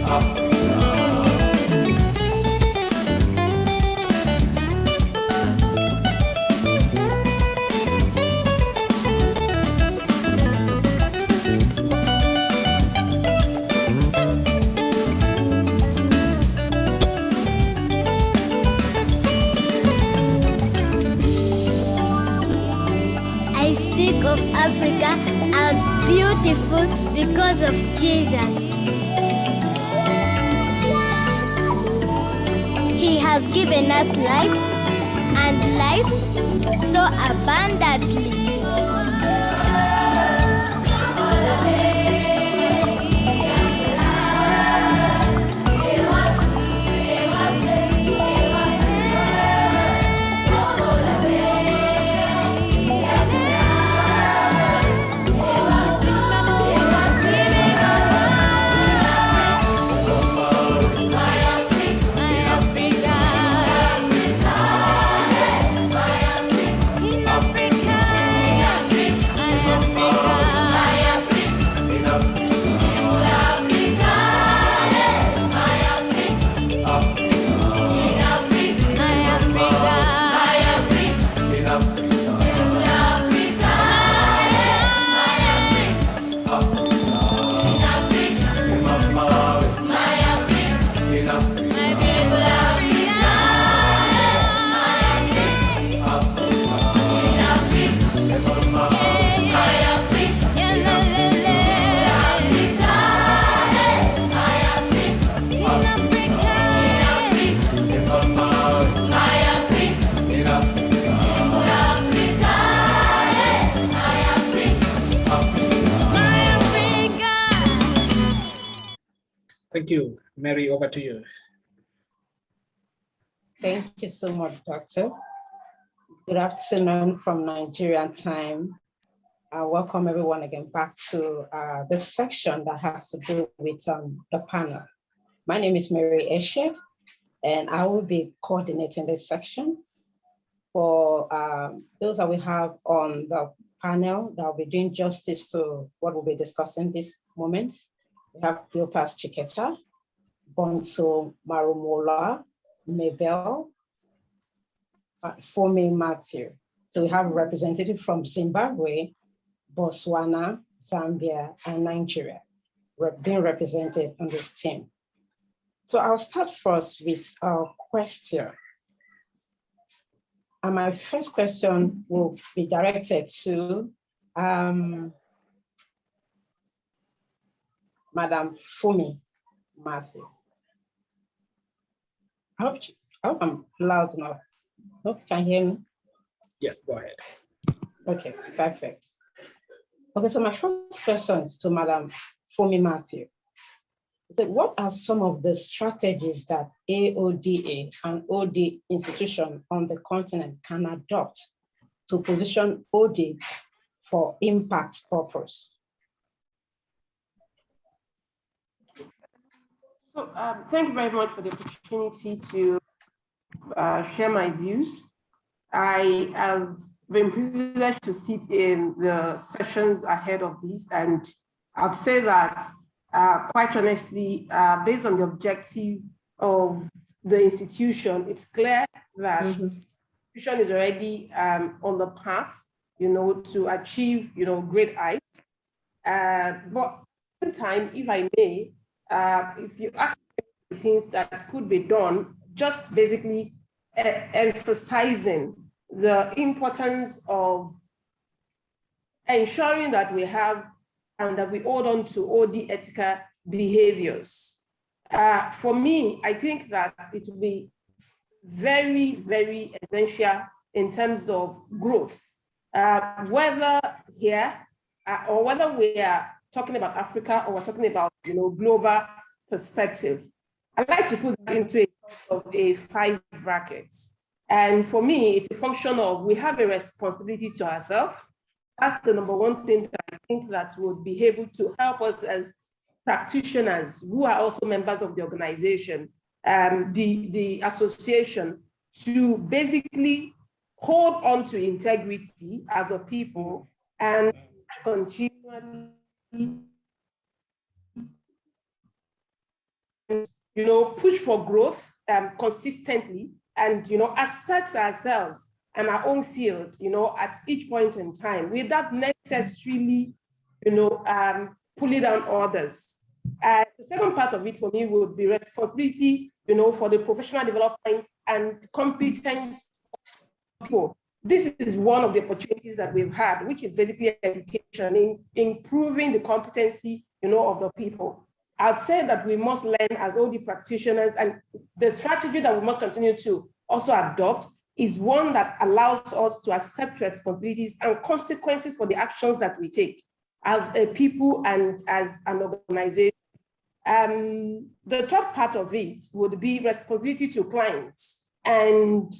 I speak of Africa as beautiful because of Jesus. He has given us life and life so abundantly. Thank you. Mary, over to you. Thank you so much, Doctor. Good afternoon from Nigerian time. Welcome everyone again back to this section that has to do with the panel. My name is Mary Eshed, and I will be coordinating this section. For those that we have on the panel that will be doing justice to what we'll be discussing this moment, we have Cleopas Chiketa, Bonso Marumola, Mabel, Fome Matthew. So we have a representative from Zimbabwe, Botswana, Zambia, and Nigeria being represented on this team. So I'll start first with a question. And my first question will be directed to Madam Fome Matthew. I hope I'm loud enough. Hope you can hear me. Yes, go ahead. Okay, perfect. Okay, so my first question is to Madam Fome Matthew. So what are some of the strategies that AODA and OD institutions on the continent can adopt to position OD for impact purpose? So thank you very much for the opportunity to share my views. I have been privileged to sit in the sessions ahead of this, and I'd say that quite honestly, based on the objective of the institution, it's clear that the institution is already on the path, to achieve, great heights. But at the time, if I may, if you ask me things that could be done, just basically emphasizing the importance of ensuring that we have and that we hold on to OD ethical behaviors. For me, I think that it will be very, very essential in terms of growth, whether here or whether we are talking about Africa or we're talking about global perspective. I'd like to put this into a 5 brackets. And for me, it's a function of we have a responsibility to ourselves. That's the number one thing that I think that would be able to help us as practitioners who are also members of the organization, the association, to basically hold on to integrity as a people and continually push for growth consistently and, assert ourselves and our own field, at each point in time without necessarily, pulling down others. The second part of it for me would be responsibility, for the professional development and competence of people. This is one of the opportunities that we've had, which is basically education in improving the competency, of the people. I'd say that we must learn as OD practitioners, and the strategy that we must continue to also adopt is one that allows us to accept responsibilities and consequences for the actions that we take as a people and as an organization. The third part of it would be responsibility to clients and,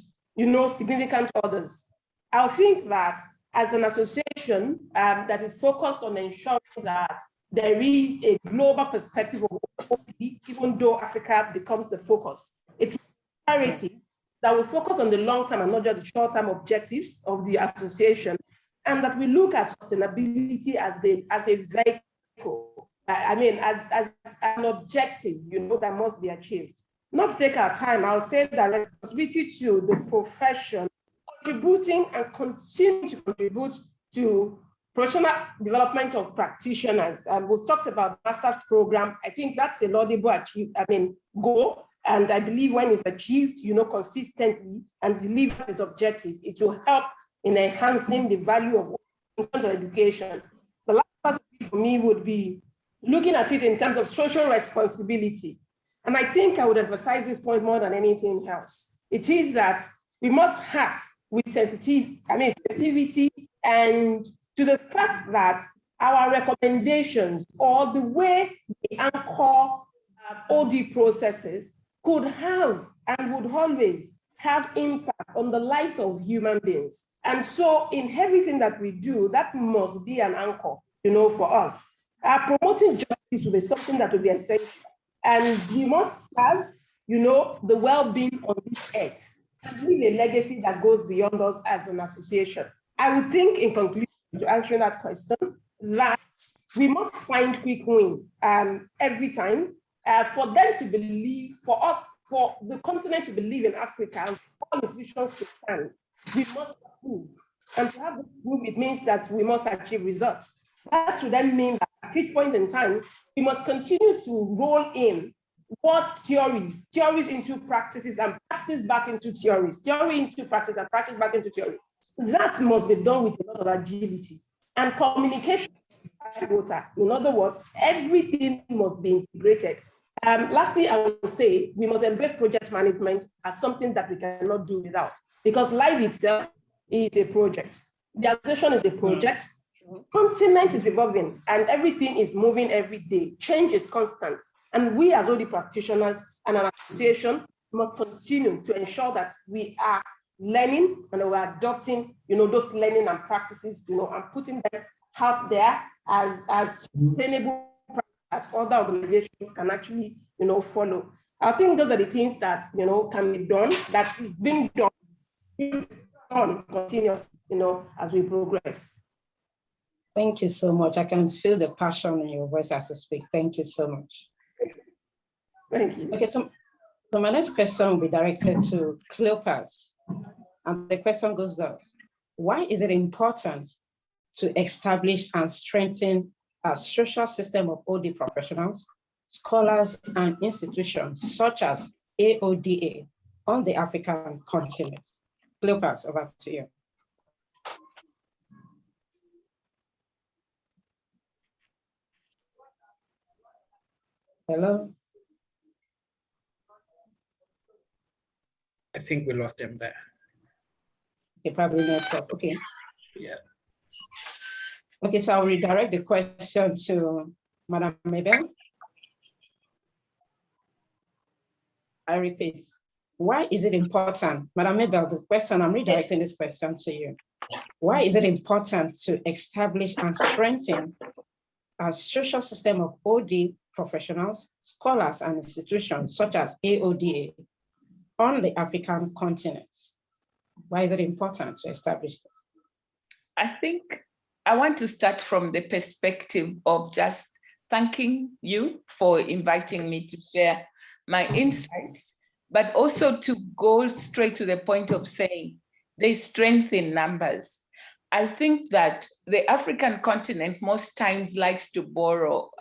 significant others. I think that as an association that is focused on ensuring that there is a global perspective of OD, even though Africa becomes the focus, it's a priority that will focus on the long-term and not just the short-term objectives of the association, and that we look at sustainability as a vehicle, as an objective, that must be achieved. Not to take our time, I'll say that responsibility to the profession, contributing and continue to contribute to professional development of practitioners. We've talked about the master's program. I think that's a laudable goal. And I believe when it's achieved, consistently and delivers its objectives, it will help in enhancing the value of education. The last part for me would be looking at it in terms of social responsibility. And I think I would emphasize this point more than anything else. It is that we must act with sensitivity and to the fact that our recommendations or the way we anchor OD processes could have and would always have impact on the lives of human beings. And so in everything that we do, that must be an anchor, for us. Promoting justice will be something that will be essential. And we must have, the well-being on this earth and leave a legacy that goes beyond us as an association. I would think, in conclusion, to answer that question, that we must find quick win every time for them to believe, for us, for the continent to believe in Africa, and for all institutions to stand. We must improve. And to have this move, it means that we must achieve results. That would then mean that at each point in time, we must continue to roll in what theories into practices, and practice back into theories, theory into practice, and practice back into theory. That must be done with a lot of agility and communication. In other words, everything must be integrated. Lastly, I would say we must embrace project management as something that we cannot do without, because life itself is a project. The association is a project. Continent is evolving and everything is moving every day. Change is constant. And we as OD practitioners and an association must continue to ensure that we are learning and we're adopting, those learning and practices, and putting them out there as sustainable practices that other organizations can actually, follow. I think those are the things that, can be done, that is being done continuously, as we progress. Thank you so much. I can feel the passion in your voice as you speak. Thank you so much. Thank you. Okay, so my next question will be directed to Cleopas. And the question goes thus: why is it important to establish and strengthen a social system of OD professionals, scholars, and institutions such as AODA on the African continent? Cleopas, over to you. Hello? I think we lost him there. Okay, probably network. Okay. Yeah. Okay, so I'll redirect the question to Madam Mabel. I repeat, why is it important? Madam Mabel, the question, I'm redirecting this question to you. Why is it important to establish and strengthen a social system of OD professionals, scholars, and institutions such as AODA on the African continent? Why is it important to establish this? I think I want to start from the perspective of just thanking you for inviting me to share my insights, but also to go straight to the point of saying there's strength in numbers. I think that the African continent most times likes to borrow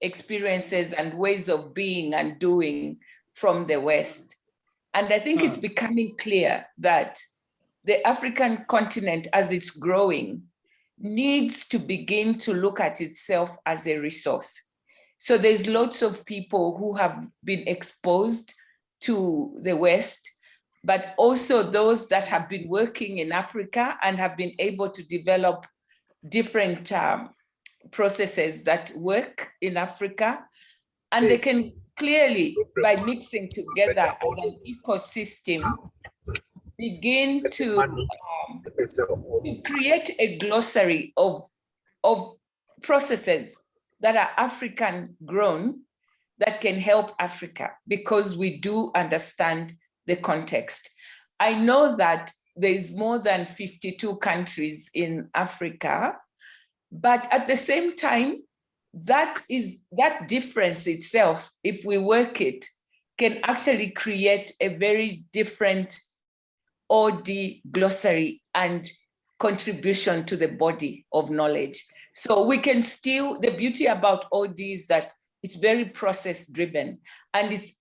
experiences and ways of being and doing from the West. And I think it's becoming clear that the African continent, as it's growing, needs to begin to look at itself as a resource. So there's lots of people who have been exposed to the West, but also those that have been working in Africa and have been able to develop different processes that work in Africa. And they can clearly, by mixing together as an ecosystem, begin to create a glossary of processes that are African grown that can help Africa, because we do understand the context. I know that there's more than 52 countries in Africa, but at the same time, that difference itself, if we work it, can actually create a very different OD glossary and contribution to the body of knowledge. So we can still, the beauty about OD is that it's very process driven, and it's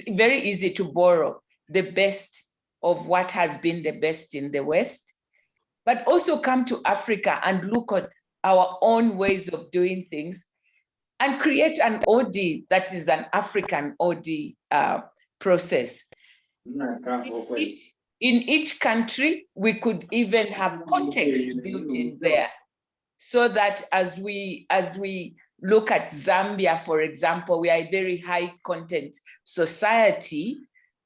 very easy to borrow the best of what has been the best in the West, but also come to Africa and look at our own ways of doing things and create an OD that is an African OD process. In each country, we could even have context built in there, so that as we look at Zambia, for example, we are a very high content society.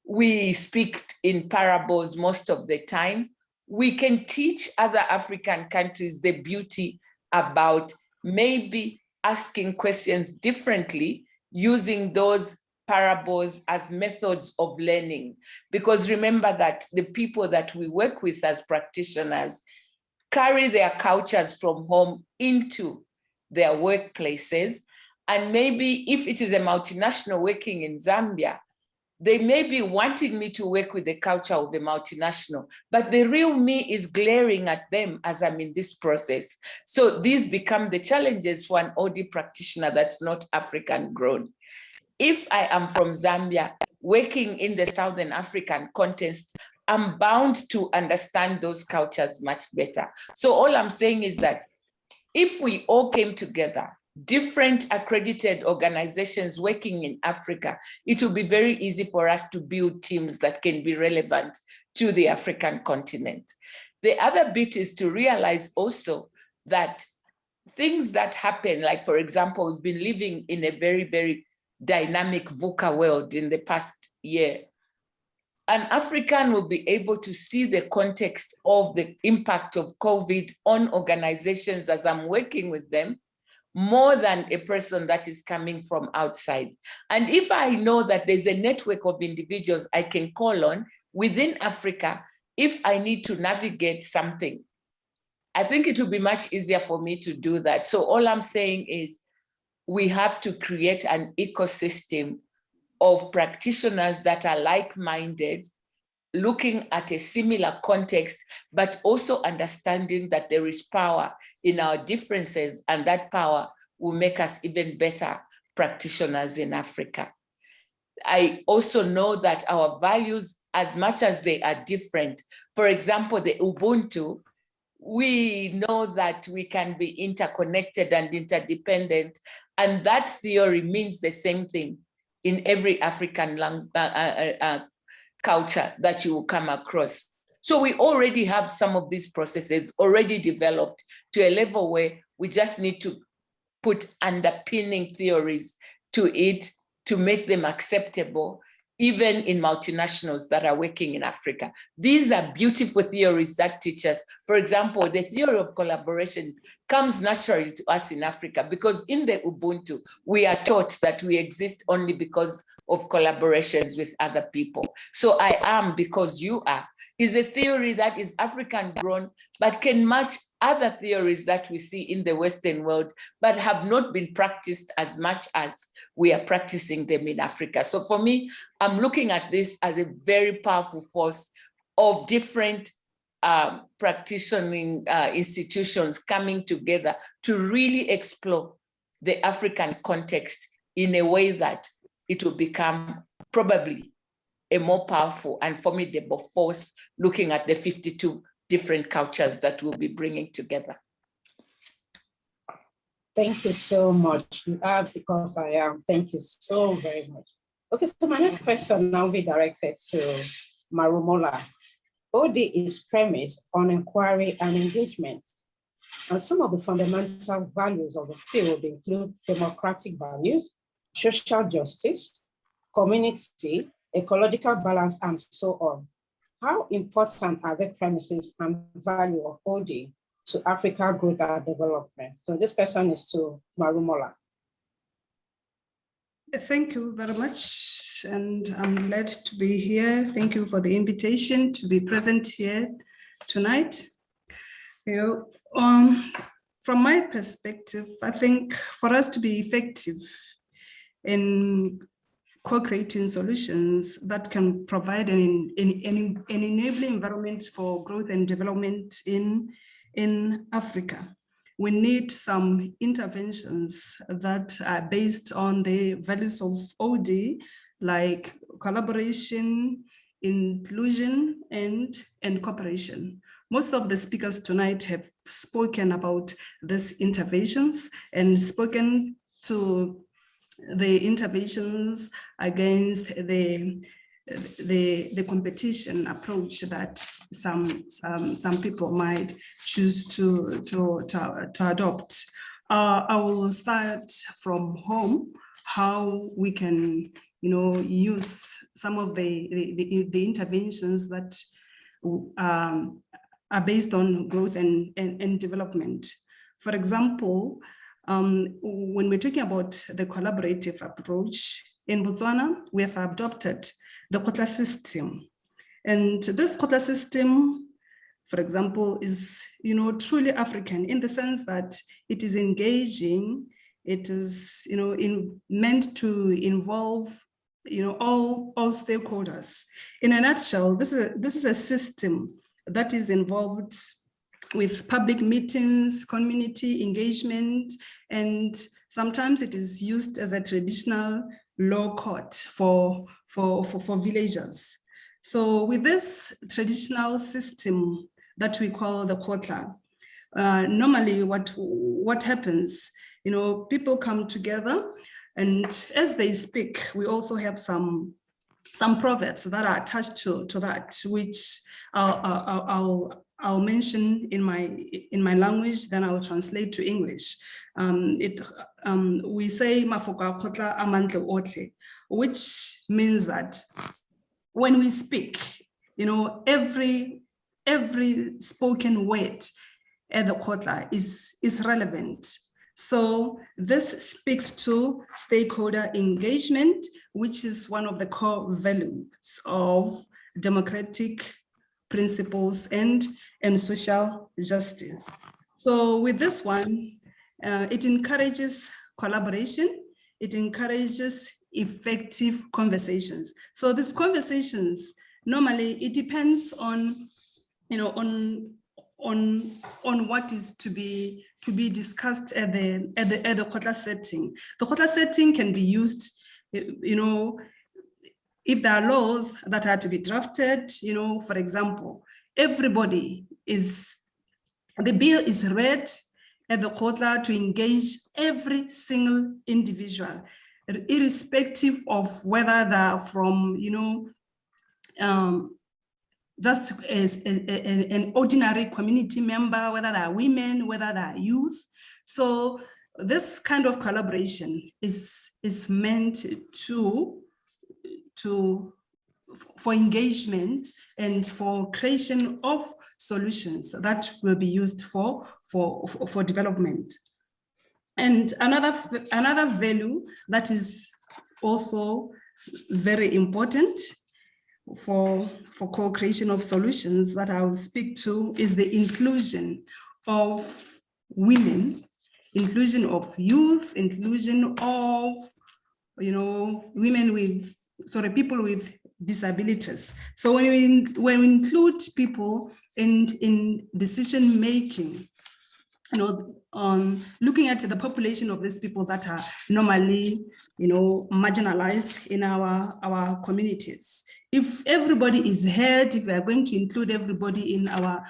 We speak in parables most of the time. We can teach other African countries the beauty about maybe asking questions differently, using those parables as methods of learning. Because remember that the people that we work with as practitioners carry their cultures from home into their workplaces. And maybe if it is a multinational working in Zambia, they may be wanting me to work with the culture of the multinational, but the real me is glaring at them as I'm in this process. So these become the challenges for an OD practitioner that's not African grown. If I am from Zambia, working in the Southern African context, I'm bound to understand those cultures much better. So all I'm saying is that if we all came together, different accredited organizations working in Africa, it will be very easy for us to build teams that can be relevant to the African continent. The other bit is to realize also that things that happen, like for example, we've been living in a very, very dynamic VUCA world in the past year. An African will be able to see the context of the impact of COVID on organizations as I'm working with them, more than a person that is coming from outside. And if I know that there's a network of individuals I can call on within Africa, if I need to navigate something, I think it will be much easier for me to do that. So all I'm saying is we have to create an ecosystem of practitioners that are like-minded, looking at a similar context, but also understanding that there is power in our differences, and that power will make us even better practitioners in Africa. I also know that our values, as much as they are different, for example, the Ubuntu, we know that we can be interconnected and interdependent, and that theory means the same thing in every African culture that you will come across. So we already have some of these processes already developed to a level where we just need to put underpinning theories to it to make them acceptable, even in multinationals that are working in Africa. These are beautiful theories that teach us. For example, the theory of collaboration comes naturally to us in Africa, because in the Ubuntu, we are taught that we exist only because of collaborations with other people. So I am because you are is a theory that is African grown, but can much other theories that we see in the Western world, but have not been practiced as much as we are practicing them in Africa. So for me, I'm looking at this as a very powerful force of different practicing institutions coming together to really explore the African context in a way that it will become probably a more powerful and formidable force, looking at the 52 different cultures that we'll be bringing together. Thank you so much. You are because I am. Thank you so very much. Okay, so my next question now will be directed to Marumola. OD is premised on inquiry and engagement. And some of the fundamental values of the field include democratic values, social justice, community, ecological balance, and so on. How important are the premises and value of OD to Africa growth and development? So this question is to Marumola. Thank you very much, and I'm glad to be here. Thank you for the invitation to be present here tonight. From my perspective, I think for us to be effective in co-creating solutions that can provide an enabling environment for growth and development in Africa, we need some interventions that are based on the values of OD, like collaboration, inclusion, and cooperation. Most of the speakers tonight have spoken about these interventions and spoken to the interventions against the competition approach that some people might choose to adopt. I will start from home, how we can use some of the interventions that are based on growth and development. For example, when we're talking about the collaborative approach, in Botswana, we have adopted the quota system. And this quota system, for example, is truly African in the sense that it is engaging, it is meant to involve all stakeholders. In a nutshell, this is a system that is involved with public meetings, community engagement, and sometimes it is used as a traditional law court for villagers. So with this traditional system that we call the quota, normally what happens, people come together, and as they speak, we also have some proverbs that are attached to that, which I'll mention in my language, then I'll translate to English. We say "Mafoko akotla amandla otle," which means that when we speak, every spoken word at the kotla is relevant. So this speaks to stakeholder engagement, which is one of the core values of democratic principles and social justice. So with this one, it encourages collaboration, it encourages effective conversations. So these conversations, normally it depends on what is to be discussed at the quota setting. The quota setting can be used, if there are laws that are to be drafted, for example, the bill is read at the quota to engage every single individual, irrespective of whether they're from, just as an ordinary community member, whether they're women, whether they're youth. So this kind of collaboration is meant for engagement and for creation of solutions that will be used for development. And another value that is also very important for co-creation of solutions that I will speak to is the inclusion of women, inclusion of youth, inclusion of, women with, people with disabilities. So when we include people in decision making, looking at the population of these people that are normally, marginalized in our communities. If everybody is heard, if we are going to include everybody in our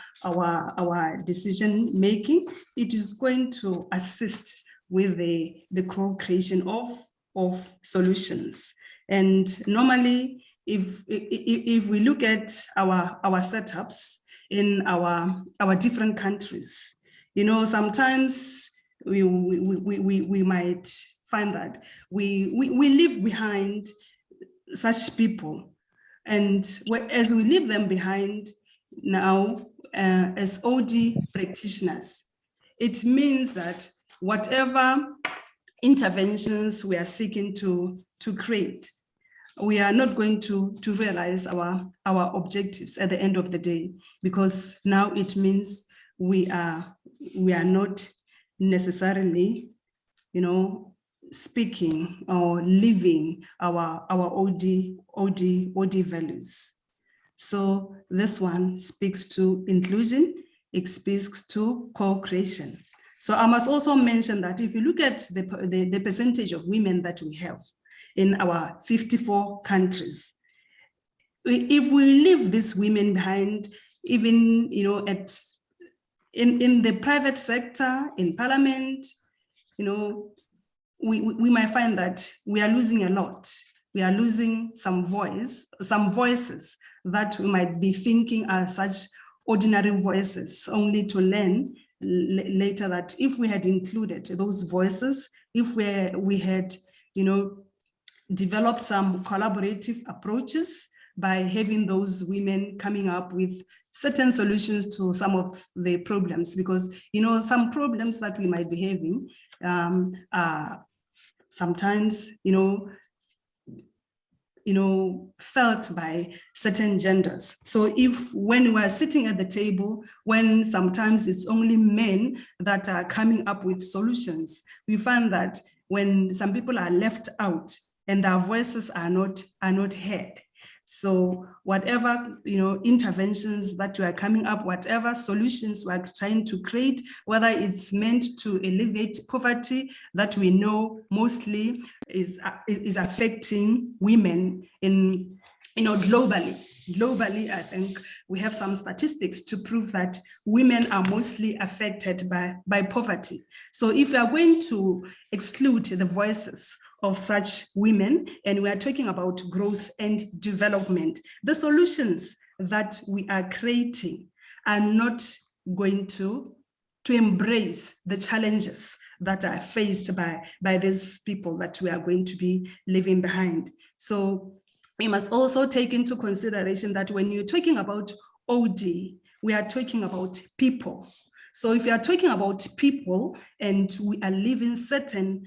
decision making, it is going to assist with the co-creation of solutions. And normally, if we look at our setups in our different countries, sometimes we might find that we leave behind such people. And as we leave them behind now, as OD practitioners, it means that whatever interventions we are seeking to create, we are not going to realize our objectives at the end of the day, because now it means we are not necessarily, speaking or living our OD values. So this one speaks to inclusion, it speaks to co-creation. So I must also mention that if you look at the percentage of women that we have in our 54 countries, if we leave these women behind, even in the private sector, in parliament, we might find that we are losing a lot. We are losing some voices that we might be thinking are such ordinary voices, only to learn later that if we had included those voices, if we had, developed some collaborative approaches by having those women coming up with certain solutions to some of the problems, because some problems that we might be having are sometimes felt by certain genders. So if when we're sitting at the table, when sometimes it's only men that are coming up with solutions, we find that when some people are left out and their voices are not heard. So whatever interventions that we are coming up, whatever solutions we are trying to create, whether it's meant to alleviate poverty that we know mostly is affecting women globally. Globally, I think we have some statistics to prove that women are mostly affected by poverty. So if we are going to exclude the voices of such women, and we are talking about growth and development, the solutions that we are creating are not going to embrace the challenges that are faced by these people that we are going to be leaving behind. So we must also take into consideration that when you're talking about OD, we are talking about people. So if you are talking about people and we are leaving certain,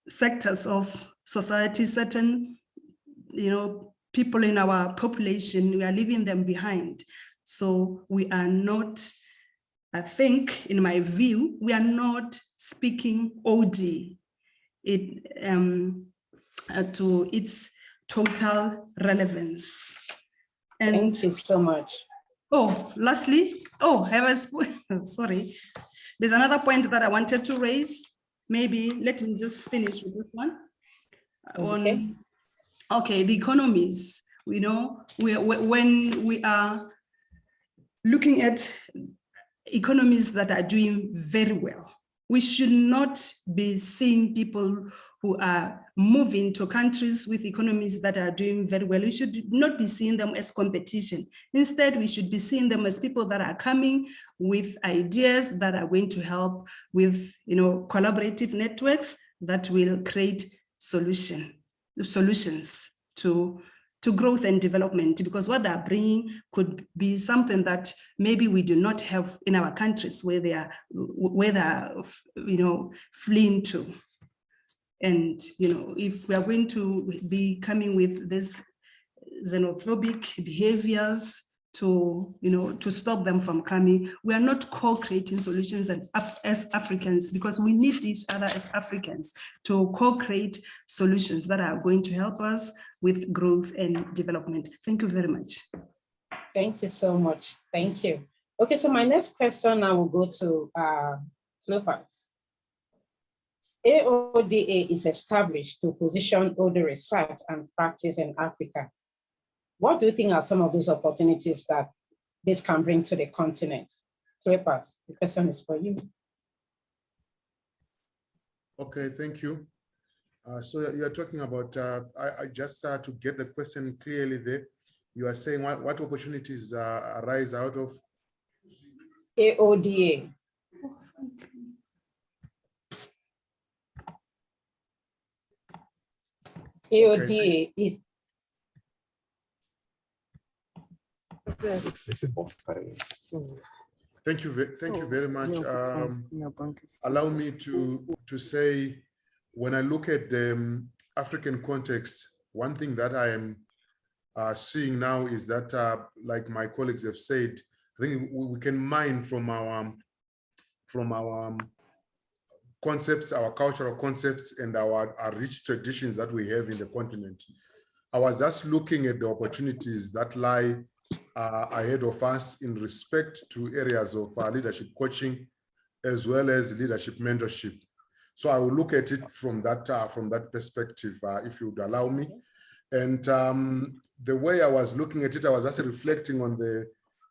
sectors of society, certain, people in our population, we are leaving them behind. So we are not, I think, in my view, we are not speaking OD to its total relevance. And thank you so much. Oh, lastly, sorry. There's another point that I wanted to raise. Maybe let me just finish with this one. Okay, the economies, when we are looking at economies that are doing very well, we should not be seeing people who are moving to countries with economies that are doing very well. We should not be seeing them as competition. Instead, we should be seeing them as people that are coming with ideas that are going to help with, collaborative networks that will create solutions to growth and development, because what they're bringing could be something that maybe we do not have in our countries where they are fleeing to. And if we are going to be coming with this xenophobic behaviors to, to stop them from coming. We are not co-creating solutions as Africans, because we need each other as Africans to co-create solutions that are going to help us with growth and development. Thank you very much. Thank you so much. Thank you. Okay, so my next question now will go to Clopas. AODA is established to position ODA research and practice in Africa. What do you think are some of those opportunities that this can bring to the continent? Clopas, the question is for you. Okay, thank you. So you are talking about, I just to get the question clearly there, you are saying what opportunities arise out of? AODA. AODA is. Thank you very much. Allow me to say, when I look at the African context, one thing that I am seeing now is that, like my colleagues have said, I think we can mine from our concepts, our cultural concepts, and our rich traditions that we have in the continent. I was just looking at the opportunities that lie ahead of us in respect to areas of leadership coaching, as well as leadership mentorship. So I will look at it from that perspective, if you would allow me. And the way I was looking at it, I was just reflecting on the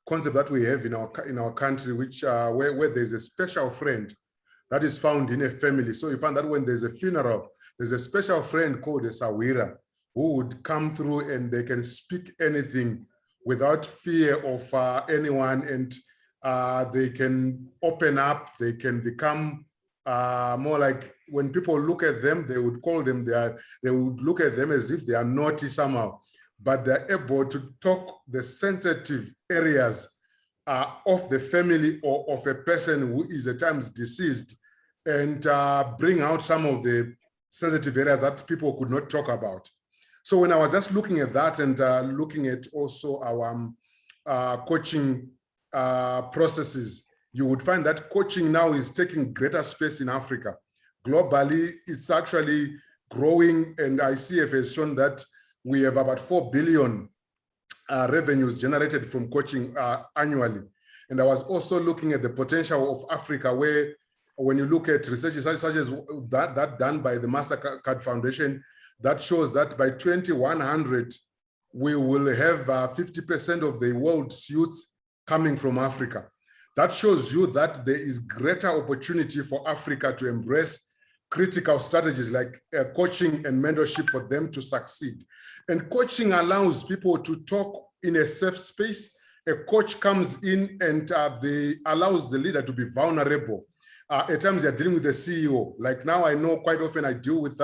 concept that we have in our country, which where there's a special friend that is found in a family. So you find that when there's a funeral, there's a special friend called a Sawira who would come through, and they can speak anything without fear of anyone, and they can open up, they can become more like, when people look at them, they would call them, they would look at them as if they are naughty somehow, but they're able to talk the sensitive areas of the family or of a person who is at times deceased, and bring out some of the sensitive areas that people could not talk about. So when I was just looking at that, and looking at also our coaching processes, you would find that coaching now is taking greater space in Africa. Globally, it's actually growing, and ICF has shown that we have about 4 billion revenues generated from coaching annually. And I was also looking at the potential of Africa, where when you look at research such as that done by the MasterCard Foundation, that shows that by 2100, we will have 50% of the world's youth coming from Africa. That shows you that there is greater opportunity for Africa to embrace critical strategies like coaching and mentorship for them to succeed. And coaching allows people to talk in a safe space. A coach comes in and allows the leader to be vulnerable. At times they're dealing with the CEO. Like now, I know quite often I deal with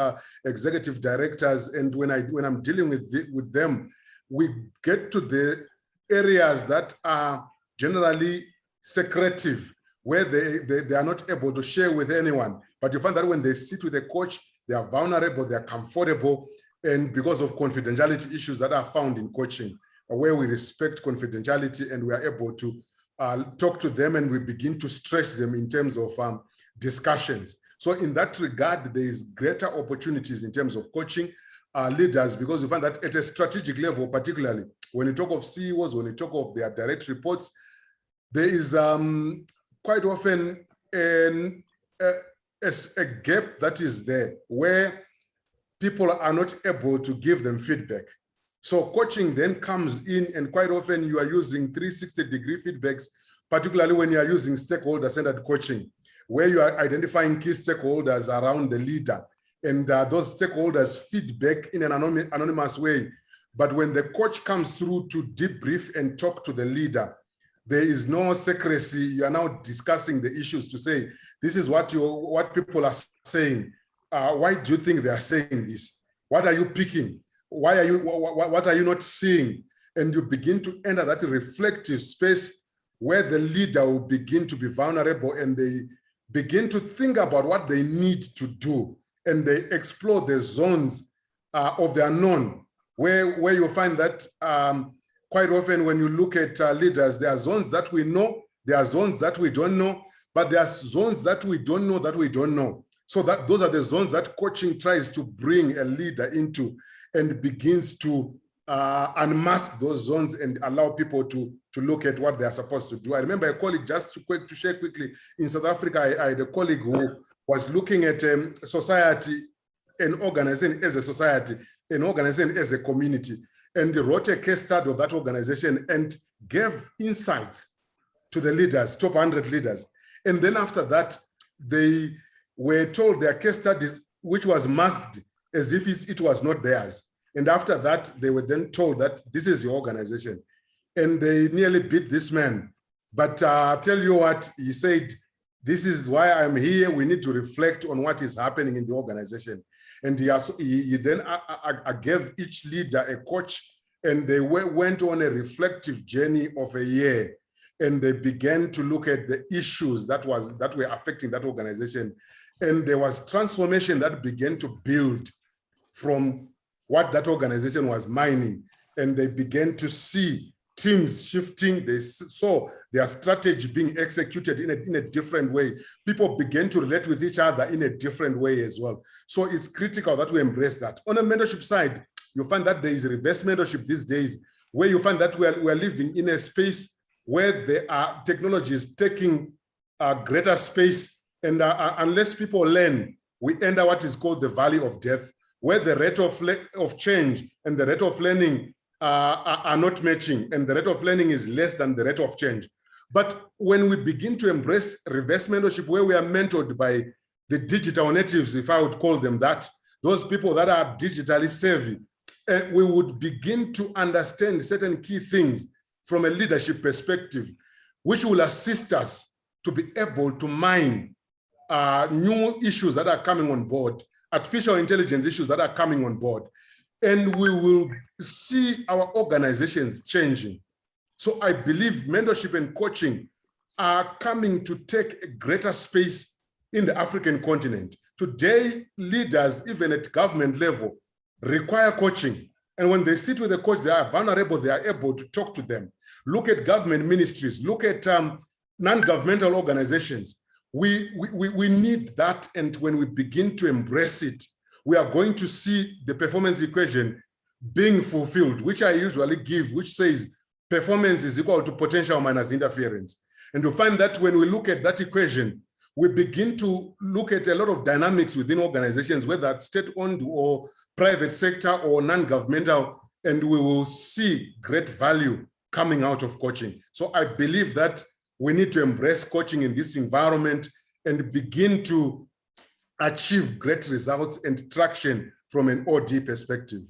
executive directors, and when I'm dealing with them, we get to the areas that are generally secretive, where they are not able to share with anyone. But you find that when they sit with a coach, they are vulnerable, they are comfortable, and because of confidentiality issues that are found in coaching, where we respect confidentiality and we are able to talk to them, and we begin to stretch them in terms of discussions. So in that regard, there is greater opportunities in terms of coaching leaders, because you find that at a strategic level, particularly when you talk of CEOs, when you talk of their direct reports, there is quite often a gap that is there where people are not able to give them feedback. So coaching then comes in, and quite often you are using 360-degree feedbacks, particularly when you are using stakeholder-centered coaching, where you are identifying key stakeholders around the leader, and those stakeholders feedback in an anonymous way. But when the coach comes through to debrief and talk to the leader, there is no secrecy. You are now discussing the issues to say, this is what people are saying. Why do you think they are saying this? What are you picking? What are you not seeing? And you begin to enter that reflective space where the leader will begin to be vulnerable, and they begin to think about what they need to do, and they explore the zones of the unknown, where you'll find that quite often when you look at leaders, there are zones that we know, there are zones that we don't know, but there are zones that we don't know that we don't know. So that those are the zones that coaching tries to bring a leader into and begins to unmask those zones and allow people to look at what they are supposed to do. I remember a colleague, just to share quickly, in South Africa, I had a colleague who was looking at society and organizing as a society, and organizing as a community, and wrote a case study of that organization and gave insights to the leaders, top 100 leaders. And then after that, they were told their case studies, which was masked as if it was not theirs. And after that, they were then told that this is your organization. And they nearly beat this man. But tell you what, he said, this is why I'm here. We need to reflect on what is happening in the organization. And he then gave each leader a coach, and they went on a reflective journey of a year. And they began to look at the issues that were affecting that organization. And there was transformation that began to build from what that organization was mining. And they began to see teams shifting. They saw their strategy being executed in a different way. People began to relate with each other in a different way as well. So it's critical that we embrace that. On the mentorship side, you find that there is reverse mentorship these days, where you find that we're living in a space where there are technologies taking greater space. And unless people learn, we enter what is called the valley of death, where the rate of change and the rate of learning are not matching, and the rate of learning is less than the rate of change. But when we begin to embrace reverse mentorship, where we are mentored by the digital natives, if I would call them that, those people that are digitally savvy, we would begin to understand certain key things from a leadership perspective, which will assist us to be able to mine new issues that are coming on board, artificial intelligence issues that are coming on board, and we will see our organizations changing. So I believe mentorship and coaching are coming to take a greater space in the African continent. Today, leaders, even at government level, require coaching. And when they sit with a coach, they are vulnerable, they are able to talk to them. Look at government ministries, look at non-governmental organizations. We need that, and when we begin to embrace it, we are going to see the performance equation being fulfilled, which I usually give, which says performance is equal to potential minus interference. And you find that when we look at that equation, we begin to look at a lot of dynamics within organizations, whether it's state-owned or private sector or non-governmental, and we will see great value coming out of coaching. So I believe that we need to embrace coaching in this environment and begin to achieve great results and traction from an OD perspective.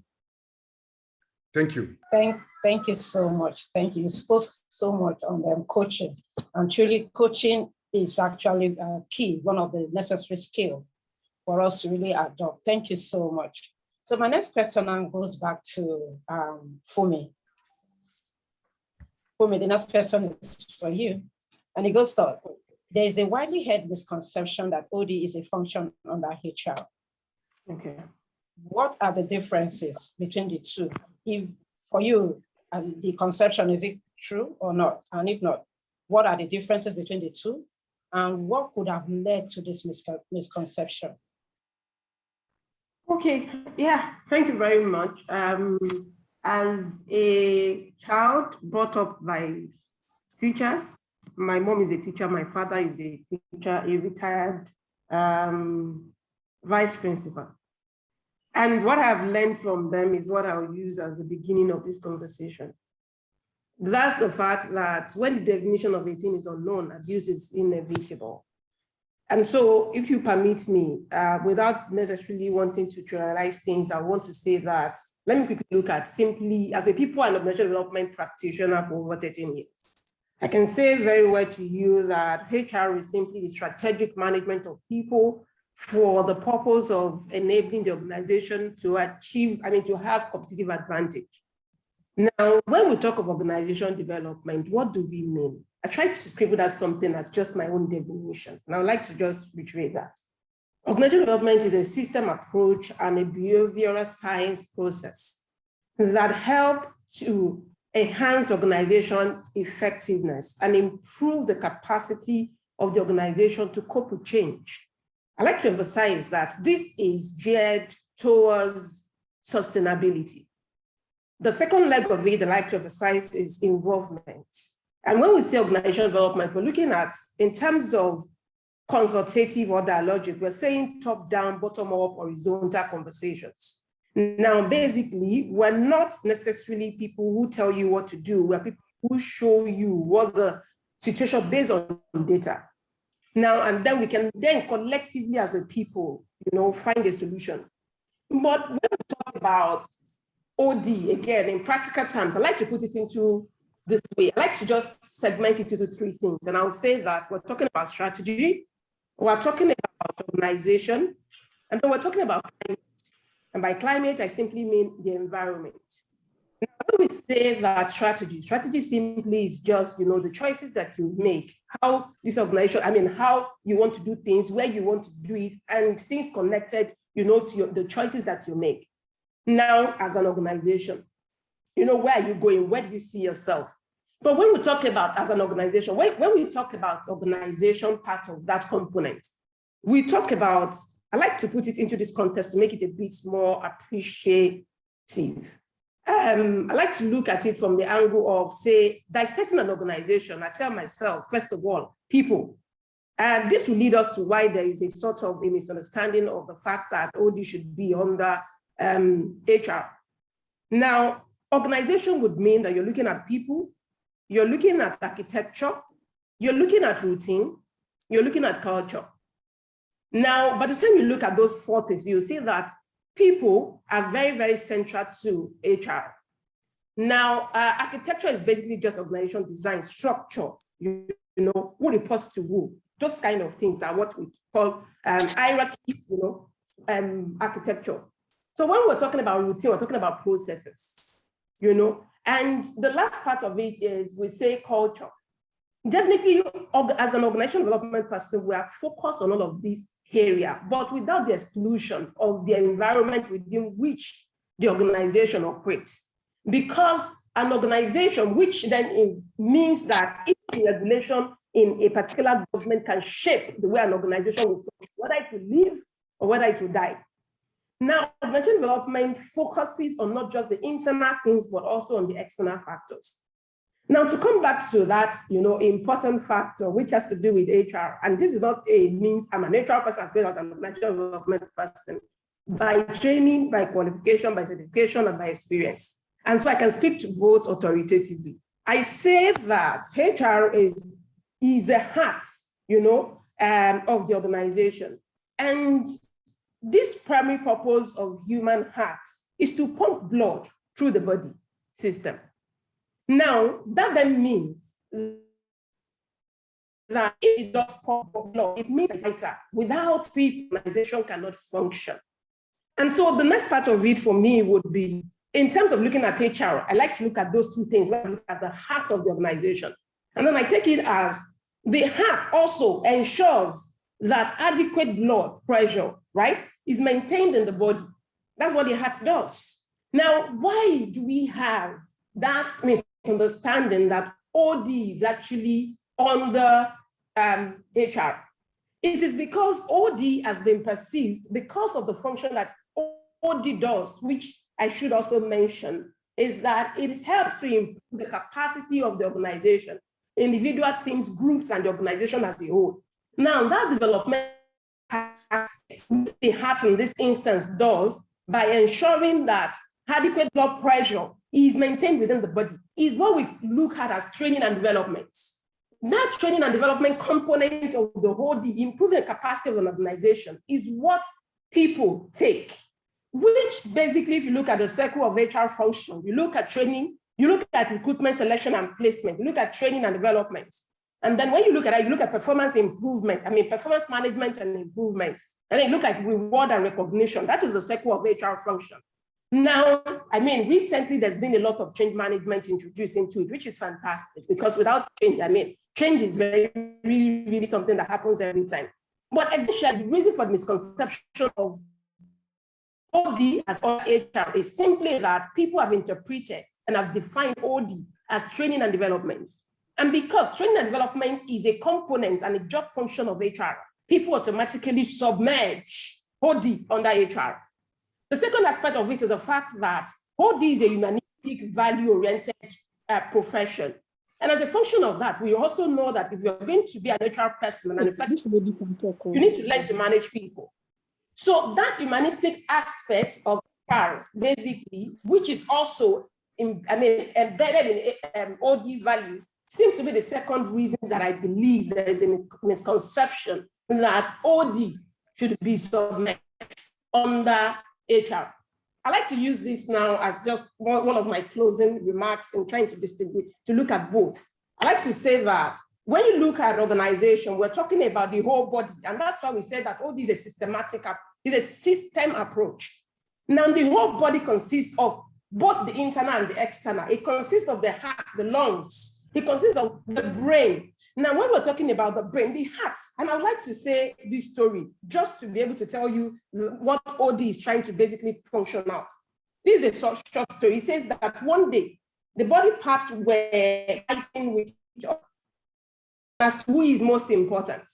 Thank you. Thank you so much. Thank you. You spoke so much on coaching, and truly coaching is actually key, one of the necessary skills for us to really adopt. Thank you so much. So my next question now goes back to Fumi. Fumi, the next question is for you. And it goes thus: there is a widely held misconception that OD is a function under HR. Okay. What are the differences between the two? If for you, the conception, is it true or not? And if not, what are the differences between the two? And what could have led to this misconception? Okay, yeah, thank you very much. As a child brought up by teachers, my mom is a teacher, my father is a teacher, a retired vice principal. And what I've learned from them is what I'll use as the beginning of this conversation. That's the fact that when the definition of a thing is unknown, abuse is inevitable. And so if you permit me, without necessarily wanting to generalize things, I want to say that, let me quickly look at simply, as a people and organizational development practitioner for over 13 years, I can say very well to you that HR is simply the strategic management of people for the purpose of enabling the organization to achieve, to have competitive advantage. Now, when we talk of organization development, what do we mean? I try to scribble that something as just my own definition, and I would like to just reiterate that. Organization development is a system approach and a behavioral science process that help to enhance organization effectiveness and improve the capacity of the organization to cope with change. I like to emphasize that this is geared towards sustainability. The second leg of it I like to emphasize is involvement. And when we say organizational development, we're looking at, in terms of consultative or dialogic, we're saying top-down, bottom-up, horizontal conversations. Now, basically, we're not necessarily people who tell you what to do. We're people who show you what the situation based on data. Now, and then we can then collectively as a people, find a solution. But when we talk about OD, again, in practical terms, I like to put it into this way. I like to just segment it into three things. And I'll say that we're talking about strategy, we're talking about organization, and then we're talking about climate. And by climate, I simply mean the environment. Now, when we say that strategy simply is just, the choices that you make, how this organization, how you want to do things, where you want to do it, and things connected, to the choices that you make. Now, as an organization, where are you going? Where do you see yourself? But when we talk about as an organization, when we talk about organization part of that component, we talk about, I like to put it into this context to make it a bit more appreciative. I like to look at it from the angle of, say, dissecting an organization. I tell myself, first of all, people. And this will lead us to why there is a sort of a misunderstanding of the fact that OD should be under HR. Now, organization would mean that you're looking at people, you're looking at architecture, you're looking at routine, you're looking at culture. Now, by the time you look at those four things, you'll see that people are very, very central to HR. Now, architecture is basically just organization design, structure, who reports to who. Those kind of things are what we call hierarchy, architecture. So when we're talking about routine, we're talking about processes, and the last part of it is we say culture. Definitely, as an organizational development person, we are focused on all of these areas, but without the exclusion of the environment within which the organization operates. Because an organization, which then means that if the regulation in a particular government can shape the way an organization will function, whether it will live or whether it will die. Now, organizational development focuses on not just the internal things, but also on the external factors. Now, to come back to that, important factor, which has to do with HR, and this is not a means I'm an HR person as well as an organizational development person, by training, by qualification, by certification, and by experience. And so I can speak to both authoritatively. I say that HR is the heart, of the organization. And this primary purpose of human heart is to pump blood through the body system. Now, that then means that it does pump blood. It means that without people, organization cannot function. And so the next part of it for me would be, in terms of looking at HR, I like to look at those two things, where I look at the heart of the organization. And then I take it as the heart also ensures that adequate blood pressure, is maintained in the body. That's what the heart does. Now, why do we have that misunderstanding that OD is actually under HR? It is because OD has been perceived, because of the function that OD does, which I should also mention, is that it helps to improve the capacity of the organization, individual teams, groups, and the organization as a whole. Now, that development the heart in this instance does by ensuring that adequate blood pressure is maintained within the body is what we look at as training and development. That training and development component of the whole, the improving capacity of an organization, is what people take, which basically, if you look at the circle of HR function, you look at training, you look at recruitment, selection, and placement, you look at training and development. And then when you look at that, you look at performance improvement, performance management and improvement. And then you look at reward and recognition. That is the circle of HR function. Now, recently there's been a lot of change management introduced into it, which is fantastic, because without change, change is very, really, really something that happens every time. But essentially, the reason for the misconception of OD as HR is simply that people have interpreted and I've defined OD as training and development. And because training and development is a component and a job function of HR, people automatically submerge OD under HR. The second aspect of it is the fact that OD is a humanistic, value-oriented profession. And as a function of that, we also know that if you're going to be an HR person, and in fact, you need to learn to manage people. So that humanistic aspect of HR, basically, which is also embedded in OD value, seems to be the second reason that I believe there is a misconception that OD should be submerged under HR. I like to use this now as just one of my closing remarks in trying to distinguish, to look at both. I like to say that when you look at organization, we're talking about the whole body, and that's why we say that OD is a systematic, is a system approach. Now, the whole body consists of both the internal and the external. It consists of the heart, the lungs. It consists of the brain. Now, when we're talking about the brain, the heart, and I would like to say this story just to be able to tell you what OD is trying to basically function out. This is a short story. It says that one day, the body parts were fighting with each other as who is most important.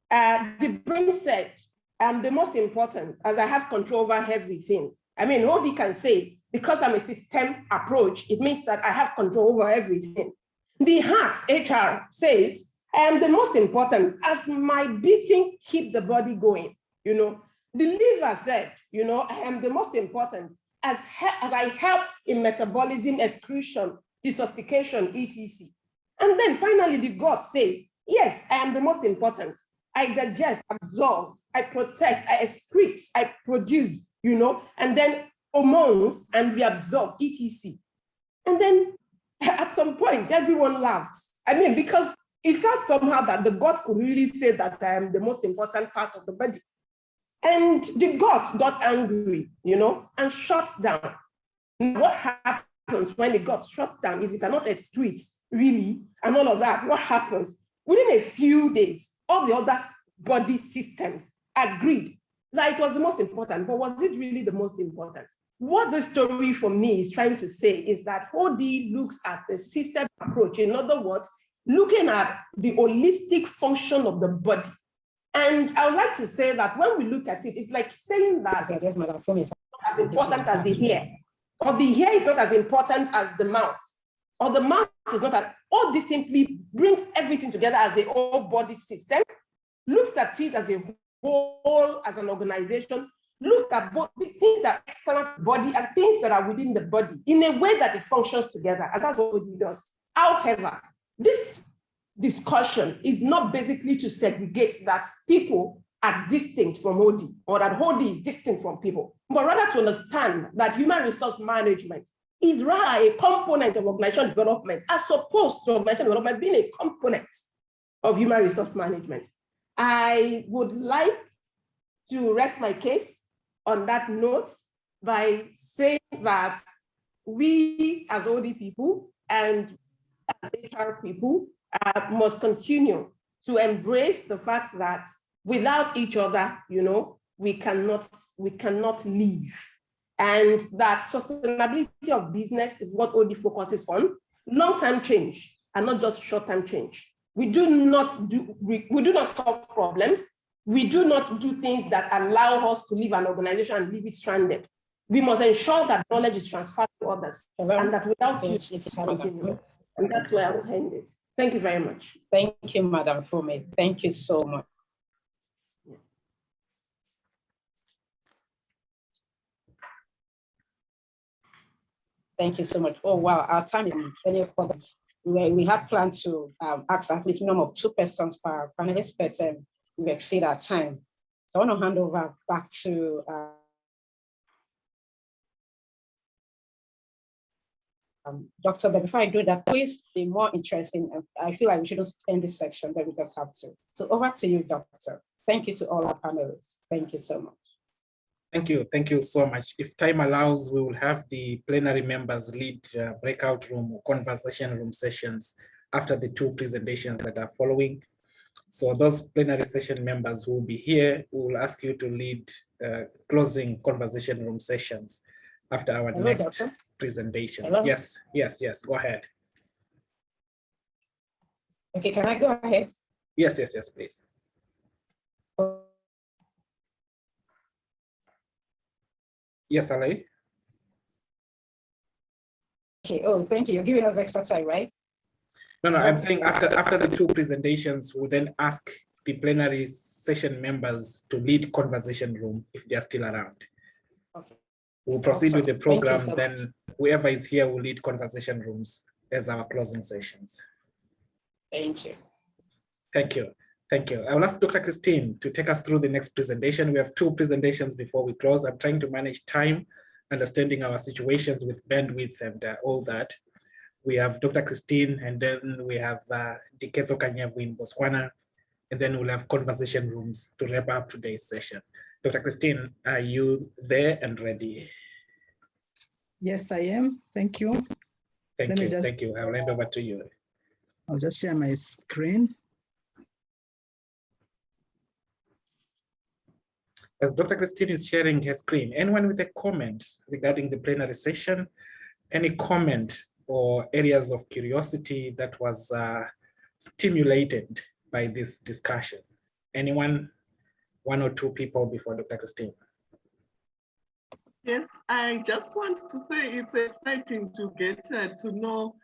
The brain said, I'm the most important as I have control over everything. I mean, OD can say, because I'm a system approach, it means that I have control over everything. The heart, HR, says, I am the most important as my beating keep the body going. You know, the liver said, you know, I am the most important as I help in metabolism, excretion, detoxification, etc. And then finally, the gut says, yes, I am the most important. I digest, absorb, I protect, I excrete, I produce, you know, and then hormones and reabsorb, etc. And then at some point, everyone laughed. I mean, because it felt somehow that the gut could really say that I am the most important part of the body. And the gut got angry, you know, and shut down. What happens when the gut shuts down? If you cannot excrete, really, and all of that, what happens? Within a few days, all the other body systems agreed that it was the most important, but was it really the most important? What the story for me is trying to say is that OD looks at the system approach. In other words, looking at the holistic function of the body. And I would like to say that when we look at it, it's like saying that it's not as important as the hair, or the hair is not as important as the mouth, or the mouth is not as, all this simply brings everything together as a whole body system, looks at it as a whole, as an organization, look at both the things that are external to the body and things that are within the body in a way that it functions together. And that's what it does. However, this discussion is not basically to segregate that people are distinct from OD or that OD is distinct from people, but rather to understand that human resource management is rather a component of organizational development as opposed to organizational development being a component of human resource management. I would like to rest my case on that note by saying that we as OD people and as HR people must continue to embrace the fact that without each other, you know, we cannot live. And that sustainability of business is what OD focuses on, long-term change and not just short-term change. We do not solve problems. We do not do things that allow us to leave an organization and leave it stranded. We must ensure that knowledge is transferred to others and that without you, it's continue. And that's where I will end it. Thank you very much. Thank you, Madam Fumi. Thank you so much. Thank you so much. Oh, wow, our time is very important. We have planned to ask at least a minimum of 2 questions per panelist, but we exceed our time. So I want to hand over back to Doctor, but before I do that, please be more interesting. I feel like we shouldn't end this section, but we just have to. So over to you, Doctor. Thank you to all our panelists. Thank you so much. Thank you so much. If time allows, we will have the plenary members lead breakout room or conversation room sessions after the 2 presentations that are following. So those plenary session members who will be here, we will ask you to lead closing conversation room sessions. after our Hello, next doctor. presentations. Hello? Yes, go ahead. Okay, can I go ahead? Yes, please. Yes, Ali. Okay, oh, thank you. You're giving us extra time, right? No, I'm saying after the two presentations, we'll then ask the plenary session members to lead conversation room if they're still around. Okay. We'll proceed Awesome. with the Thank you program, so then whoever is here will lead conversation rooms as our closing sessions. Thank you. Thank you. I will ask Dr. Christine to take us through the next presentation. We have two presentations before we close. I'm trying to manage time, understanding our situations with bandwidth and all that. We have Dr. Christine, and then we have Dikezo Kanyavu in Botswana, and then we'll have conversation rooms to wrap up today's session. Dr. Christine, are you there and ready? Yes, I am. Thank you. Thank you. I'll hand over to you. I'll just share my screen. As Dr. Christine is sharing her screen, anyone with a comment regarding the plenary session, any comment or areas of curiosity that was stimulated by this discussion? Anyone? One or two people before Dr. Christine. Yes, I just want to say it's exciting to get to know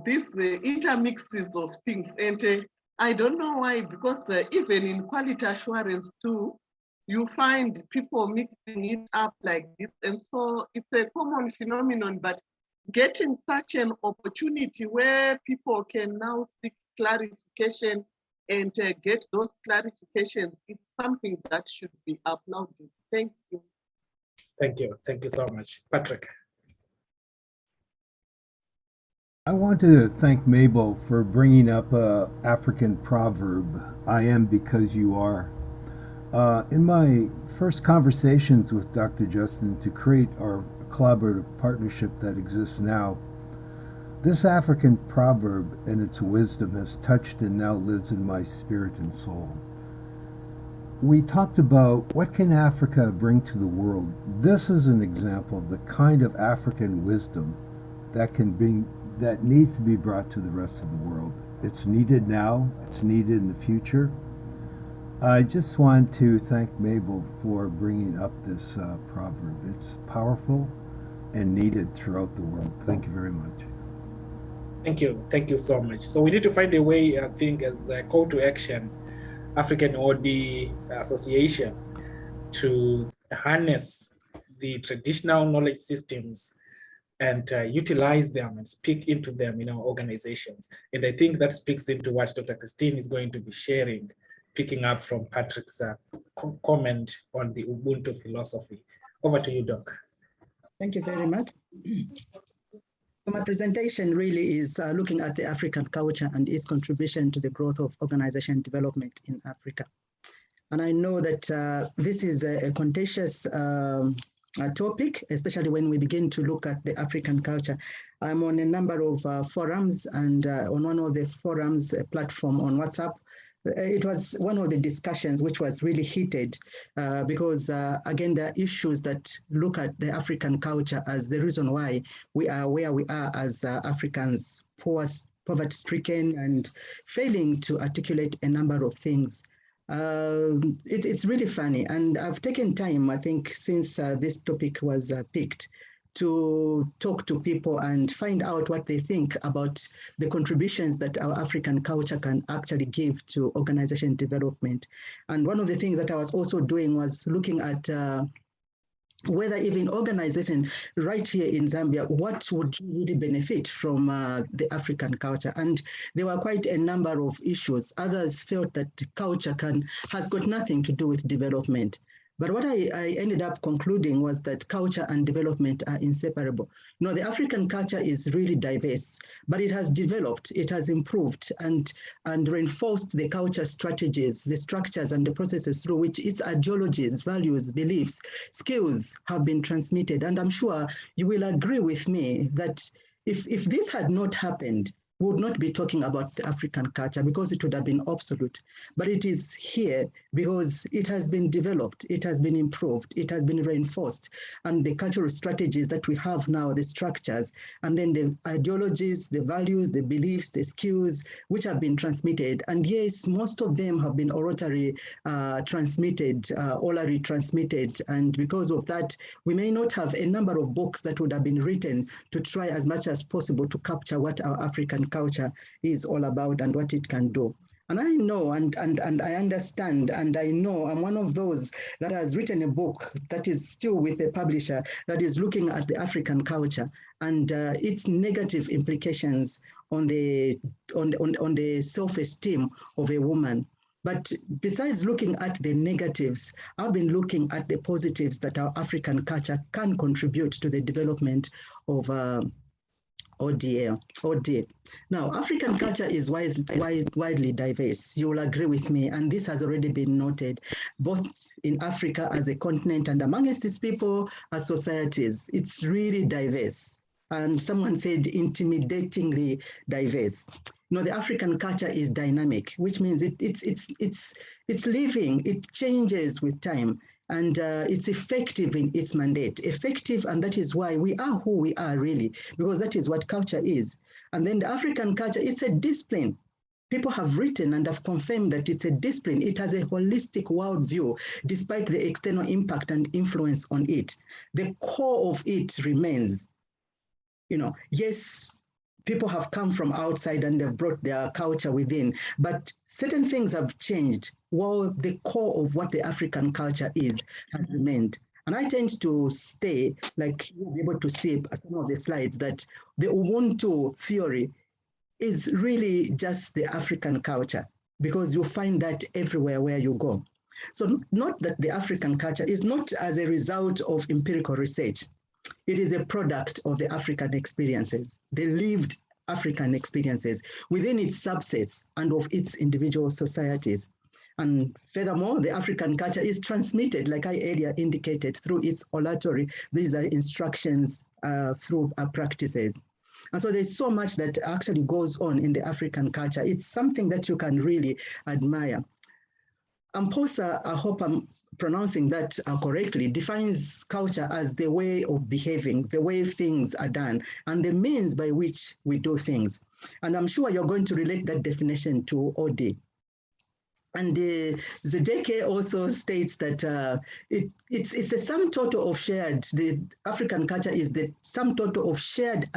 these intermixes of things. And I don't know why, because even in quality assurance too, you find people mixing it up like this. And so it's a common phenomenon, but getting such an opportunity where people can now seek clarification and get those clarifications, it's something that should be applauded. Thank you. Thank you so much. Patrick. I want to thank Mabel for bringing up an African proverb, I am because you are. In my first conversations with Dr. Justin to create our collaborative partnership that exists now, this African proverb and its wisdom has touched and now lives in my spirit and soul. We talked about what can Africa bring to the world. This is an example of the kind of African wisdom that needs to be brought to the rest of the world. It's needed now, it's needed in the future. I just want to thank Mabel for bringing up this proverb. It's powerful and needed throughout the world. Thank you very much. Thank you so much. So we need to find a way, I think, as a call to action, African AODA Association, to harness the traditional knowledge systems and utilize them and speak into them in our organizations. And I think that speaks into what Dr. Christine is going to be sharing, picking up from Patrick's comment on the Ubuntu philosophy. Over to you, Doc. Thank you very much. So my presentation really is looking at the African culture and its contribution to the growth of organization development in Africa. And I know that this is a contentious topic, especially when we begin to look at the African culture. I'm on a number of forums, and on one of the forums, a platform on WhatsApp, it was one of the discussions which was really heated because, again, there are issues that look at the African culture as the reason why we are where we are as Africans, poverty-stricken and failing to articulate a number of things. It's really funny, and I've taken time, I think, since this topic was picked, to talk to people and find out what they think about the contributions that our African culture can actually give to organization development. And one of the things that I was also doing was looking at whether even organization right here in Zambia, what would really benefit from the African culture? And there were quite a number of issues. Others felt that culture has got nothing to do with development. But what I ended up concluding was that culture and development are inseparable. You know, the African culture is really diverse, but it has developed, it has improved and reinforced the culture strategies, the structures and the processes through which its ideologies, values, beliefs, skills have been transmitted. And I'm sure you will agree with me that if this had not happened, we would not be talking about the African culture because it would have been obsolete. But it is here because it has been developed, it has been improved, it has been reinforced. And the cultural strategies that we have now, the structures, and then the ideologies, the values, the beliefs, the skills, which have been transmitted. And yes, most of them have been orally transmitted. And because of that, we may not have a number of books that would have been written to try as much as possible to capture what our African culture is all about and what it can do. And I know and I understand and I know I'm one of those that has written a book that is still with a publisher that is looking at the African culture and its negative implications on the self-esteem of a woman. But besides looking at the negatives, I've been looking at the positives that our African culture can contribute to the development of ODA. Now, African culture is widely diverse. You will agree with me, and this has already been noted, both in Africa as a continent and amongst its people as societies. It's really diverse. And someone said intimidatingly diverse. You know, the African culture is dynamic, which means it's living, it changes with time. And it's effective in its mandate, effective, and that is why we are who we are really, because that is what culture is. And then the African culture, it's a discipline. People have written and have confirmed that it's a discipline. It has a holistic worldview, despite the external impact and influence on it. The core of it remains, you know, yes, people have come from outside and they've brought their culture within, but certain things have changed while the core of what the African culture is has remained. And I tend to stay, like you'll be able to see some of the slides, that the Ubuntu theory is really just the African culture, because you find that everywhere where you go. So not that the African culture is not as a result of empirical research. It is a product of the African experiences, the lived African experiences within its subsets and of its individual societies. And furthermore, the African culture is transmitted, like I earlier indicated, through its oratory. These are instructions through practices. And so there's so much that actually goes on in the African culture. It's something that you can really admire. Amposa, I hope I'm pronouncing that correctly, defines culture as the way of behaving, the way things are done, and the means by which we do things. And I'm sure you're going to relate that definition to OD. And the JK also states that it's the sum total of shared, the African culture is the sum total of shared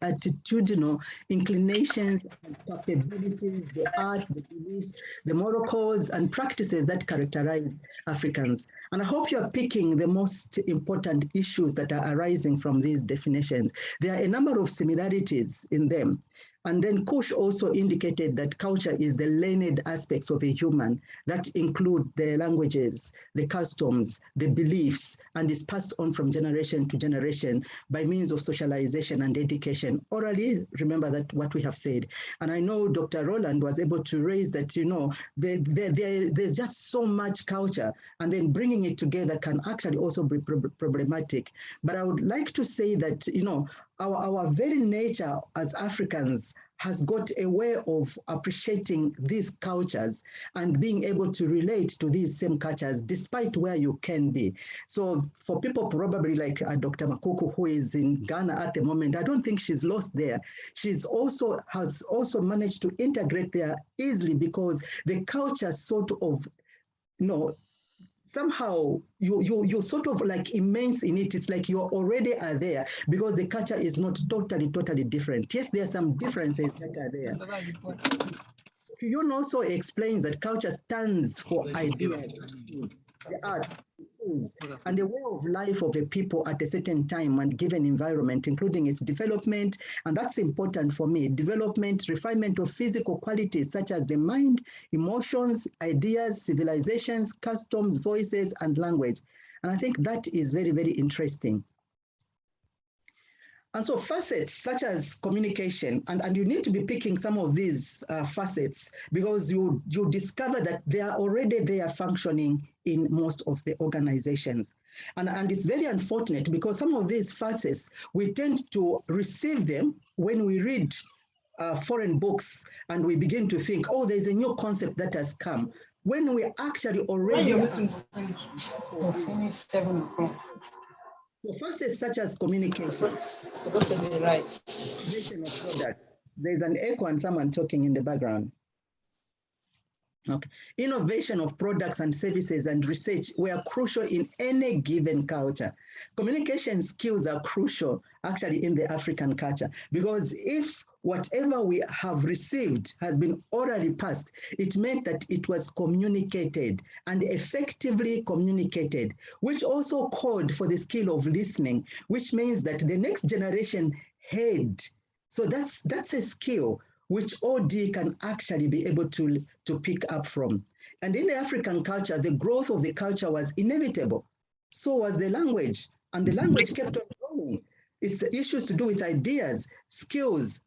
attitudinal inclinations and capabilities, the art, the beliefs, the moral codes and practices that characterize Africans. And I hope you're picking the most important issues that are arising from these definitions. There are a number of similarities in them. And then Kush also indicated that culture is the learned aspects of a human that include the languages, the customs, the beliefs, and is passed on from generation to generation by means of socialization and education. Orally, remember that what we have said. And I know Dr. Roland was able to raise that, you know, there's just so much culture, and then bringing it together can actually also be problematic. But I would like to say that, you know, our very nature as Africans has got a way of appreciating these cultures and being able to relate to these same cultures despite where you can be. So for people probably like Dr. Makuku, who is in Ghana at the moment, I don't think she's lost there. She's also has also managed to integrate there easily because the culture sort of, you know, somehow you sort of like immense in it. It's like you already are there because the culture is not totally different. Yes, there are some differences that are there. Kuyon also explains that culture stands for ideas, the arts, and the way of life of a people at a certain time and given environment, including its development. And that's important for me. Development, refinement of physical qualities such as the mind, emotions, ideas, civilizations, customs, voices, and language. And I think that is very, very interesting. And so facets such as communication, and you need to be picking some of these facets because you discover that they are already there functioning in most of the organizations. And it's very unfortunate because some of these facets, we tend to receive them when we read foreign books and we begin to think, oh, there's a new concept that has come, when we actually already finish 7 o'clock. So facets such as communication, Supposed to be right. innovation of product. There's an echo and someone talking in the background. Okay. Innovation of products and services and research were crucial in any given culture. Communication skills are crucial actually in the African culture, because if whatever we have received has been orally passed, it meant that it was communicated and effectively communicated, which also called for the skill of listening, which means that the next generation heard. So that's a skill which OD can actually be able to pick up from. And in the African culture, the growth of the culture was inevitable. So was the language, and the language kept on growing. It's the issues to do with ideas, skills,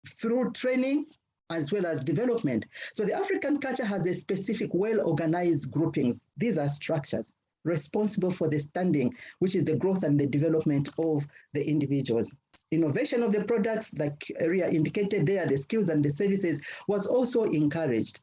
through training, as well as development. So the African culture has a specific well-organized groupings. These are structures responsible for the standing, which is the growth and the development of the individuals. Innovation of the products, like Ria indicated there, the skills and the services was also encouraged.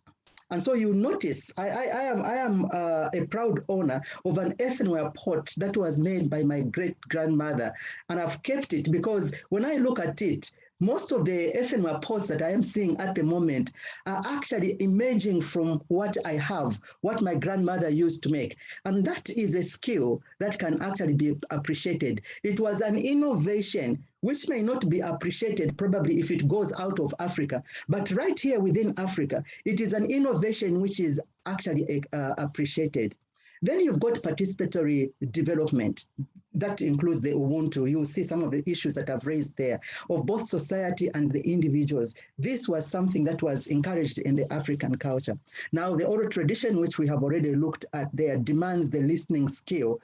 And so you notice, I am a proud owner of an earthenware pot that was made by my great-grandmother, and I've kept it because when I look at it, most of the earthenware pots that I am seeing at the moment are actually emerging from what I have, what my grandmother used to make. And that is a skill that can actually be appreciated. It was an innovation which may not be appreciated probably if it goes out of Africa, but right here within Africa, it is an innovation which is actually appreciated. Then you've got participatory development. That includes the Ubuntu. You will see some of the issues that I've raised there of both society and the individuals. This was something that was encouraged in the African culture. Now, the oral tradition, which we have already looked at there, demands the listening skill,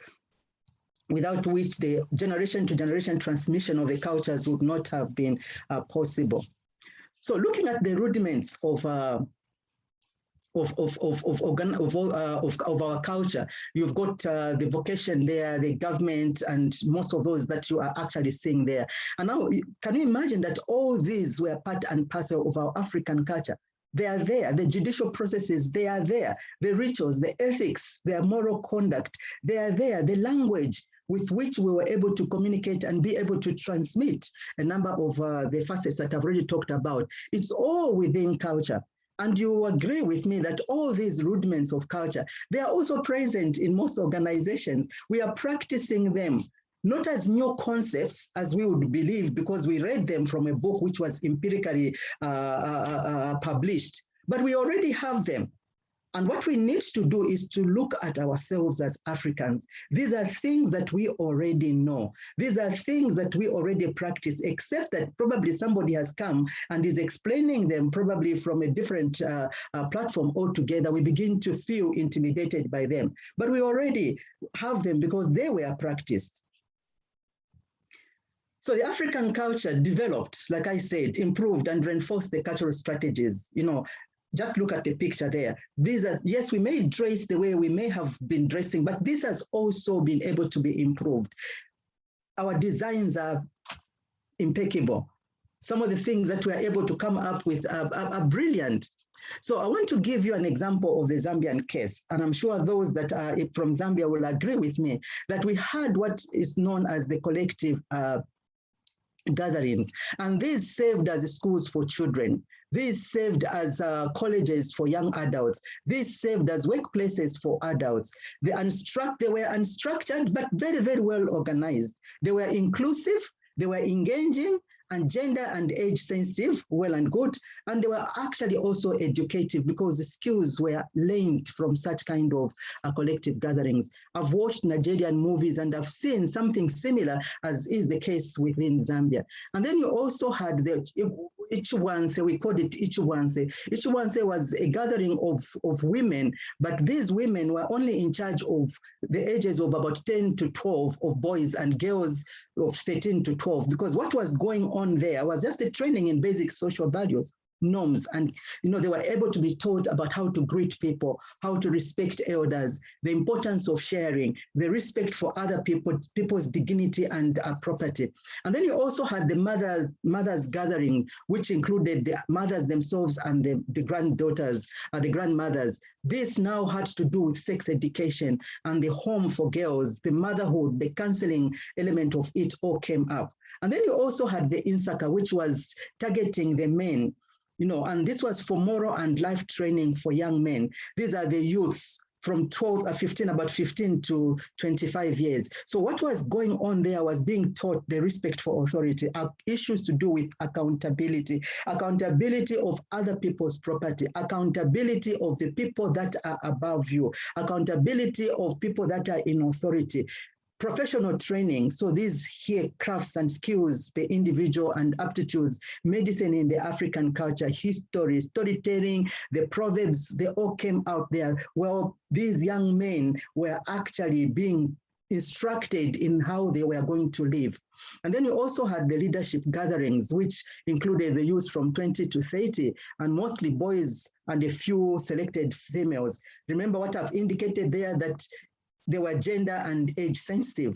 without which the generation to generation transmission of the cultures would not have been possible. So looking at the rudiments of our culture, you've got the vocation there, the government, and most of those that you are actually seeing there. And now, can you imagine that all these were part and parcel of our African culture? They are there. The judicial processes, they are there. The rituals, the ethics, their moral conduct, they are there. The language with which we were able to communicate and be able to transmit a number of the facets that I've already talked about. It's all within culture. And you agree with me that all these rudiments of culture, they are also present in most organizations. We are practicing them, not as new concepts as we would believe because we read them from a book which was empirically published, but we already have them. And what we need to do is to look at ourselves as Africans. These are things that we already know. These are things that we already practice, except that probably somebody has come and is explaining them probably from a different platform altogether. We begin to feel intimidated by them. But we already have them because they were practiced. So the African culture developed, like I said, improved and reinforced the cultural strategies. You know, just look at the picture there. These are, yes, we may dress the way we may have been dressing, but this has also been able to be improved. Our designs are impeccable. Some of the things that we are able to come up with are brilliant. So I want to give you an example of the Zambian case, and I'm sure those that are from Zambia will agree with me that we had what is known as the collective gatherings, and these served as schools for children. These served as colleges for young adults. These served as workplaces for adults. They were unstructured, but very, very well organized. They were inclusive, they were engaging, and gender and age sensitive, well and good. And they were actually also educative because the skills were learned from such kind of collective gatherings. I've watched Nigerian movies and I've seen something similar, as is the case within Zambia. And then you also had the Ichiwanse, we called it Ichiwanse. Ichiwanse was a gathering of women, but these women were only in charge of the ages of about 10 to 12 of boys and girls of 13 to 12, because what was going on there was just a training in basic social values. norms. And, they were able to be taught about how to greet people, how to respect elders, the importance of sharing, the respect for other people's dignity and property. And then you also had the mothers gathering, which included the mothers themselves and the granddaughters, the grandmothers. This now had to do with sex education and the home for girls, the motherhood, the counseling element of it all came up. And then you also had the INSACA, which was targeting the men, and this was for moral and life training for young men. These are the youths from 15 to 25 years. So what was going on there was being taught the respect for authority, issues to do with accountability of other people's property, accountability of the people that are above you, accountability of people that are in authority. Professional training, so these here crafts and skills, the individual and aptitudes, medicine in the African culture, history, storytelling, the proverbs, they all came out there. Well, these young men were actually being instructed in how they were going to live. And then you also had the leadership gatherings, which included the youth from 20 to 30, and mostly boys and a few selected females. Remember what I've indicated there, that they were gender and age sensitive.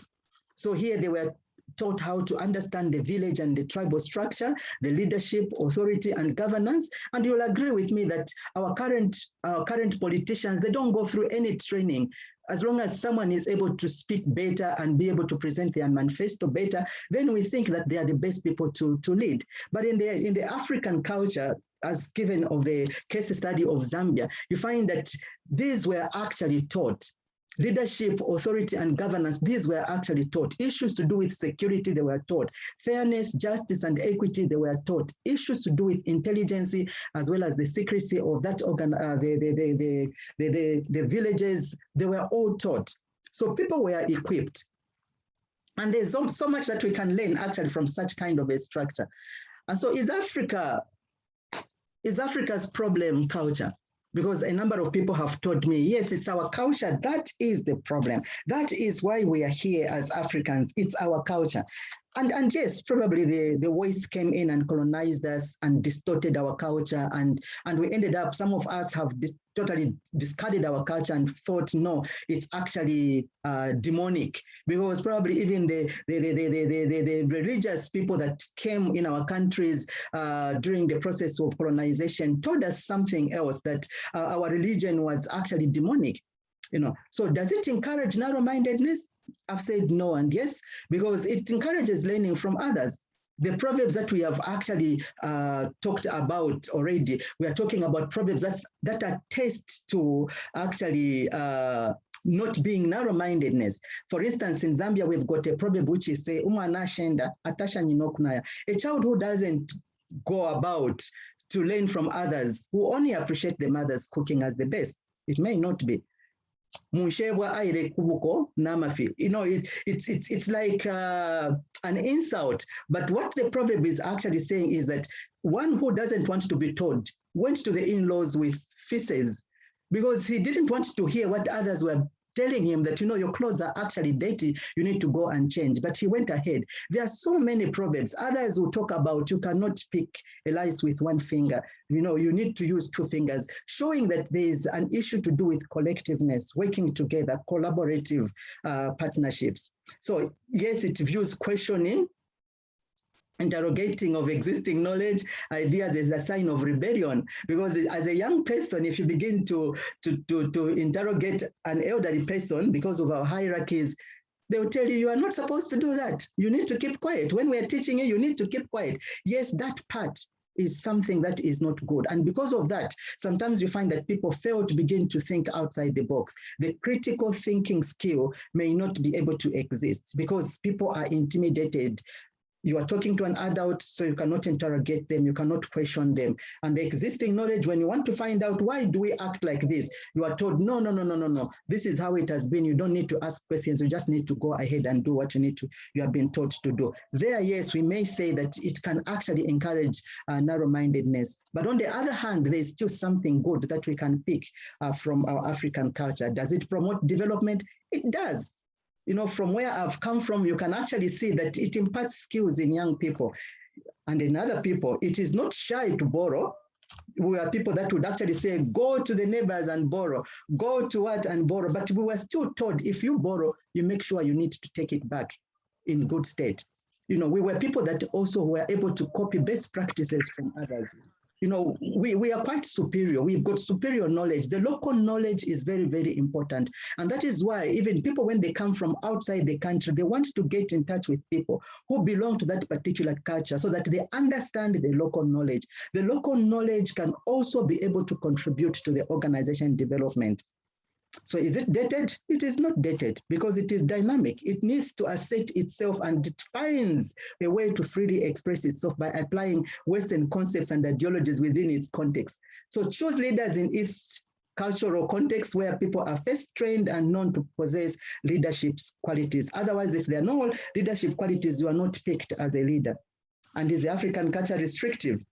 So here they were taught how to understand the village and the tribal structure, the leadership, authority, and governance. And you'll agree with me that our current politicians, they don't go through any training. As long as someone is able to speak better and be able to present their manifesto better, then we think that they are the best people to lead. But in the African culture, as given of the case study of Zambia, you find that these were actually taught. Leadership, authority, and governance, these were actually taught. Issues to do with security, they were taught. Fairness, justice, and equity, they were taught. Issues to do with intelligence, as well as the secrecy of that the villages, they were all taught. So people were equipped. And there's so much that we can learn actually from such kind of a structure. And so is Africa's problem culture? Because a number of people have told me, yes, it's our culture. That is the problem. That is why we are here as Africans. It's our culture. And yes, probably the West came in and colonized us and distorted our culture. And we ended up, some of us have totally discarded our culture and thought, no, it's actually demonic. Because probably even the religious people that came in our countries during the process of colonization told us something else, that our religion was actually demonic. So does it encourage narrow-mindedness? I've said no and yes, because it encourages learning from others. The proverbs that we have actually talked about already, we are talking about proverbs that attest to actually not being narrow-mindedness. For instance, in Zambia, we've got a proverb which is say, "Umwana shenda atasha nyinokunaya." A child who doesn't go about to learn from others, who only appreciate the mother's cooking as the best. It may not be. It's like an insult. But what the proverb is actually saying is that one who doesn't want to be told went to the in-laws with feces because he didn't want to hear what others were telling him, that, your clothes are actually dirty, you need to go and change. But he went ahead. There are so many proverbs. Others will talk about you cannot pick a lice with one finger. You need to use two fingers, showing that there is an issue to do with collectiveness, working together, collaborative partnerships. So yes, it views questioning, interrogating of existing knowledge, ideas is a sign of rebellion. Because as a young person, if you begin to interrogate an elderly person because of our hierarchies, they will tell you, you are not supposed to do that. You need to keep quiet. When we are teaching you, you need to keep quiet. Yes, that part is something that is not good. And because of that, sometimes you find that people fail to begin to think outside the box. The critical thinking skill may not be able to exist because people are intimidated. You are talking to an adult, so you cannot interrogate them, you cannot question them. And the existing knowledge, when you want to find out why do we act like this, you are told, no. This is how it has been. You don't need to ask questions. You just need to go ahead and do what you have been taught to do. There, yes, we may say that it can actually encourage narrow-mindedness. But on the other hand, there is still something good that we can pick from our African culture. Does it promote development? It does. From where I've come from, you can actually see that it imparts skills in young people and in other people. It is not shy to borrow. We were people that would actually say, go to the neighbors and borrow, go to what and borrow. But we were still told, if you borrow, you make sure you need to take it back in good state. You know, we were people that also were able to copy best practices from others. You know, we are quite superior. We've got superior knowledge. The local knowledge is very, very important. And that is why even people, when they come from outside the country, they want to get in touch with people who belong to that particular culture so that they understand the local knowledge. The local knowledge can also be able to contribute to the organization development. So is it dated? It is not dated because it is dynamic. It needs to assert itself and it finds a way to freely express itself by applying Western concepts and ideologies within its context. So choose leaders in its cultural context where people are first trained and known to possess leadership qualities. Otherwise, if there are no leadership qualities, you are not picked as a leader. And is the African culture restrictive?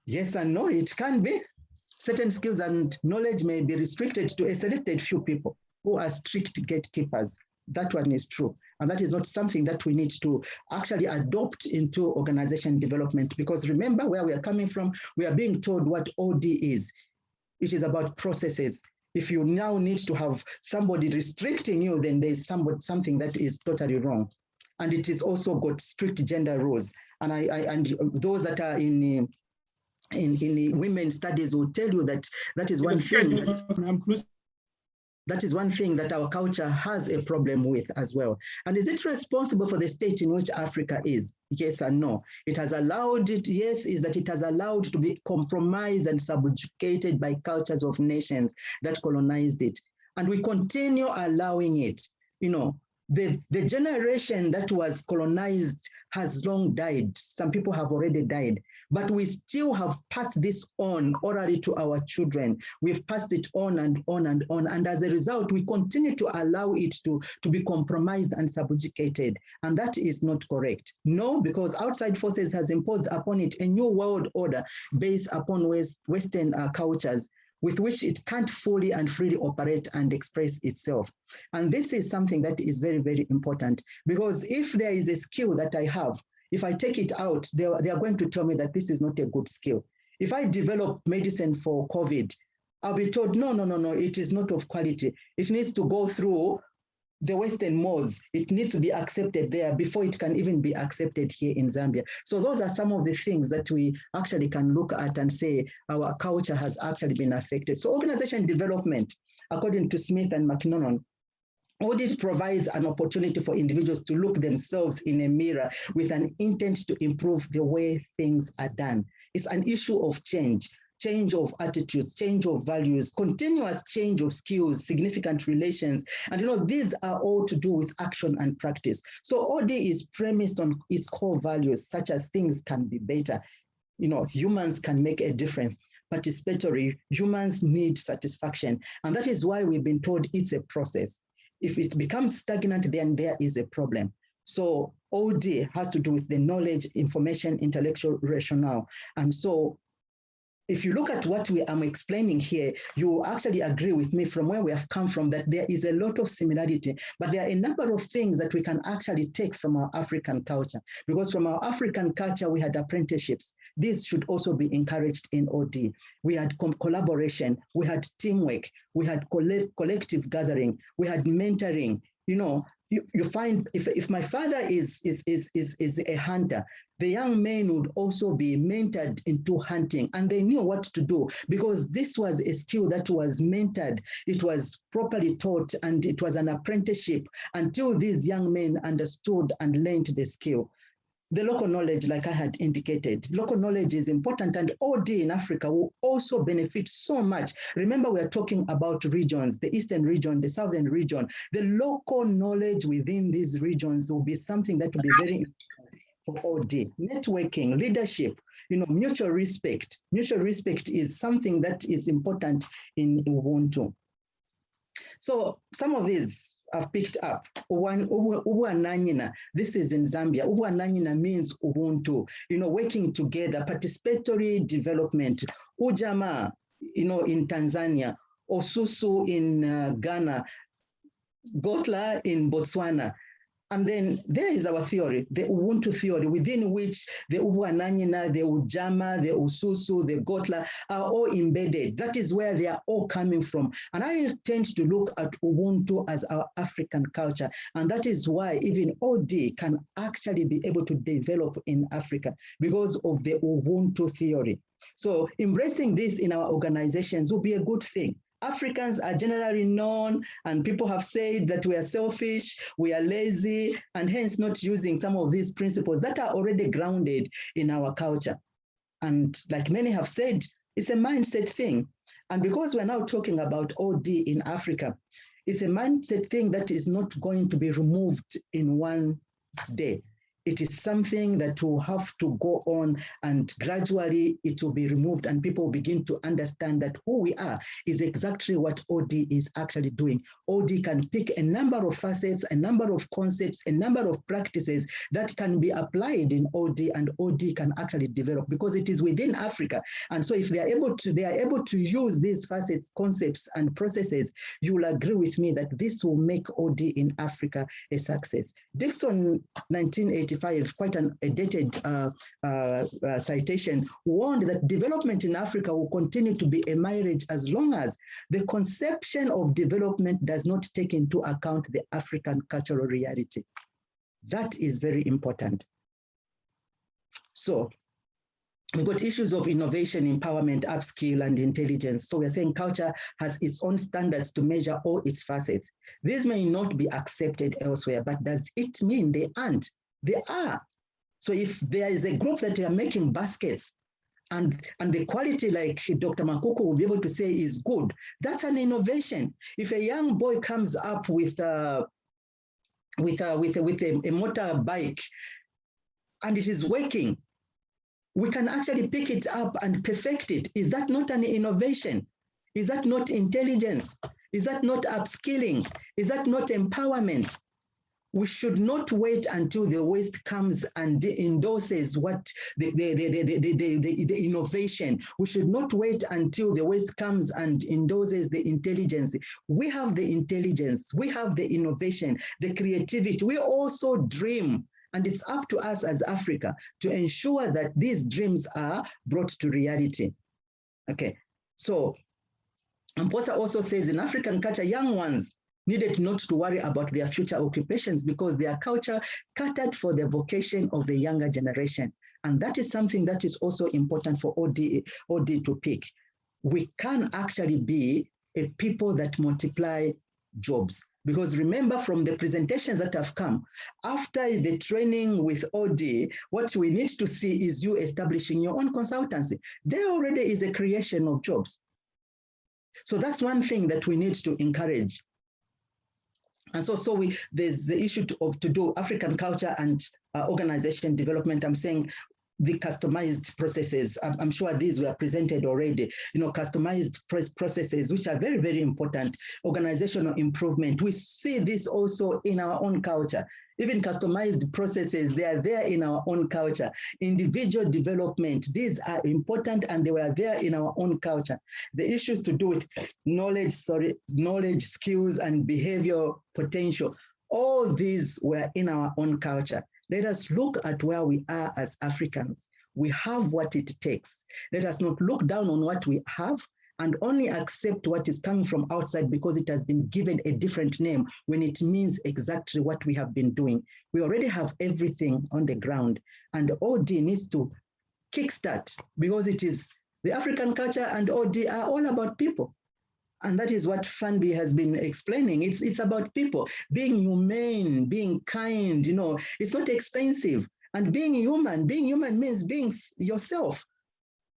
Yes and no, it can be. Certain skills and knowledge may be restricted to a selected few people who are strict gatekeepers. That one is true. And that is not something that we need to actually adopt into organization development, because remember where we are coming from, we are being told what OD is. It is about processes. If you now need to have somebody restricting you, then there's something that is totally wrong. And it is also got strict gender rules. And those that are in women's studies will tell you that that is one thing. That is one thing that our culture has a problem with as well. And is it responsible for the state in which Africa is? Yes and no. It has allowed it, yes, is that it has allowed to be compromised and subjugated by cultures of nations that colonized it. And we continue allowing it. You know, the generation that was colonized has long died. Some people have already died, but we still have passed this on orally to our children. We've passed it on and on and on. And as a result, we continue to allow it to be compromised and subjugated. And that is not correct. No, because outside forces has imposed upon it a new world order based upon Western cultures, with which it can't fully and freely operate and express itself. And this is something that is very, very important, because if there is a skill that I have, if I take it out, they are going to tell me that this is not a good skill. If I develop medicine for COVID, I'll be told, no, it is not of quality. It needs to go through the Western modes. It needs to be accepted there before it can even be accepted here in Zambia. So those are some of the things that we actually can look at and say our culture has actually been affected. So organization development, according to Smith and McNaughton, audit provides an opportunity for individuals to look themselves in a mirror with an intent to improve the way things are done. It's an issue of change of attitudes, change of values, continuous change of skills, significant relations. And you know, these are all to do with action and practice. So OD is premised on its core values, such as things can be better. You know, humans can make a difference. Participatory, humans need satisfaction. And that is why we've been told it's a process. If it becomes stagnant, then there is a problem. So OD has to do with the knowledge, information, intellectual rationale. And so if you look at what I'm explaining here, you actually agree with me from where we have come from, that there is a lot of similarity, but there are a number of things that we can actually take from our African culture. Because from our African culture, we had apprenticeships. These should also be encouraged in OD. We had collaboration, we had teamwork, we had collective gathering, we had mentoring. You know, you find if my father is a hunter, the young men would also be mentored into hunting, and they knew what to do because this was a skill that was mentored. It was properly taught, and it was an apprenticeship until these young men understood and learned the skill. The local knowledge, like I had indicated, local knowledge is important, and OD in Africa will also benefit so much. Remember, we're talking about regions, the Eastern region, the Southern region. The local knowledge within these regions will be something that will be very important for OD. Networking, leadership, you know, mutual respect. Mutual respect is something that is important in Ubuntu. So some of these I've picked up. This is in Zambia. Ubuananyina means Ubuntu, you know, working together, participatory development. Ujama, you know, in Tanzania, Osusu in Ghana, Gotla in Botswana. And then there is our theory, the Ubuntu theory, within which the Ubuananyina, the Ujama, the Ususu, the Gotla are all embedded. That is where they are all coming from. And I tend to look at Ubuntu as our African culture. And that is why even OD can actually be able to develop in Africa because of the Ubuntu theory. So embracing this in our organizations will be a good thing. Africans are generally known, and people have said that we are selfish, we are lazy, and hence not using some of these principles that are already grounded in our culture. And like many have said, it's a mindset thing. And because we're now talking about OD in Africa, it's a mindset thing that is not going to be removed in one day. It is something that will have to go on, and gradually it will be removed, and people begin to understand that who we are is exactly what OD is actually doing. OD can pick a number of facets, a number of concepts, a number of practices that can be applied in OD, and OD can actually develop because it is within Africa. And so if they are able to use these facets, concepts, and processes, you will agree with me that this will make OD in Africa a success. Dixon, 1985, quite a dated citation, warned that development in Africa will continue to be a marriage as long as the conception of development does not take into account the African cultural reality. That is very important. So we've got issues of innovation, empowerment, upskill, and intelligence. So we're saying culture has its own standards to measure all its facets. These may not be accepted elsewhere, but does it mean they aren't? They are. So if there is a group that are making baskets and the quality, like Dr. Makuku will be able to say, is good, that's an innovation. If a young boy comes up with a motorbike and it is working, we can actually pick it up and perfect it. Is that not an innovation? Is that not intelligence? Is that not upskilling? Is that not empowerment? We should not wait until the West comes and endorses what the innovation. We should not wait until the West comes and endorses the intelligence. We have the intelligence, we have the innovation, the creativity. We also dream. And it's up to us as Africa to ensure that these dreams are brought to reality. Okay, so Amposa also says in African culture, young ones needed not to worry about their future occupations because their culture catered for the vocation of the younger generation. And that is something that is also important for OD to pick. We can actually be a people that multiply jobs. Because remember from the presentations that have come, after the training with OD, what we need to see is you establishing your own consultancy. There already is a creation of jobs. So that's one thing that we need to encourage. And so there's the issue to do African culture and organization development. I'm saying the customized processes. I'm sure these were presented already. Customized processes, which are very, very important. Organizational improvement. We see this also in our own culture. Even customized processes, they are there in our own culture. Individual development, these are important and they were there in our own culture. The issues to do with knowledge, skills, and behavioral potential, all these were in our own culture. Let us look at where we are as Africans. We have what it takes. Let us not look down on what we have and only accept what is coming from outside because it has been given a different name when it means exactly what we have been doing. We already have everything on the ground, and OD needs to kickstart because it is the African culture and OD are all about people. And that is what Fanby has been explaining. It's about people, being humane, being kind, it's not expensive. And being human means being yourself.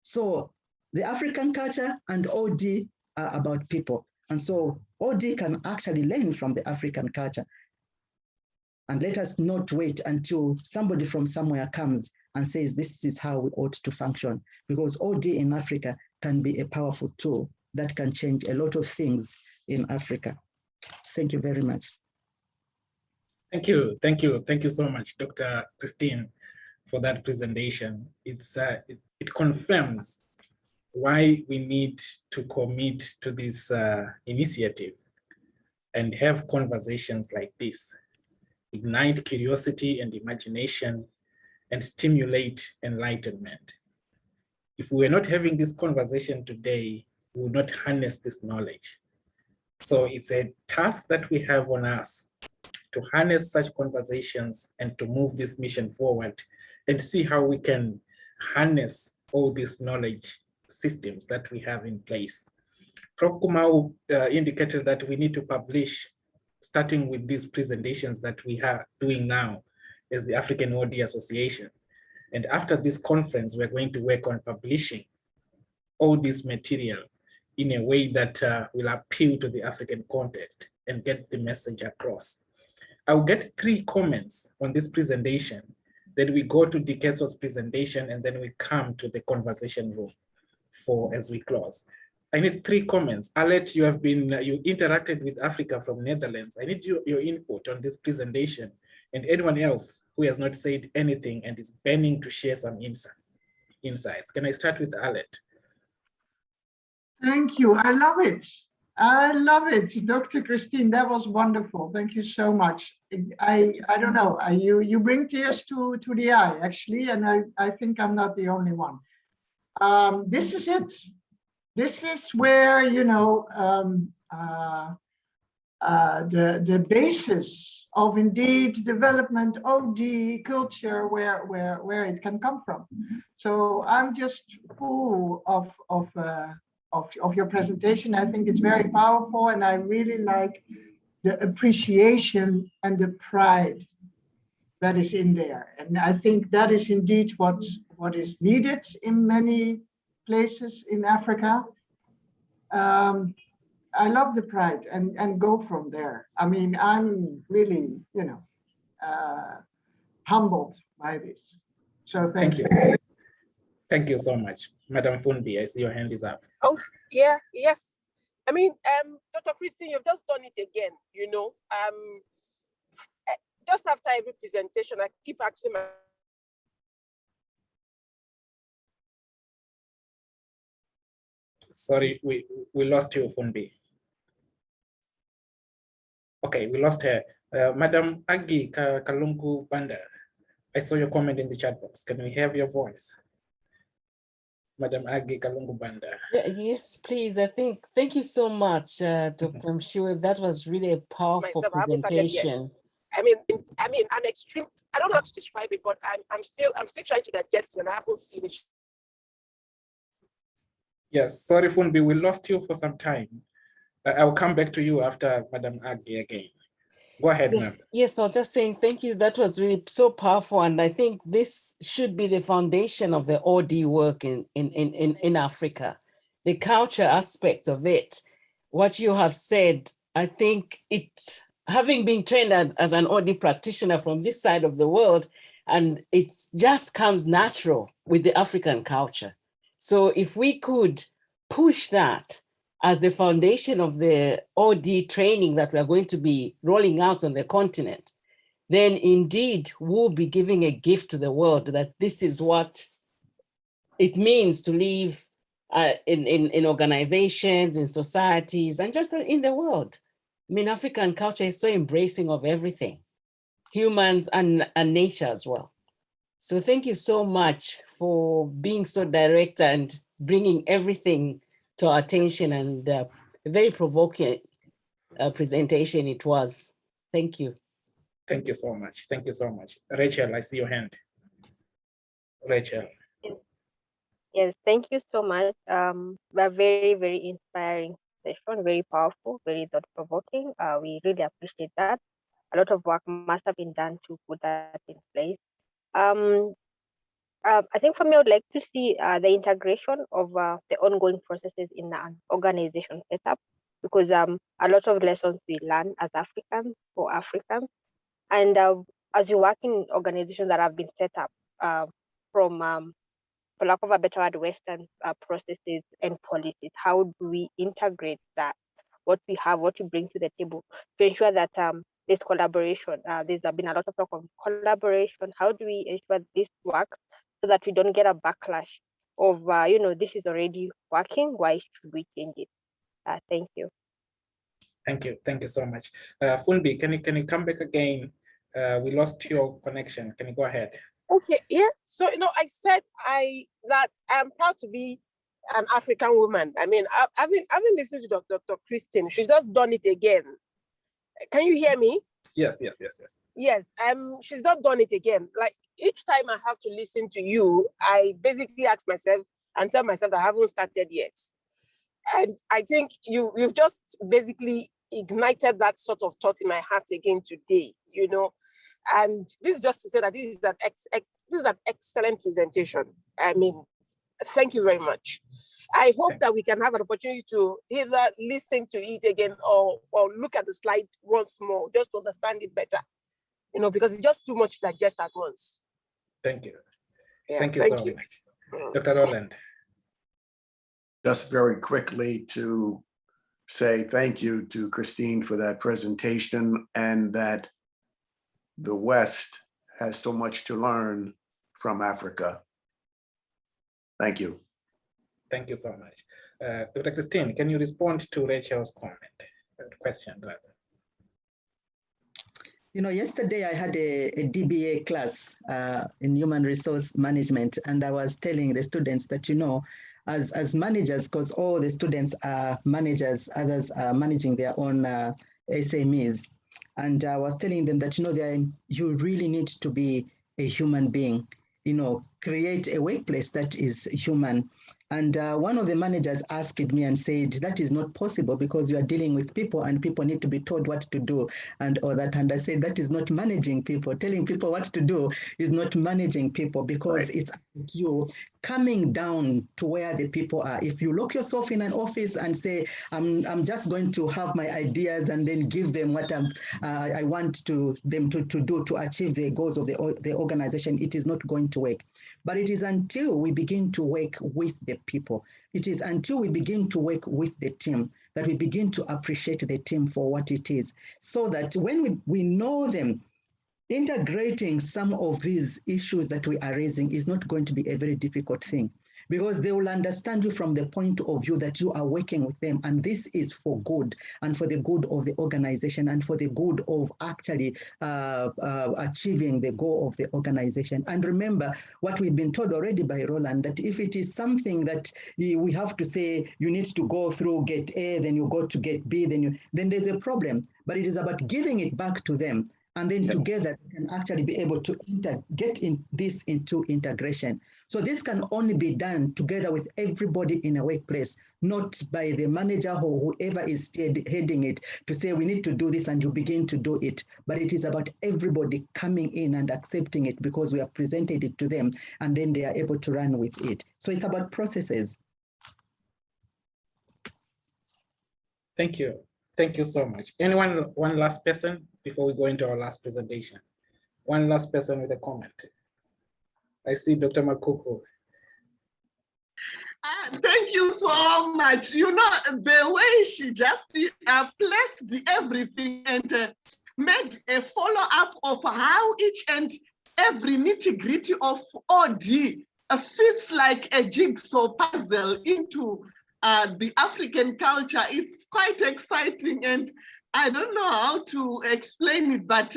So the African culture and OD are about people. And so OD can actually learn from the African culture. And let us not wait until somebody from somewhere comes and says, this is how we ought to function. Because OD in Africa can be a powerful tool that can change a lot of things in Africa. Thank you very much. Thank you. Thank you. Thank you so much, Dr. Christine, for that presentation. It confirms why we need to commit to this initiative and have conversations like this. ignite curiosity and imagination, and stimulate enlightenment. If we were not having this conversation today, we would not harness this knowledge. So it's a task that we have on us to harness such conversations and to move this mission forward and see how we can harness all these knowledge systems that we have in place. Prof. Kumau indicated that we need to publish, starting with these presentations that we are doing now as the African AODA Association. And after this conference, we're going to work on publishing all this material in a way that will appeal to the African context and get the message across. I'll get 3 comments on this presentation. Then we go to Diketso's presentation, and then we come to the conversation room for as we close. I need 3 comments. Alet, you interacted with Africa from Netherlands. I need your input on this presentation, and anyone else who has not said anything and is burning to share some insights. Can I start with Alet? Thank you. I love it. I love it, Dr. Christine. That was wonderful. Thank you so much. I don't know. You bring tears to the eye, actually, and I think I'm not the only one. This is it. This is where, you know, the basis of indeed development, OD culture, where it can come from. So I'm just full of your presentation. I think it's very powerful, and I really like the appreciation and the pride that is in there. And I think that is indeed what is needed in many places in Africa. I love the pride and go from there. I mean, I'm really, you know, humbled by this. So thank you. Thank you so much. Madam Fundi, I see your hand is up. Oh, yeah, yes. I mean, Dr. Christine, you've just done it again, you know. Just after every presentation, I keep asking my Sorry, we lost you, Fundi. Okay, we lost her. Madam Agi Kalungu Banda, I saw your comment in the chat box. Can we have your voice? Madam Agi Kalungu Banda. Yes, please. Thank you so much, Dr. Mshiwe. That was really a powerful presentation. Yes. I mean, I'm extreme. I don't know how to describe it, but I'm still trying to digest it, and I haven't finished. Yes, sorry, Funbi, we lost you for some time. I'll come back to you after Madam Agi again. Go ahead, ma'am. Yes, I was just saying thank you. That was really so powerful, and I think this should be the foundation of the OD work in Africa. The culture aspect of it, what you have said, I think it, having been trained as an OD practitioner from this side of the world, and it just comes natural with the African culture. So if we could push that as the foundation of the OD training that we are going to be rolling out on the continent, then indeed we'll be giving a gift to the world that this is what it means to live in organizations, in societies, and just in the world. I mean, African culture is so embracing of everything, humans and nature as well. So thank you so much for being so direct and bringing everything to our attention, and a very provoking presentation it was. Thank you. Thank you so much. Thank you so much. Rachel, I see your hand. Rachel. Yes, thank you so much. A very, very inspiring session, very powerful, very thought-provoking. We really appreciate that. A lot of work must have been done to put that in place. I think for me, I would like to see the integration of the ongoing processes in an organization setup, because a lot of lessons we learn as Africans for Africans, and as you work in organizations that have been set up from, for lack of a better word, Western processes and policies, how do we integrate that, what we have, what we bring to the table, to ensure that there's collaboration. There's been a lot of talk of collaboration. How do we ensure this works so that we don't get a backlash of, you know, this is already working, why should we change it? Thank you. Thank you so much. Funbi, can you come back again We lost your connection. Can you go ahead? Okay, yeah. So, I said that I'm proud to be an African woman. I mean, having listened to Dr. Christine, she's just done it again. Can you hear me? Yes. Yes, she's not done it again. Like each time I have to listen to you, I basically ask myself and tell myself that I haven't started yet. And I think you've just basically ignited that sort of thought in my heart again today, And this is just to say that this is an excellent presentation. I mean, thank you very much. I hope that we can have an opportunity to either listen to it again or look at the slide once more, just to understand it better, because it's just too much to digest at once. Thank you. Yeah, thank you so much. Dr. Roland. Just very quickly to say thank you to Christine for that presentation, and that the West has so much to learn from Africa. Thank you. Thank you so much. Dr. Christine, can you respond to Rachel's question rather? Yesterday I had a DBA class in human resource management, and I was telling the students that, as managers, because all the students are managers, others are managing their own SMEs. And I was telling them that, you really need to be a human being, create a workplace that is human. And one of the managers asked me and said, that is not possible because you are dealing with people and people need to be told what to do and all that. And I said, that is not managing people. Telling people what to do is not managing people, because it's you coming down to where the people are. If you lock yourself in an office and say, I'm just going to have my ideas and then give them what I want them to do to achieve the goals of the organization, it is not going to work. But it is until we begin to work with the people, it is until we begin to work with the team that we begin to appreciate the team for what it is, so that when we know them, integrating some of these issues that we are raising is not going to be a very difficult thing, because they will understand you from the point of view that you are working with them, and this is for good and for the good of the organization and for the good of actually achieving the goal of the organization. And remember what we've been told already by Roland, that if it is something that we have to say you need to go through gate A, then you go to gate B, then there's a problem. But it is about giving it back to them. And then together we can actually be able to get this into integration. So this can only be done together with everybody in a workplace, not by the manager or whoever is heading it to say we need to do this and you begin to do it. But it is about everybody coming in and accepting it because we have presented it to them and then they are able to run with it. So it's about processes. Thank you. Thank you so much. Anyone, one last person before we go into our last presentation? One last person with a comment. I see Dr. Makuku. Thank you so much. The way she just placed everything and made a follow-up of how each and every nitty-gritty of OD fits like a jigsaw puzzle into the African culture. It's quite exciting, and I don't know how to explain it, but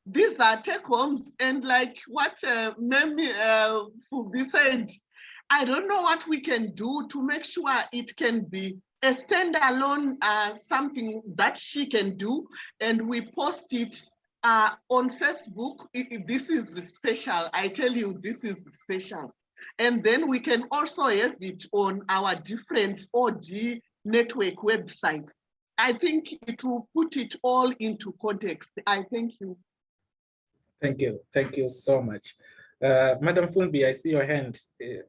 these are take-homes, and like what Memi Fubi said, I don't know what we can do to make sure it can be a standalone something that she can do, and we post it on Facebook. This is special. I tell you, this is special. And then we can also have it on our different OD network websites. I think it will put it all into context. I thank you. Thank you. Thank you so much. Madam Funbi, I see your hand. Do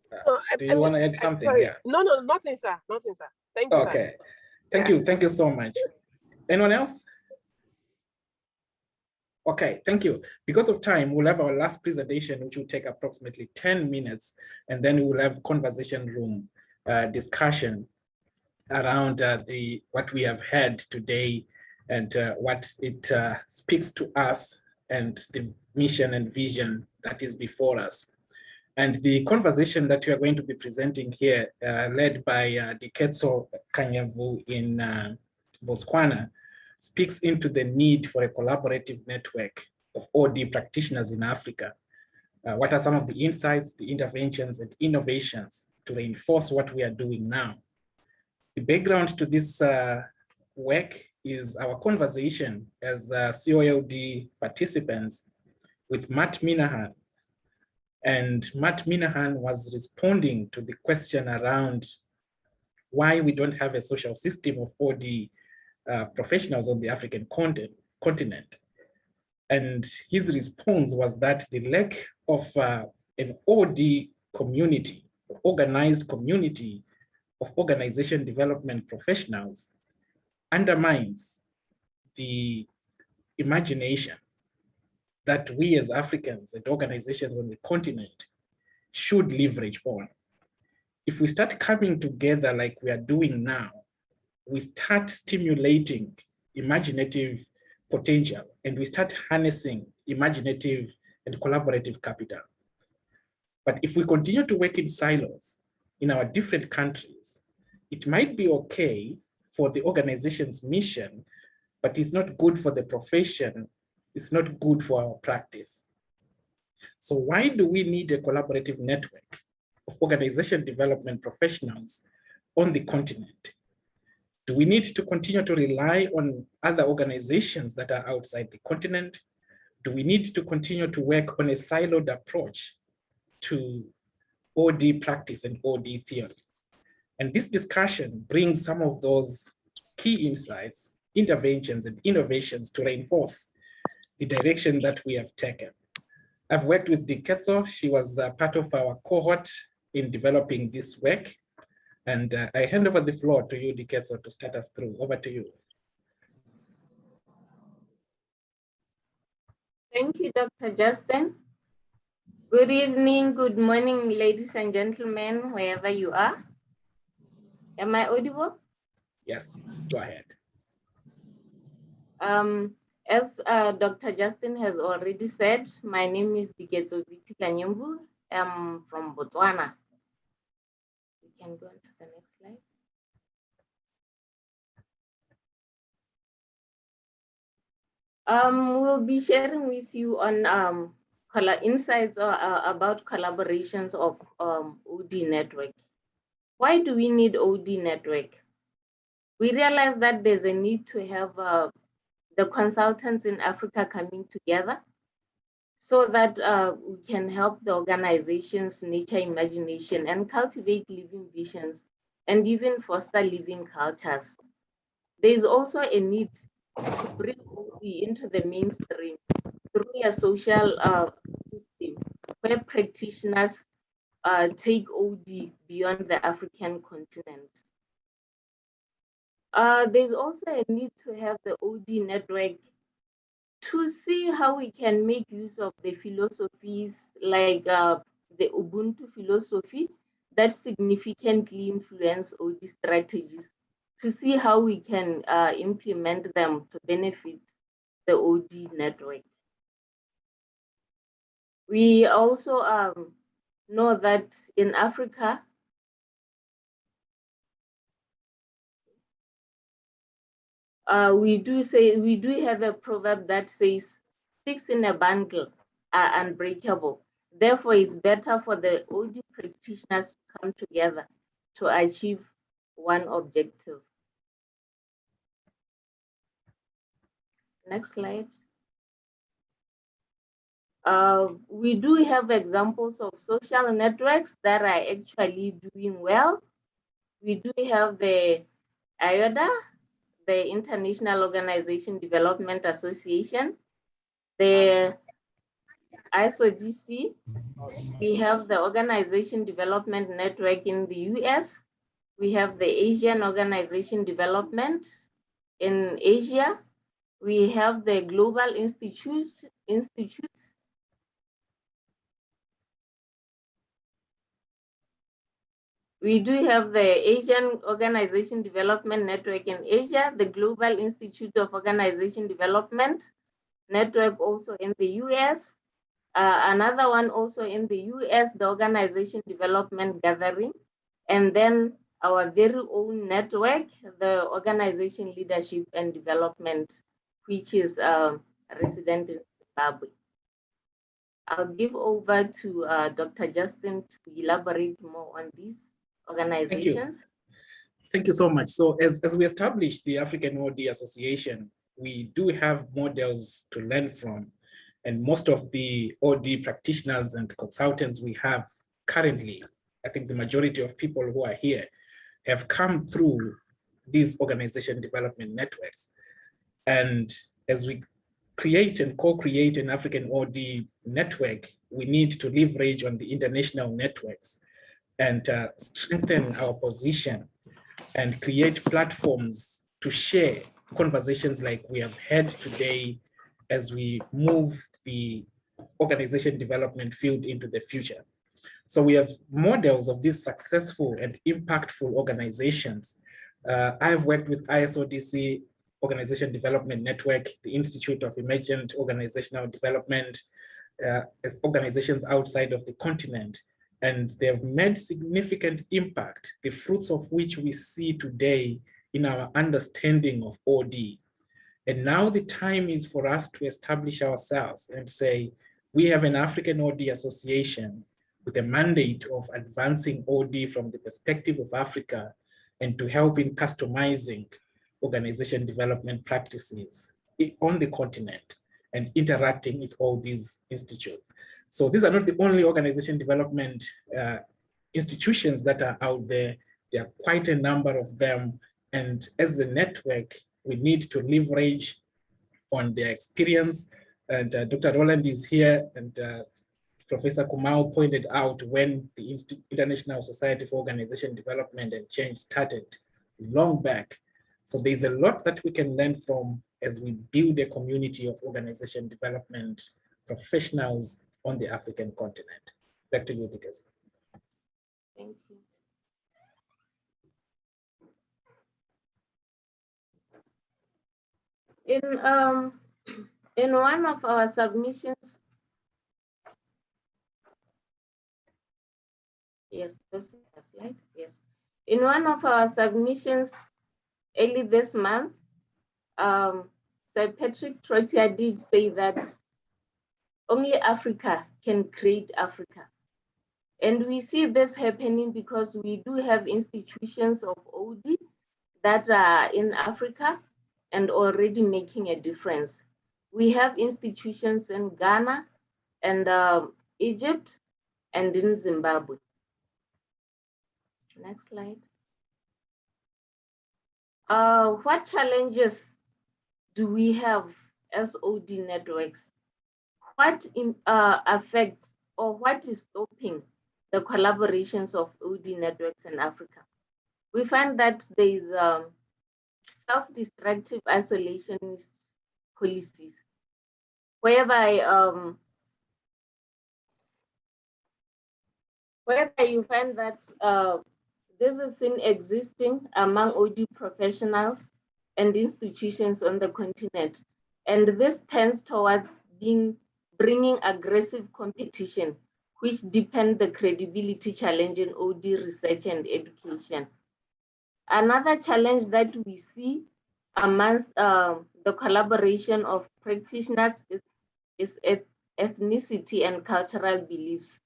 you want to add something? Sorry. Yeah. No, nothing, sir. Nothing, sir. Thank you, okay. Sir. Thank you. Thank you so much. Anyone else? Okay, thank you. Because of time, we'll have our last presentation, which will take approximately 10 minutes, and then we will have conversation room discussion around what we have heard today and what it speaks to us and the mission and vision that is before us. And the conversation that we are going to be presenting here, led by Diketso Kanyavu in Botswana, speaks into the need for a collaborative network of OD practitioners in Africa. What are some of the insights, the interventions, and innovations to reinforce what we are doing now? The background to this work is our conversation as COD participants with Matt Minahan. And Matt Minahan was responding to the question around why we don't have a social system of OD professionals on the African continent. And his response was that the lack of an OD community, organized community of organization development professionals undermines the imagination that we as Africans and organizations on the continent should leverage on. If we start coming together like we are doing now, we start stimulating imaginative potential and we start harnessing imaginative and collaborative capital. But if we continue to work in silos in our different countries, it might be okay for the organization's mission, but it's not good for the profession. It's not good for our practice. So why do we need a collaborative network of organization development professionals on the continent? Do we need to continue to rely on other organizations that are outside the continent? Do we need to continue to work on a siloed approach to OD practice and OD theory? And this discussion brings some of those key insights, interventions, and innovations to reinforce the direction that we have taken. I've worked with Diketso. She was part of our cohort in developing this work. And I hand over the floor to you, Diketso, to start us through. Over to you. Thank you, Dr. Justin. Good evening, good morning, ladies and gentlemen, wherever you are. Am I audible? Yes, go ahead. As Dr. Justin has already said, my name is Diketso Kanyumbu. I'm from Botswana. We can go on to the next slide. We'll be sharing with you on insights about collaborations of OD network. Why do we need OD network? We realize that there's a need to have the consultants in Africa coming together so that we can help the organizations nurture imagination and cultivate living visions and even foster living cultures. There's also a need to bring OD into the mainstream through a social system where practitioners take OD beyond the African continent. There's also a need to have the OD network to see how we can make use of the philosophies like the Ubuntu philosophy that significantly influence OD strategies, to see how we can implement them to benefit the OD network. We also know that in Africa, we do have a proverb that says, sticks in a bundle are unbreakable. Therefore, it's better for the OD practitioners to come together to achieve one objective. Next slide. We do have examples of social networks that are actually doing well. We do have the AODA, the International Organization Development Association, the ISODC. We have the Organization Development Network in the US. We have the Asian Organization Development in Asia. We have the Global Institutes. We do have the Asian Organization Development Network in Asia, the Global Institute of Organization Development Network also in the US, another one also in the US, the Organization Development Gathering, and then our very own network, the Organization Leadership and Development, which is resident in Zimbabwe. I'll give over to Dr. Justin to elaborate more on these organizations. Thank you so much. So as we established the African OD Association, we do have models to learn from. And most of the OD practitioners and consultants we have currently, I think the majority of people who are here have come through these organization development networks. And as we create and co-create an African OD network, we need to leverage on the international networks and strengthen our position and create platforms to share conversations like we have had today as we move the organization development field into the future. So we have models of these successful and impactful organizations. I've worked with ISODC Organization Development Network, the Institute of Emergent Organizational Development, as organizations outside of the continent, and they've made significant impact, the fruits of which we see today in our understanding of OD. And now the time is for us to establish ourselves and say, we have an African OD Association with a mandate of advancing OD from the perspective of Africa and to help in customizing organization development practices on the continent and interacting with all these institutes. So these are not the only organization development institutions that are out there. There are quite a number of them. And as a network, we need to leverage on their experience. And Dr. Roland is here, and Professor Kumau pointed out when the International Society for Organization Development and Change started long back. So there's a lot that we can learn from as we build a community of organization development professionals on the African continent. Back to you, Dikes. Thank you. In one of our submissions, yes, this is the slide, yes. In one of our submissions early this month, Sir Patrick Trottier did say that only Africa can create Africa. And we see this happening because we do have institutions of OD that are in Africa and already making a difference. We have institutions in Ghana and Egypt and in Zimbabwe. Next slide. What challenges do we have as OD networks? What affects or what is stopping the collaborations of OD networks in Africa? We find that there is self-destructive isolationist policies, whereby you find that this is seen existing among OD professionals and institutions on the continent. And this tends towards bringing aggressive competition, which deepen the credibility challenge in OD research and education. Another challenge that we see amongst the collaboration of practitioners is ethnicity and cultural beliefs.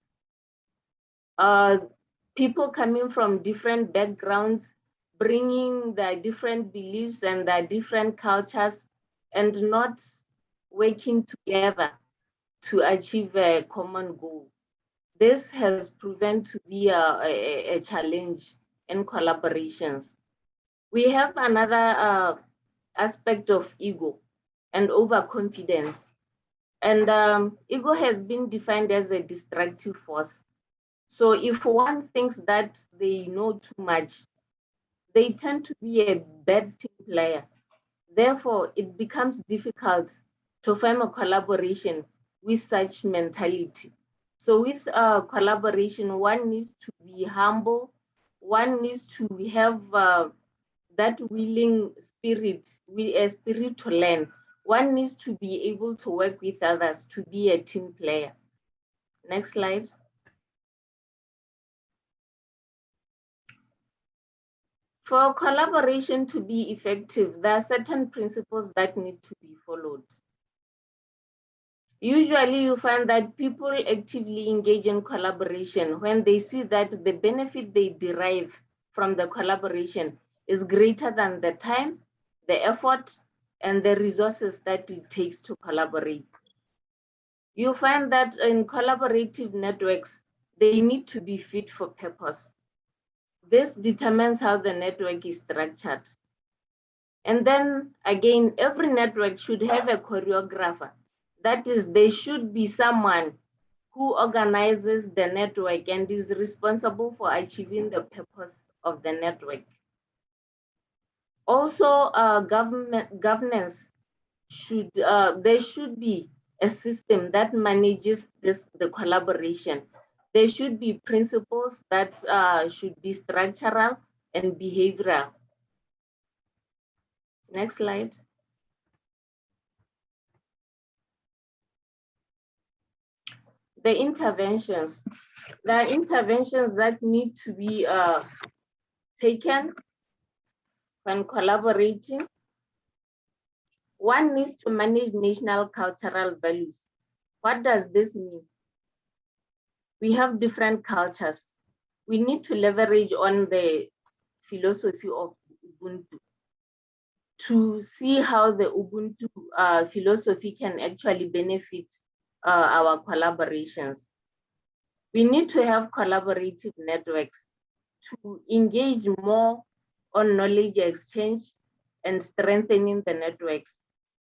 People coming from different backgrounds, bringing their different beliefs and their different cultures, and not working together to achieve a common goal. This has proven to be a challenge in collaborations. We have another aspect of ego and overconfidence. And ego has been defined as a destructive force. So if one thinks that they know too much, they tend to be a bad team player. Therefore, it becomes difficult to form a collaboration with such mentality. So with collaboration, one needs to be humble, one needs to have that willing spirit, a spirit to learn. One needs to be able to work with others to be a team player. Next slide. For collaboration to be effective, there are certain principles that need to be followed. Usually you find that people actively engage in collaboration when they see that the benefit they derive from the collaboration is greater than the time, the effort, and the resources that it takes to collaborate. You find that in collaborative networks, they need to be fit for purpose. This determines how the network is structured. And then again, every network should have a choreographer. That is, there should be someone who organizes the network and is responsible for achieving the purpose of the network. Also, governance should, there should be a system that manages the collaboration. There should be principles that should be structural and behavioral. Next slide. The interventions. There are interventions that need to be taken when collaborating. One needs to manage national cultural values. What does this mean? We have different cultures. We need to leverage on the philosophy of Ubuntu to see how the Ubuntu philosophy can actually benefit our collaborations. We need to have collaborative networks to engage more on knowledge exchange and strengthening the networks.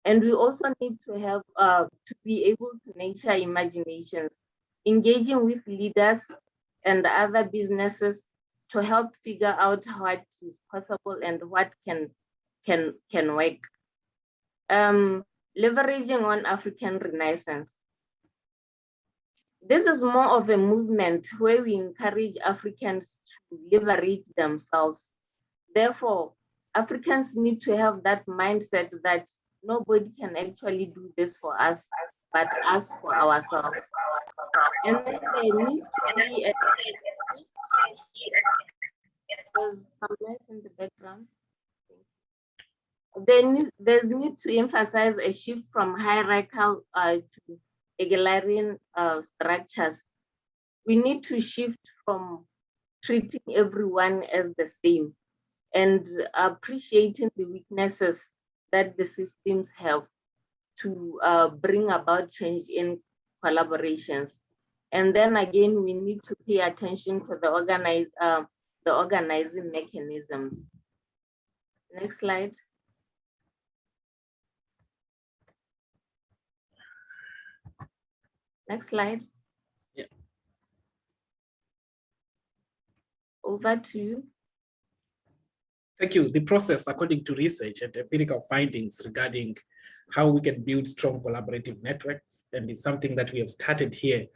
And we also need to have to be able to nurture imaginations, engaging with leaders and other businesses to help figure out what is possible and what can work. Leveraging on African Renaissance. This is more of a movement where we encourage Africans to liberate themselves. Therefore, Africans need to have that mindset that nobody can actually do this for us, but us for ourselves. And then there needs to be there's some noise in the background. There's need to emphasize a shift from hierarchical to egalitarian structures. We need to shift from treating everyone as the same and appreciating the weaknesses that the systems have to bring about change in collaborations. And then again, we need to pay attention to the organizing mechanisms. Next slide. Next slide. Yeah. Over to you. Thank you. The process, according to research and empirical findings regarding how we can build strong collaborative networks, and it's something that we have started here.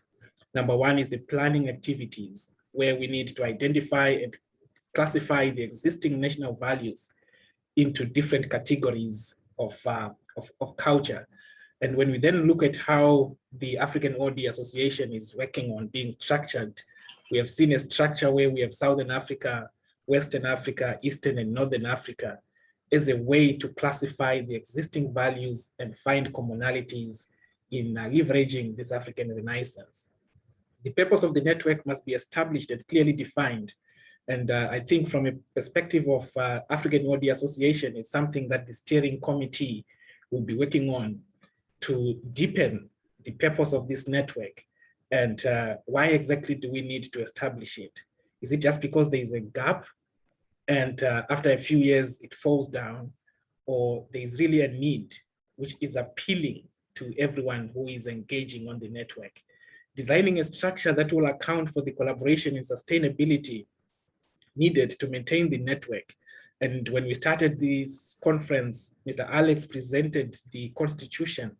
Number one is the planning activities, where we need to identify and classify the existing national values into different categories of culture. And when we then look at how the African OD Association is working on being structured, we have seen a structure where we have Southern Africa, Western Africa, Eastern and Northern Africa as a way to classify the existing values and find commonalities in leveraging this African Renaissance. The purpose of the network must be established and clearly defined. And I think from a perspective of African OD Association, it's something that the steering committee will be working on to deepen the purpose of this network. And why exactly do we need to establish it? Is it just because there is a gap and after a few years it falls down, or there is really a need which is appealing to everyone who is engaging on the network? Designing a structure that will account for the collaboration and sustainability needed to maintain the network. And when we started this conference, Mr. Alex presented the constitution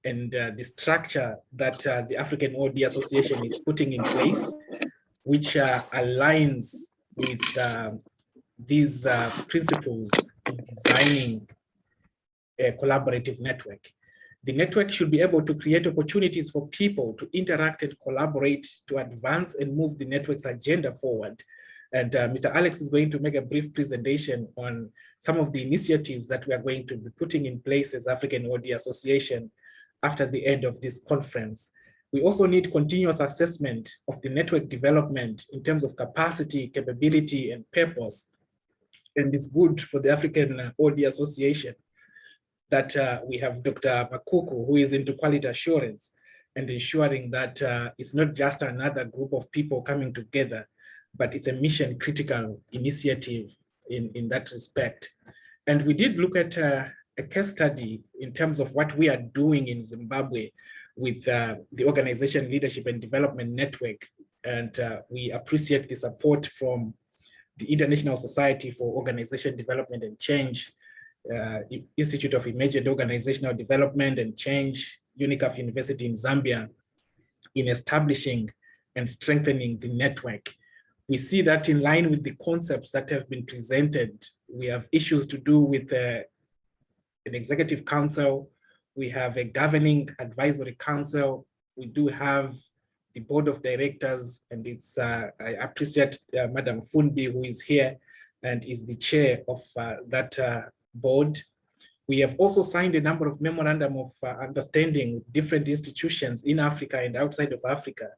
and the structure that the African OD Association is putting in place, which aligns with these principles in designing a collaborative network. The network should be able to create opportunities for people to interact and collaborate to advance and move the network's agenda forward. And Mr. Alex is going to make a brief presentation on some of the initiatives that we are going to be putting in place as African OD Association after the end of this conference. We also need continuous assessment of the network development in terms of capacity, capability, and purpose. And it's good for the African OD Association that we have Dr. Makuku, who is into quality assurance and ensuring that it's not just another group of people coming together, but it's a mission critical initiative in that respect. And we did look at a case study in terms of what we are doing in Zimbabwe with the Organization Leadership and Development Network. And we appreciate the support from the International Society for Organization Development and Change, Institute of Emergent Organizational Development and Change, UNICAF University in Zambia, in establishing and strengthening the network. We see that in line with the concepts that have been presented, we have issues to do with an executive council, we have a governing advisory council, we do have the board of directors, and it's I appreciate Madam Funbi, who is here and is the chair of that board. We have also signed a number of memorandum of understanding with different institutions in Africa and outside of Africa.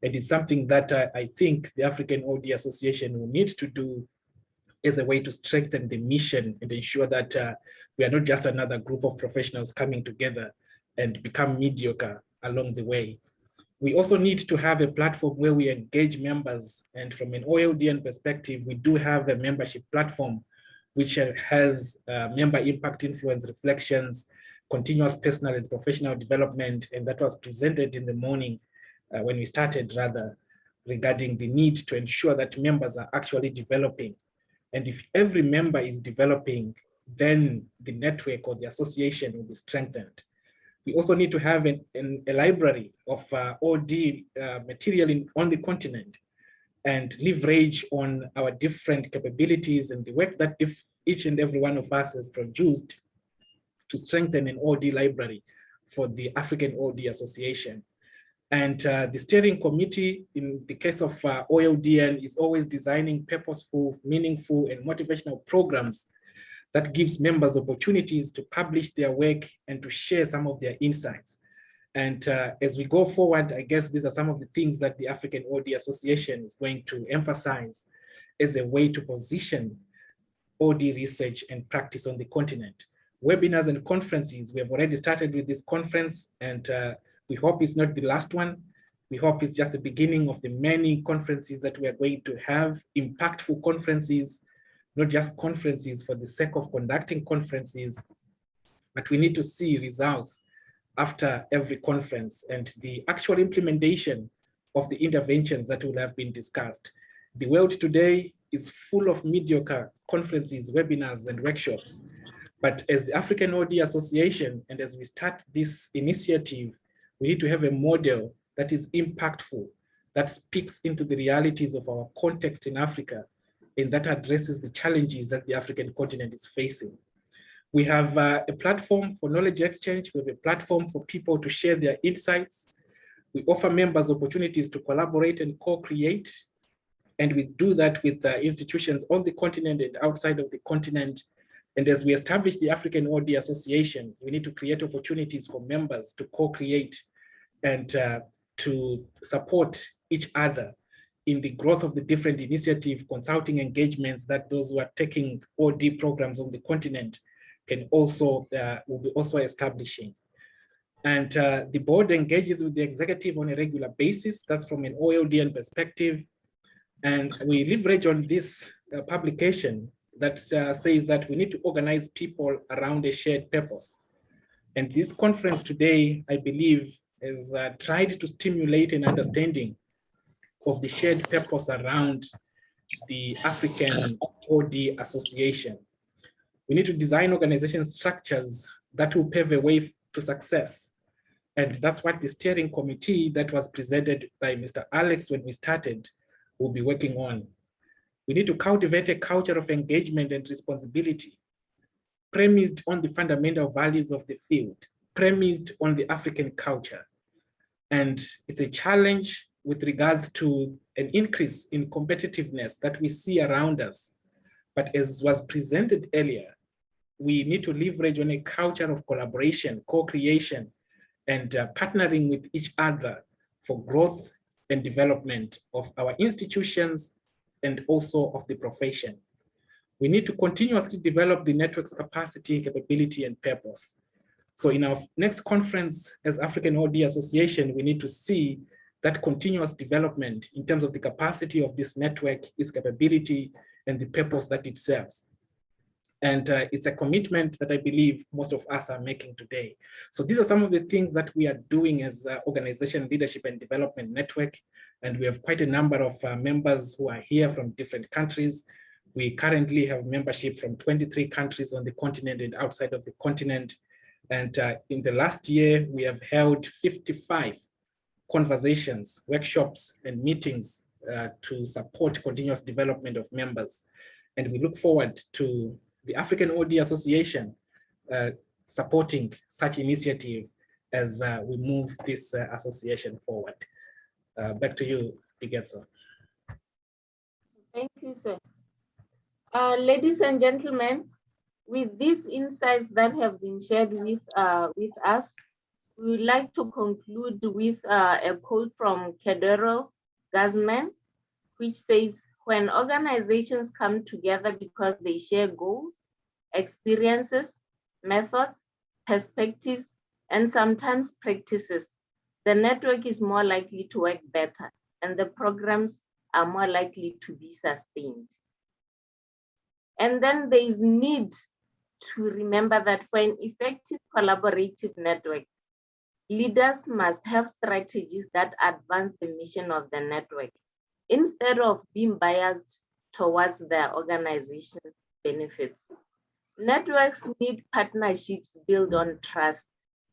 And it's something that I think the African OD Association will need to do as a way to strengthen the mission and ensure that we are not just another group of professionals coming together and become mediocre along the way. We also need to have a platform where we engage members. And from an OLDN perspective, we do have a membership platform which has member impact influence reflections, continuous personal and professional development, and that was presented in the morning when we started rather, regarding the need to ensure that members are actually developing. And if every member is developing, then the network or the association will be strengthened. We also need to have a library of OD material on the continent and leverage on our different capabilities and the work that each and every one of us has produced to strengthen an OD library for the African OD Association. And the steering committee, in the case of OLDN, is always designing purposeful, meaningful, and motivational programs that gives members opportunities to publish their work and to share some of their insights. And as we go forward, I guess these are some of the things that the African OD Association is going to emphasize as a way to position OD research and practice on the continent. Webinars and conferences, we have already started with this conference, and we hope it's not the last one. We hope it's just the beginning of the many conferences that we are going to have, impactful conferences, not just conferences for the sake of conducting conferences, but we need to see results after every conference and the actual implementation of the interventions that will have been discussed. The world today is full of mediocre conferences, webinars, and workshops. But as the African OD Association, and as we start this initiative, we need to have a model that is impactful, that speaks into the realities of our context in Africa, and that addresses the challenges that the African continent is facing. We have a platform for knowledge exchange. We have a platform for people to share their insights. We offer members opportunities to collaborate and co-create. And we do that with institutions on the continent and outside of the continent. And as we establish the African OD Association, we need to create opportunities for members to co-create and to support each other in the growth of the different initiative consulting engagements that those who are taking OD programs on the continent can also, will be also establishing. And the board engages with the executive on a regular basis. That's from an OLDN perspective. And we leverage on this publication that says that we need to organize people around a shared purpose. And this conference today, I believe, has tried to stimulate an understanding of the shared purpose around the African OD Association. We need to design organization structures that will pave a way to success. And that's what the steering committee that was presented by Mr. Alex when we started will be working on. We need to cultivate a culture of engagement and responsibility, premised on the fundamental values of the field, premised on the African culture. And it's a challenge with regards to an increase in competitiveness that we see around us. But as was presented earlier, we need to leverage on a culture of collaboration, co-creation, and partnering with each other for growth and development of our institutions and also of the profession. We need to continuously develop the network's capacity, capability, and purpose. So in our next conference as African OD Association, we need to see that continuous development in terms of the capacity of this network, its capability, and the purpose that it serves. And it's a commitment that I believe most of us are making today. So these are some of the things that we are doing as Organization Leadership and Development Network. And we have quite a number of members who are here from different countries. We currently have membership from 23 countries on the continent and outside of the continent. And in the last year, we have held 55 conversations, workshops, and meetings to support continuous development of members. And we look forward to the African OD Association supporting such initiative as we move this association forward. Back to you, Digetso. Thank you, sir. Ladies and gentlemen, with these insights that have been shared with us, we would like to conclude with a quote from Kedero Guzman, which says, when organizations come together because they share goals, experiences, methods, perspectives, and sometimes practices, the network is more likely to work better and the programs are more likely to be sustained. And then there is need to remember that for an effective collaborative network, leaders must have strategies that advance the mission of the network instead of being biased towards their organization's benefits. Networks need partnerships built on trust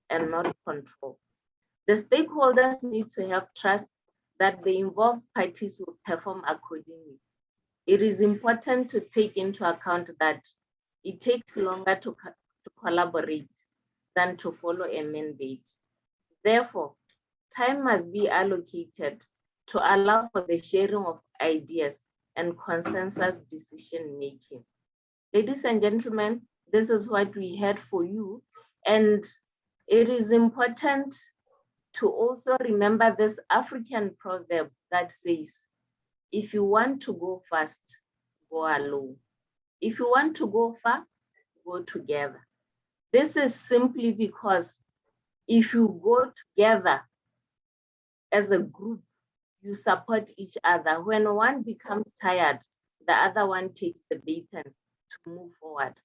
and not control. The stakeholders need to have trust that the involved parties will perform accordingly. It is important to take into account that it takes longer to collaborate than to follow a mandate. Therefore, time must be allocated to allow for the sharing of ideas and consensus decision-making. Ladies and gentlemen, this is what we had for you. And it is important to also remember this African proverb that says, if you want to go fast, go alone. If you want to go far, go together. This is simply because if you go together as a group, you support each other. When one becomes tired, the other one takes the baton to move forward.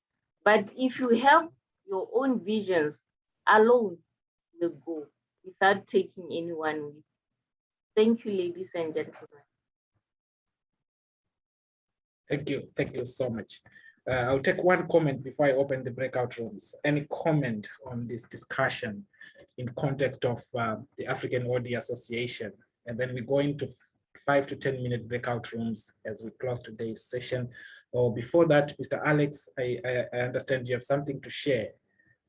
But if you have your own visions, alone you go without taking anyone with you. Thank you, ladies and gentlemen. Thank you so much. I'll take one comment before I open the breakout rooms. Any comment on this discussion in context of the African OD Association? And then we go into 5 to 10 minute breakout rooms as we close today's session. Or before that, Mr. Alex, I understand you have something to share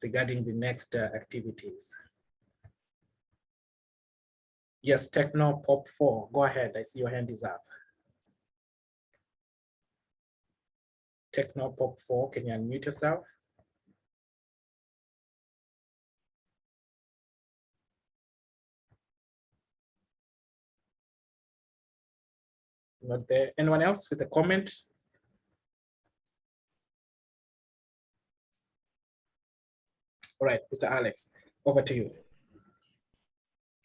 regarding the next activities. Yes, Techno Pop 4, go ahead. I see your hand is up. Techno Pop 4, can you unmute yourself? Not there. Anyone else with a comment? All right, Mr. Alex, over to you.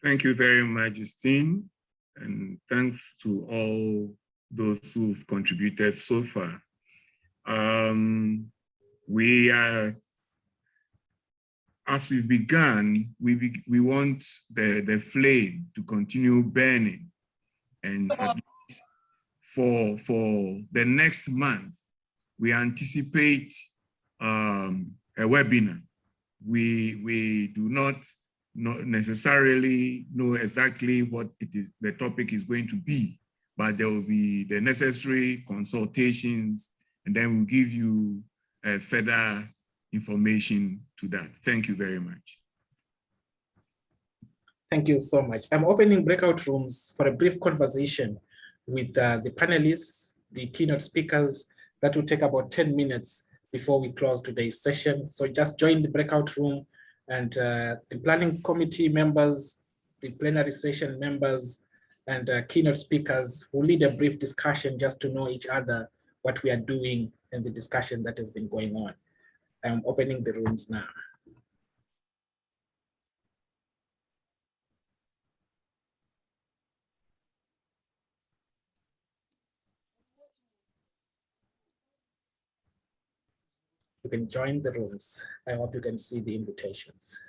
Thank you very much, Justine, and thanks to all those who've contributed so far. As we began, we want the flame to continue burning, and at least for the next month, we anticipate a webinar. We do not necessarily know exactly what the topic is going to be, but there will be the necessary consultations, and then we'll give you further information to that. Thank you very much. Thank you so much. I'm opening breakout rooms for a brief conversation with the panelists, the keynote speakers. That will take about 10 minutes before we close today's session. So just join the breakout room And the planning committee members, the plenary session members, and keynote speakers will lead a brief discussion just to know each other, what we are doing, and the discussion that has been going on. I'm opening the rooms now. You can join the rooms. I hope you can see the invitations.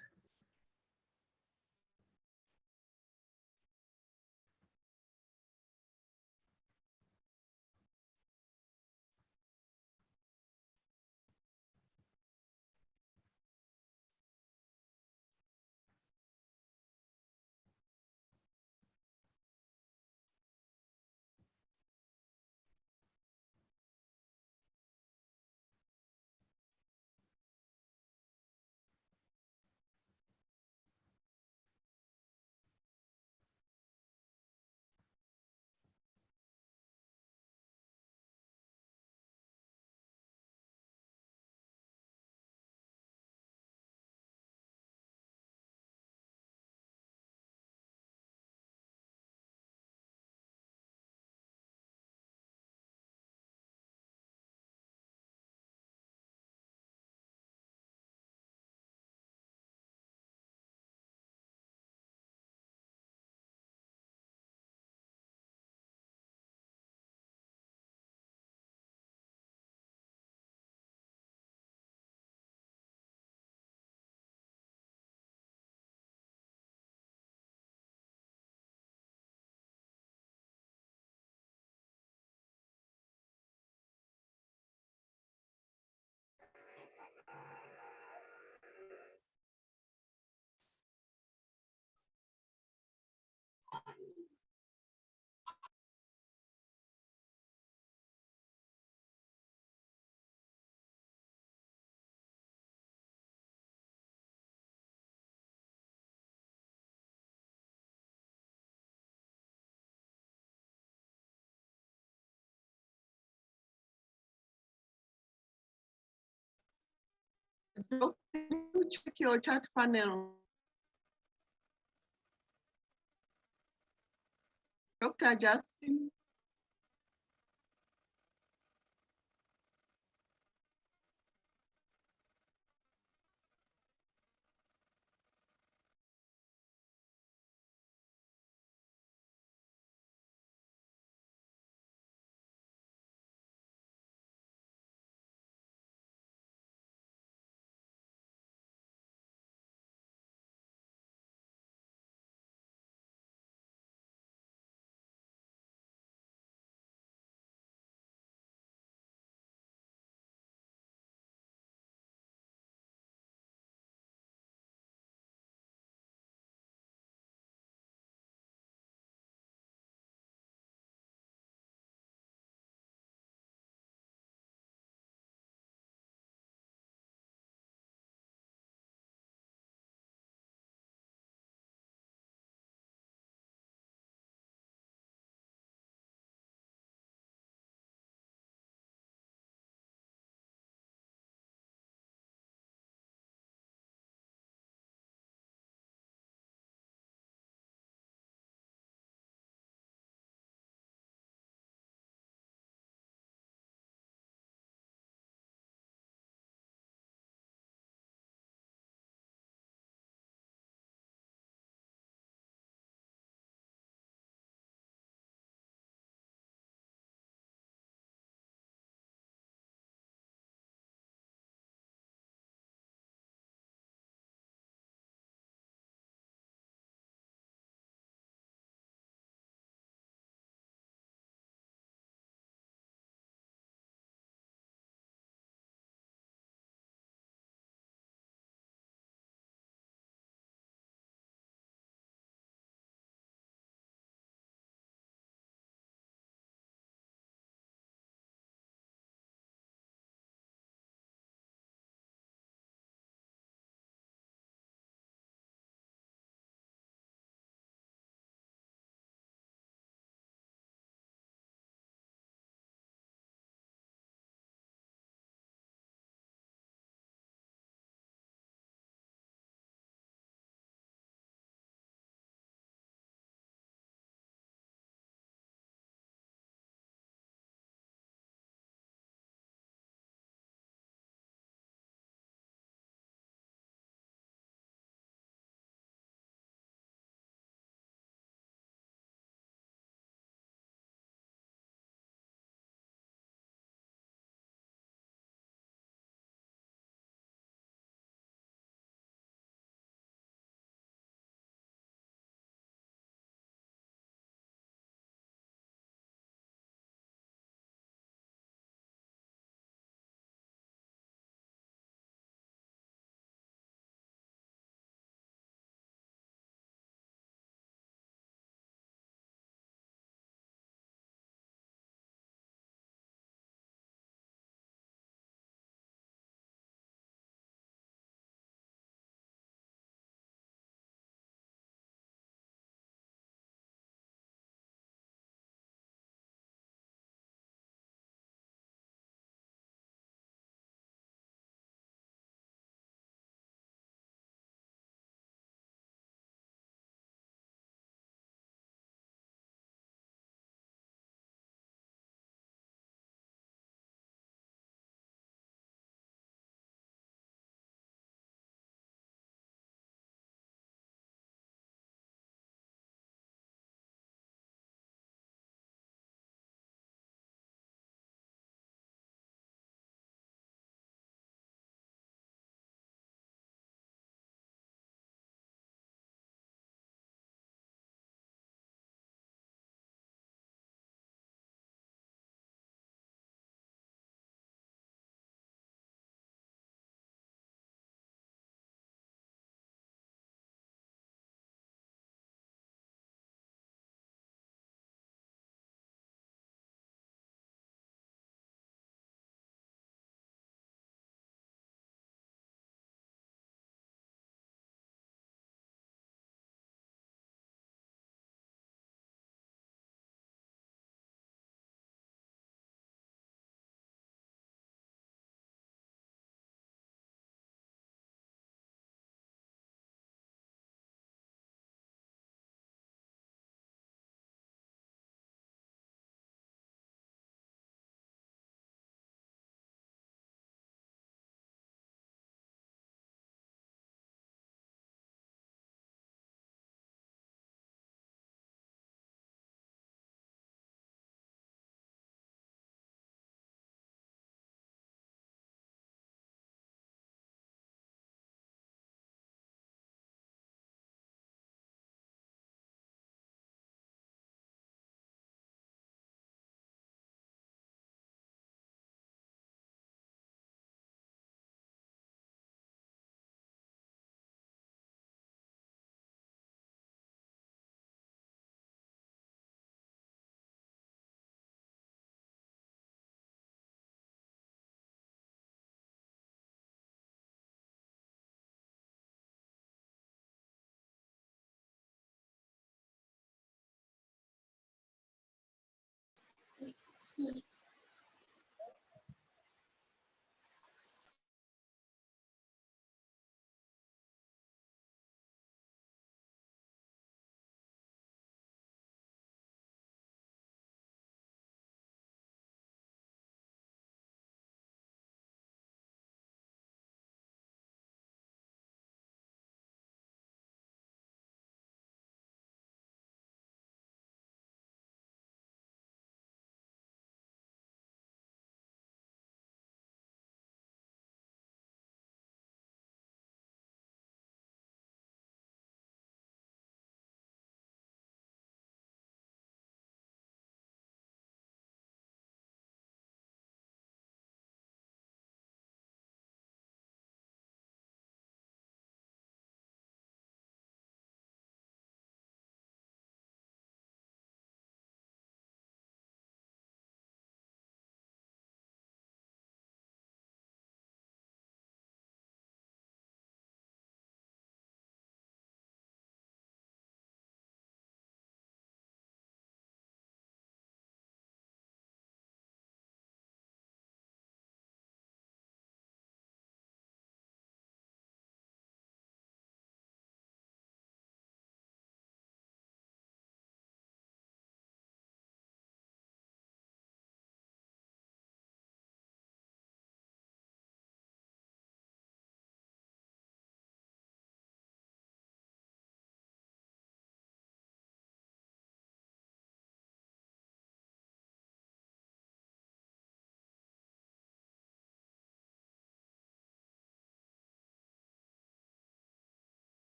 Can you check your chat panel? Dr. Justin.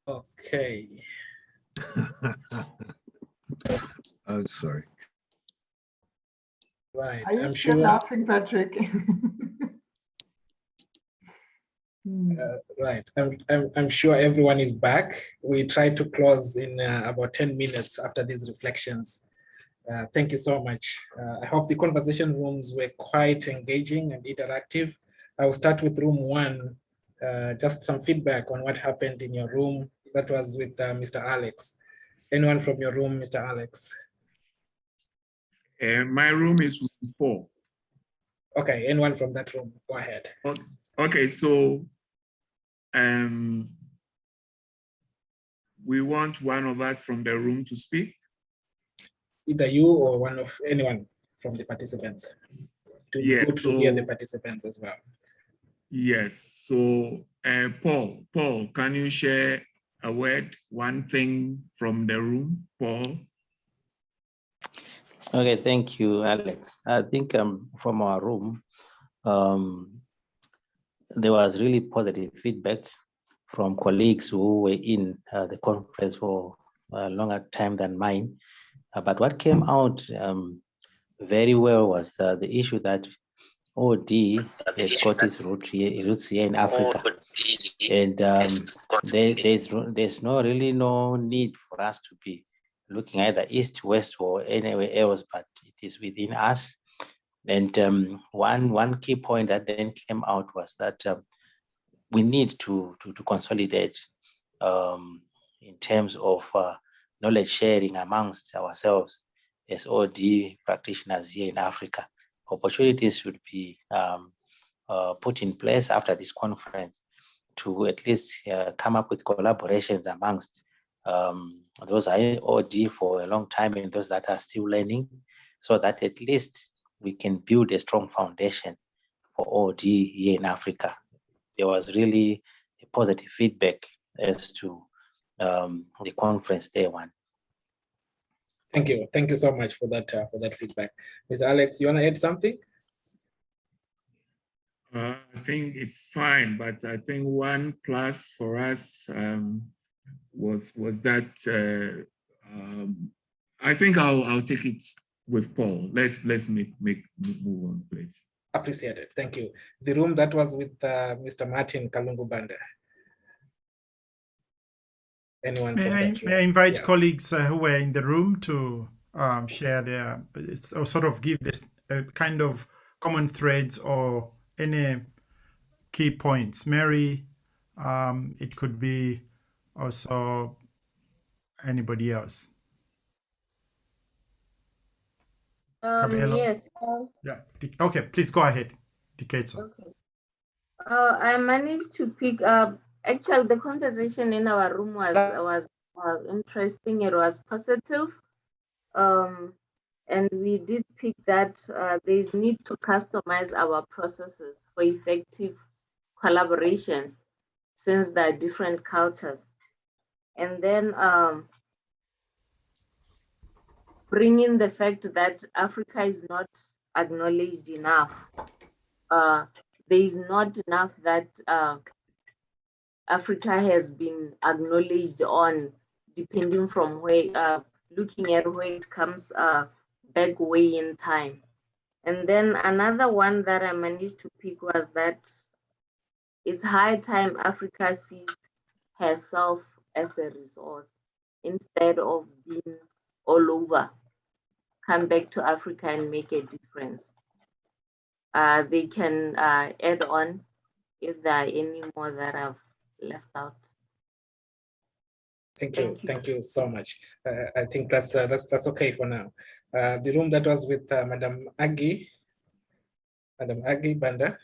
Okay. I'm sorry. Right. Are you I'm still sure. laughing, Patrick? Right. I'm sure everyone is back. We try to close in about 10 minutes after these reflections. Thank you so much. I hope the conversation rooms were quite engaging and interactive. I will start with room one. Just some feedback on what happened in your room. That was with Mr. Alex. Anyone from your room, Mr. Alex? My room is room 4. Okay, anyone from that room, go ahead. Okay, so we want one of us from the room to speak. Either you or anyone from the participants. It would be good to hear the participants as well. Yes, so Paul, can you share a word, one thing from the room, Paul? Okay, thank you, Alex. I think from our room, there was really positive feedback from colleagues who were in the conference for a longer time than mine. But what came out very well was the issue that OD has got its roots here in Africa. And there's no need for us to be looking either east, west, or anywhere else, but it is within us. And one key point that then came out was that we need to consolidate in terms of knowledge sharing amongst ourselves as OD practitioners here in Africa. Opportunities should be put in place after this conference to at least come up with collaborations amongst those are in OD for a long time and those that are still learning, so that at least we can build a strong foundation for OD here in Africa. There was really a positive feedback as to the conference day one. Thank you so much for that feedback. Ms. Alex, you want to add something? I think it's fine, but I think one plus for us was that I think I'll take it with Paul. Let's move on, please. Appreciate it. Thank you. The room that was with Mr. Martin Kalungu Banda. Anyone? May I invite colleagues who were in the room to share their, or sort of give this kind of common threads or any key points. Mary, it could be also anybody else. Yes. Yeah. Okay, please go ahead, Dikezo. Okay. I managed to pick up. Actually, the conversation in our room was interesting. It was positive, and we did pick that there is need to customize our processes for effective collaboration, since there are different cultures, and then bring in the fact that Africa is not acknowledged enough. There is not enough that Africa has been acknowledged on, depending from where, looking at where it comes back way in time. And then another one that I managed to pick was that it's high time Africa sees herself as a resource instead of being all over. Come back to Africa and make a difference. They can add on if there are any more that I've left out. Thank you so much. I think that's okay for now. The room that was with Madam Aggie Banda.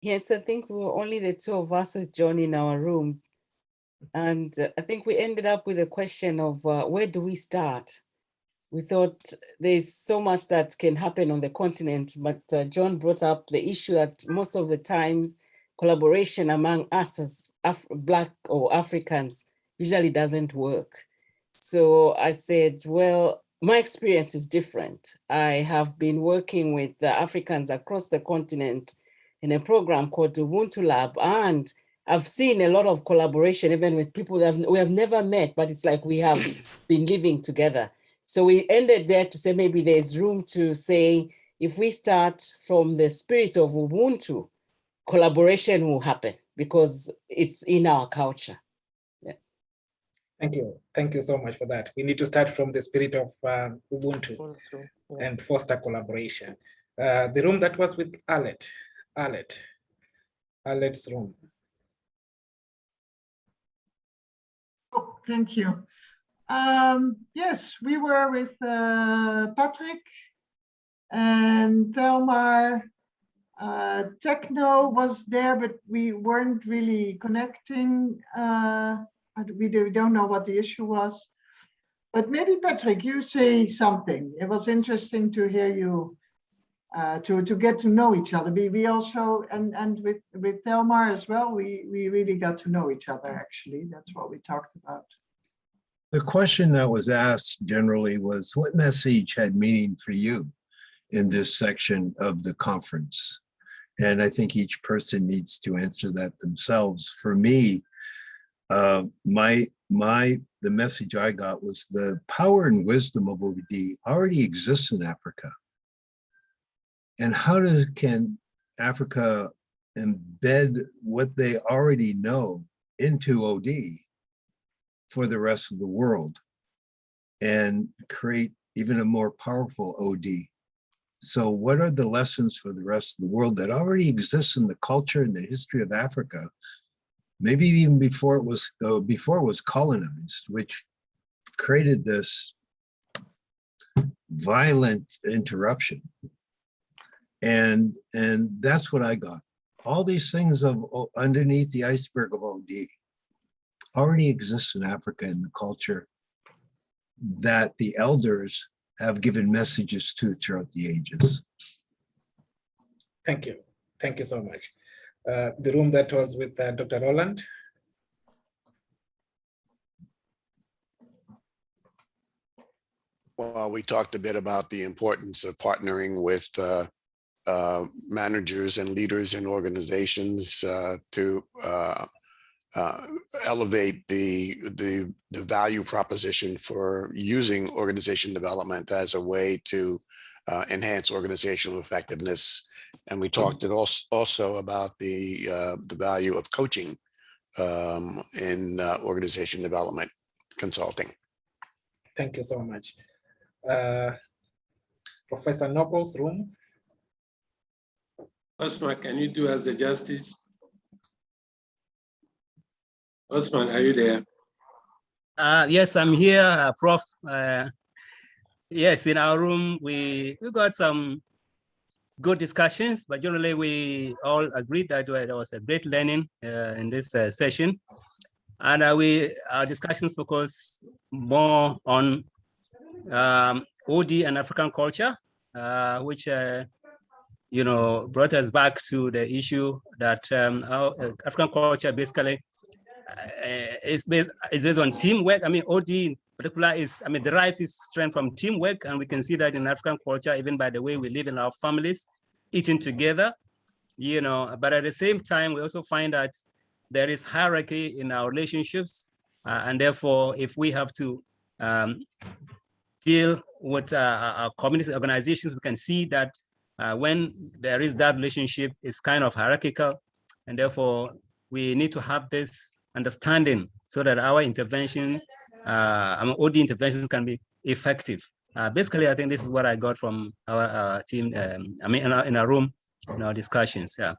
Yes, I think we were only the two of us with John in our room. And I think we ended up with a question of where do we start? We thought there's so much that can happen on the continent, but John brought up the issue that most of the time collaboration among us as Black or Africans usually doesn't work. So I said, well, my experience is different. I have been working with the Africans across the continent in a program called the Ubuntu Lab, and I've seen a lot of collaboration even with people that we have never met, but it's like we have been living together. So we ended there to say maybe there's room to say, if we start from the spirit of Ubuntu, collaboration will happen because it's in our culture. Yeah. Thank you so much for that. We need to start from the spirit of Ubuntu and foster collaboration. The room that was with Alet's room. Oh, thank you. Yes, we were with Patrick and Thelmar Techno was there, but we weren't really connecting. We don't know what the issue was. But maybe, Patrick, you say something. It was interesting to hear you, to get to know each other. We also, and with Thelmar as well, we really got to know each other, actually. That's what we talked about. The question that was asked generally was, what message had meaning for you in this section of the conference? And I think each person needs to answer that themselves. For me, the message I got was the power and wisdom of OD already exists in Africa. And how can Africa embed what they already know into OD for the rest of the world and create even a more powerful OD? So what are the lessons for the rest of the world that already exists in the culture and the history of Africa? Maybe even before it was colonized, which created this violent interruption. And that's what I got. All these things of underneath the iceberg of OD already exists in Africa in the culture that the elders have given messages to throughout the ages. Thank you. Thank you so much. The room that was with Dr. Roland. Well, we talked a bit about the importance of partnering with managers and leaders in organizations to elevate the value proposition for using organization development as a way to enhance organizational effectiveness. And we talked also about the value of coaching in organization development consulting. Thank you so much. Professor Noble's room. Osman, can you do us the justice? Osman, are you there? Yes, I'm here, Prof. Yes, in our room, we got some good discussions, but generally we all agreed that there was a great learning in this session. And our discussions focus more on OD and African culture, which brought us back to the issue that African culture basically is based on teamwork. I mean, OD in particular derives its strength from teamwork, and we can see that in African culture, even by the way we live in our families, eating together, but at the same time, we also find that there is hierarchy in our relationships, and therefore, if we have to deal with our community organizations, we can see that when there is that relationship, it's kind of hierarchical, and therefore, we need to have this understanding so that our intervention, OD interventions can be effective. Basically, I think this is what I got from our team, in our room, in our discussions. Yeah,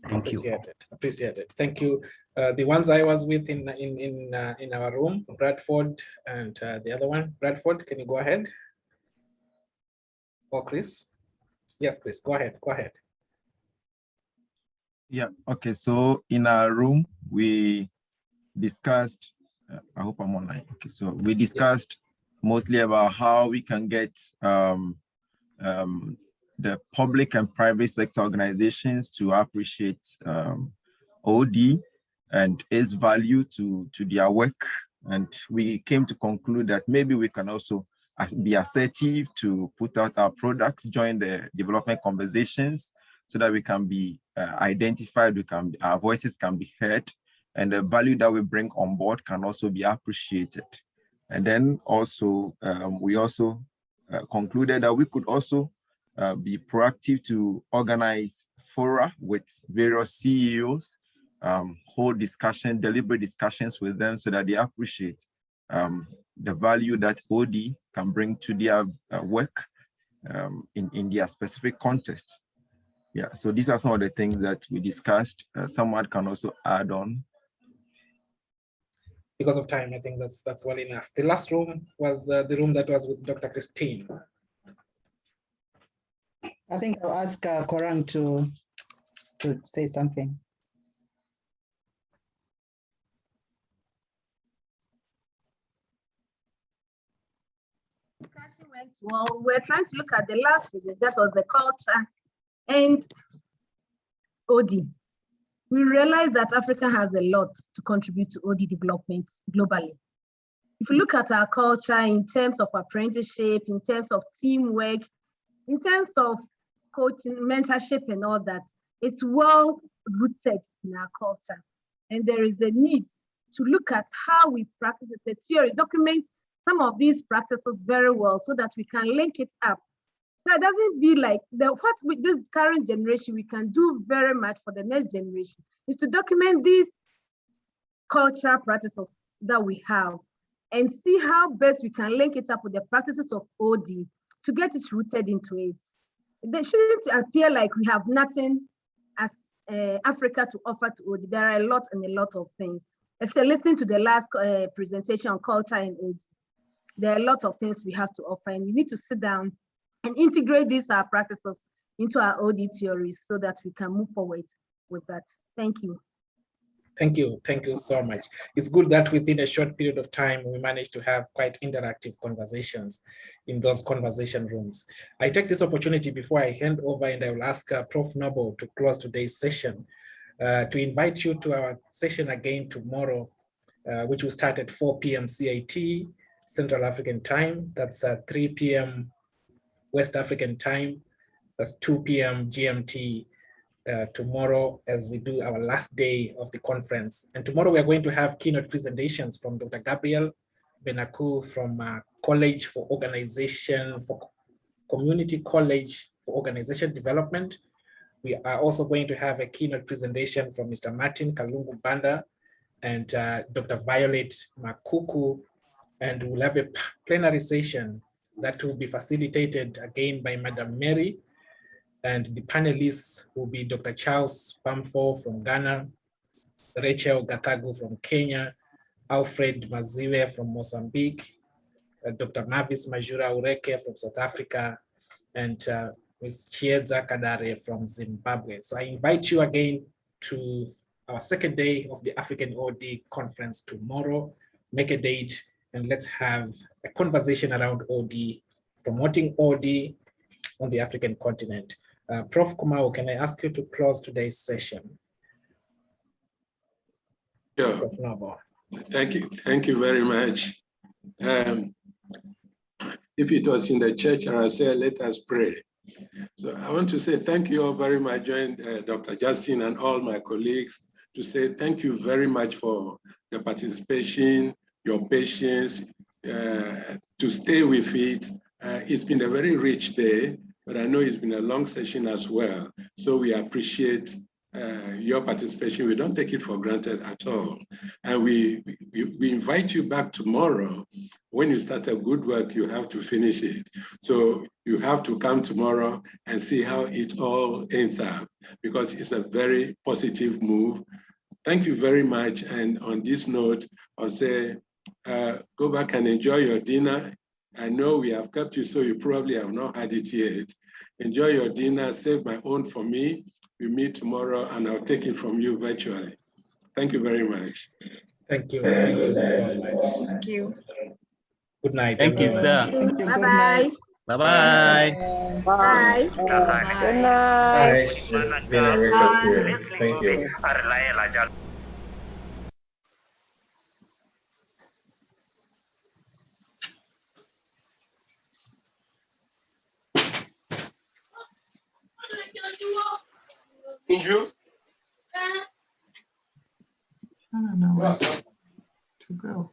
thank you. Appreciate it. Thank you. The ones I was with in our room, Bradford and the other one, Bradford, can you go ahead? Or Chris? Yes, Chris, go ahead. Yeah, okay, so in our room, we discussed, I hope I'm online. Okay, so we discussed mostly about how we can get the public and private sector organizations to appreciate OD and its value to their work. And we came to conclude that maybe we can also be assertive to put out our products, join the development conversations so that we can be identified, our voices can be heard, and the value that we bring on board can also be appreciated. And then also, we also concluded that we could also be proactive to organize fora with various CEOs, hold deliberate discussions with them so that they appreciate the value that OD can bring to their work in their specific context. Yeah, so these are some of the things that we discussed. Someone can also add on. Because of time, I think that's well enough. The last room was the room that was with Dr. Christine. I think I'll ask Korang to to say something. Discussion went well. We're trying to look at the last visit, that was the culture and OD. We realized that Africa has a lot to contribute to OD development globally. If you look at our culture in terms of apprenticeship, in terms of teamwork, in terms of coaching, mentorship and all that, it's well rooted in our culture. And there is the need to look at how we practice it, the theory, document some of these practices very well so that we can link it up. So it doesn't be like what with this current generation we can do very much for the next generation is to document these cultural practices that we have and see how best we can link it up with the practices of OD to get it rooted into it. They shouldn't appear like we have nothing as Africa to offer to OD. There are a lot and a lot of things. If you're listening to the last presentation on culture and OD, there are a lot of things we have to offer, and we need to sit down and integrate these practices into our OD theories so that we can move forward with that. Thank you. Thank you. Thank you so much. It's good that within a short period of time, we managed to have quite interactive conversations in those conversation rooms. I take this opportunity before I hand over and I will ask Prof. Noble to close today's session to invite you to our session again tomorrow, which will start at 4 p.m. CAT, Central African Time. That's 3 p.m. West African Time. That's 2 p.m. GMT. Tomorrow as we do our last day of the conference. And tomorrow we are going to have keynote presentations from Dr. Gabriel Benaku from College for Organization, for Community College for Organization Development. We are also going to have a keynote presentation from Mr. Martin Kalungu Banda and Dr. Violet Makuku. And we'll have a plenary session that will be facilitated again by Madam Mary. And the panelists will be Dr. Charles Pamfo from Ghana, Rachel Gatagu from Kenya, Alfred Maziwe from Mozambique, Dr. Mavis Majura Ureke from South Africa, and Ms. Chiedza Kadare from Zimbabwe. So I invite you again to our second day of the African OD conference tomorrow. Make a date and let's have a conversation around OD, promoting OD on the African continent. Prof. Kumau, can I ask you to close today's session? Sure. Prof. Noble. Thank you very much. If it was in the church, I would say, let us pray. So I want to say thank you all very much. I joined Dr. Justin and all my colleagues to say thank you very much for the participation, your patience, to stay with it. It's been a very rich day, but I know it's been a long session as well. So we appreciate your participation. We don't take it for granted at all. And we invite you back tomorrow. When you start a good work, you have to finish it. So you have to come tomorrow and see how it all ends up, because it's a very positive move. Thank you very much. And on this note, I'll say, go back and enjoy your dinner. I know we have kept you, so you probably have not had it yet. Enjoy your dinner, save my own for me. We meet tomorrow and I'll take it from you virtually. Thank you very much. Thank you. Thank you so much. Thank you. Good night. Thank you, sir. Thank you. Bye-bye. Bye-bye. Bye. Good night. It's been a rich experience. Thank you. I don't know where to go.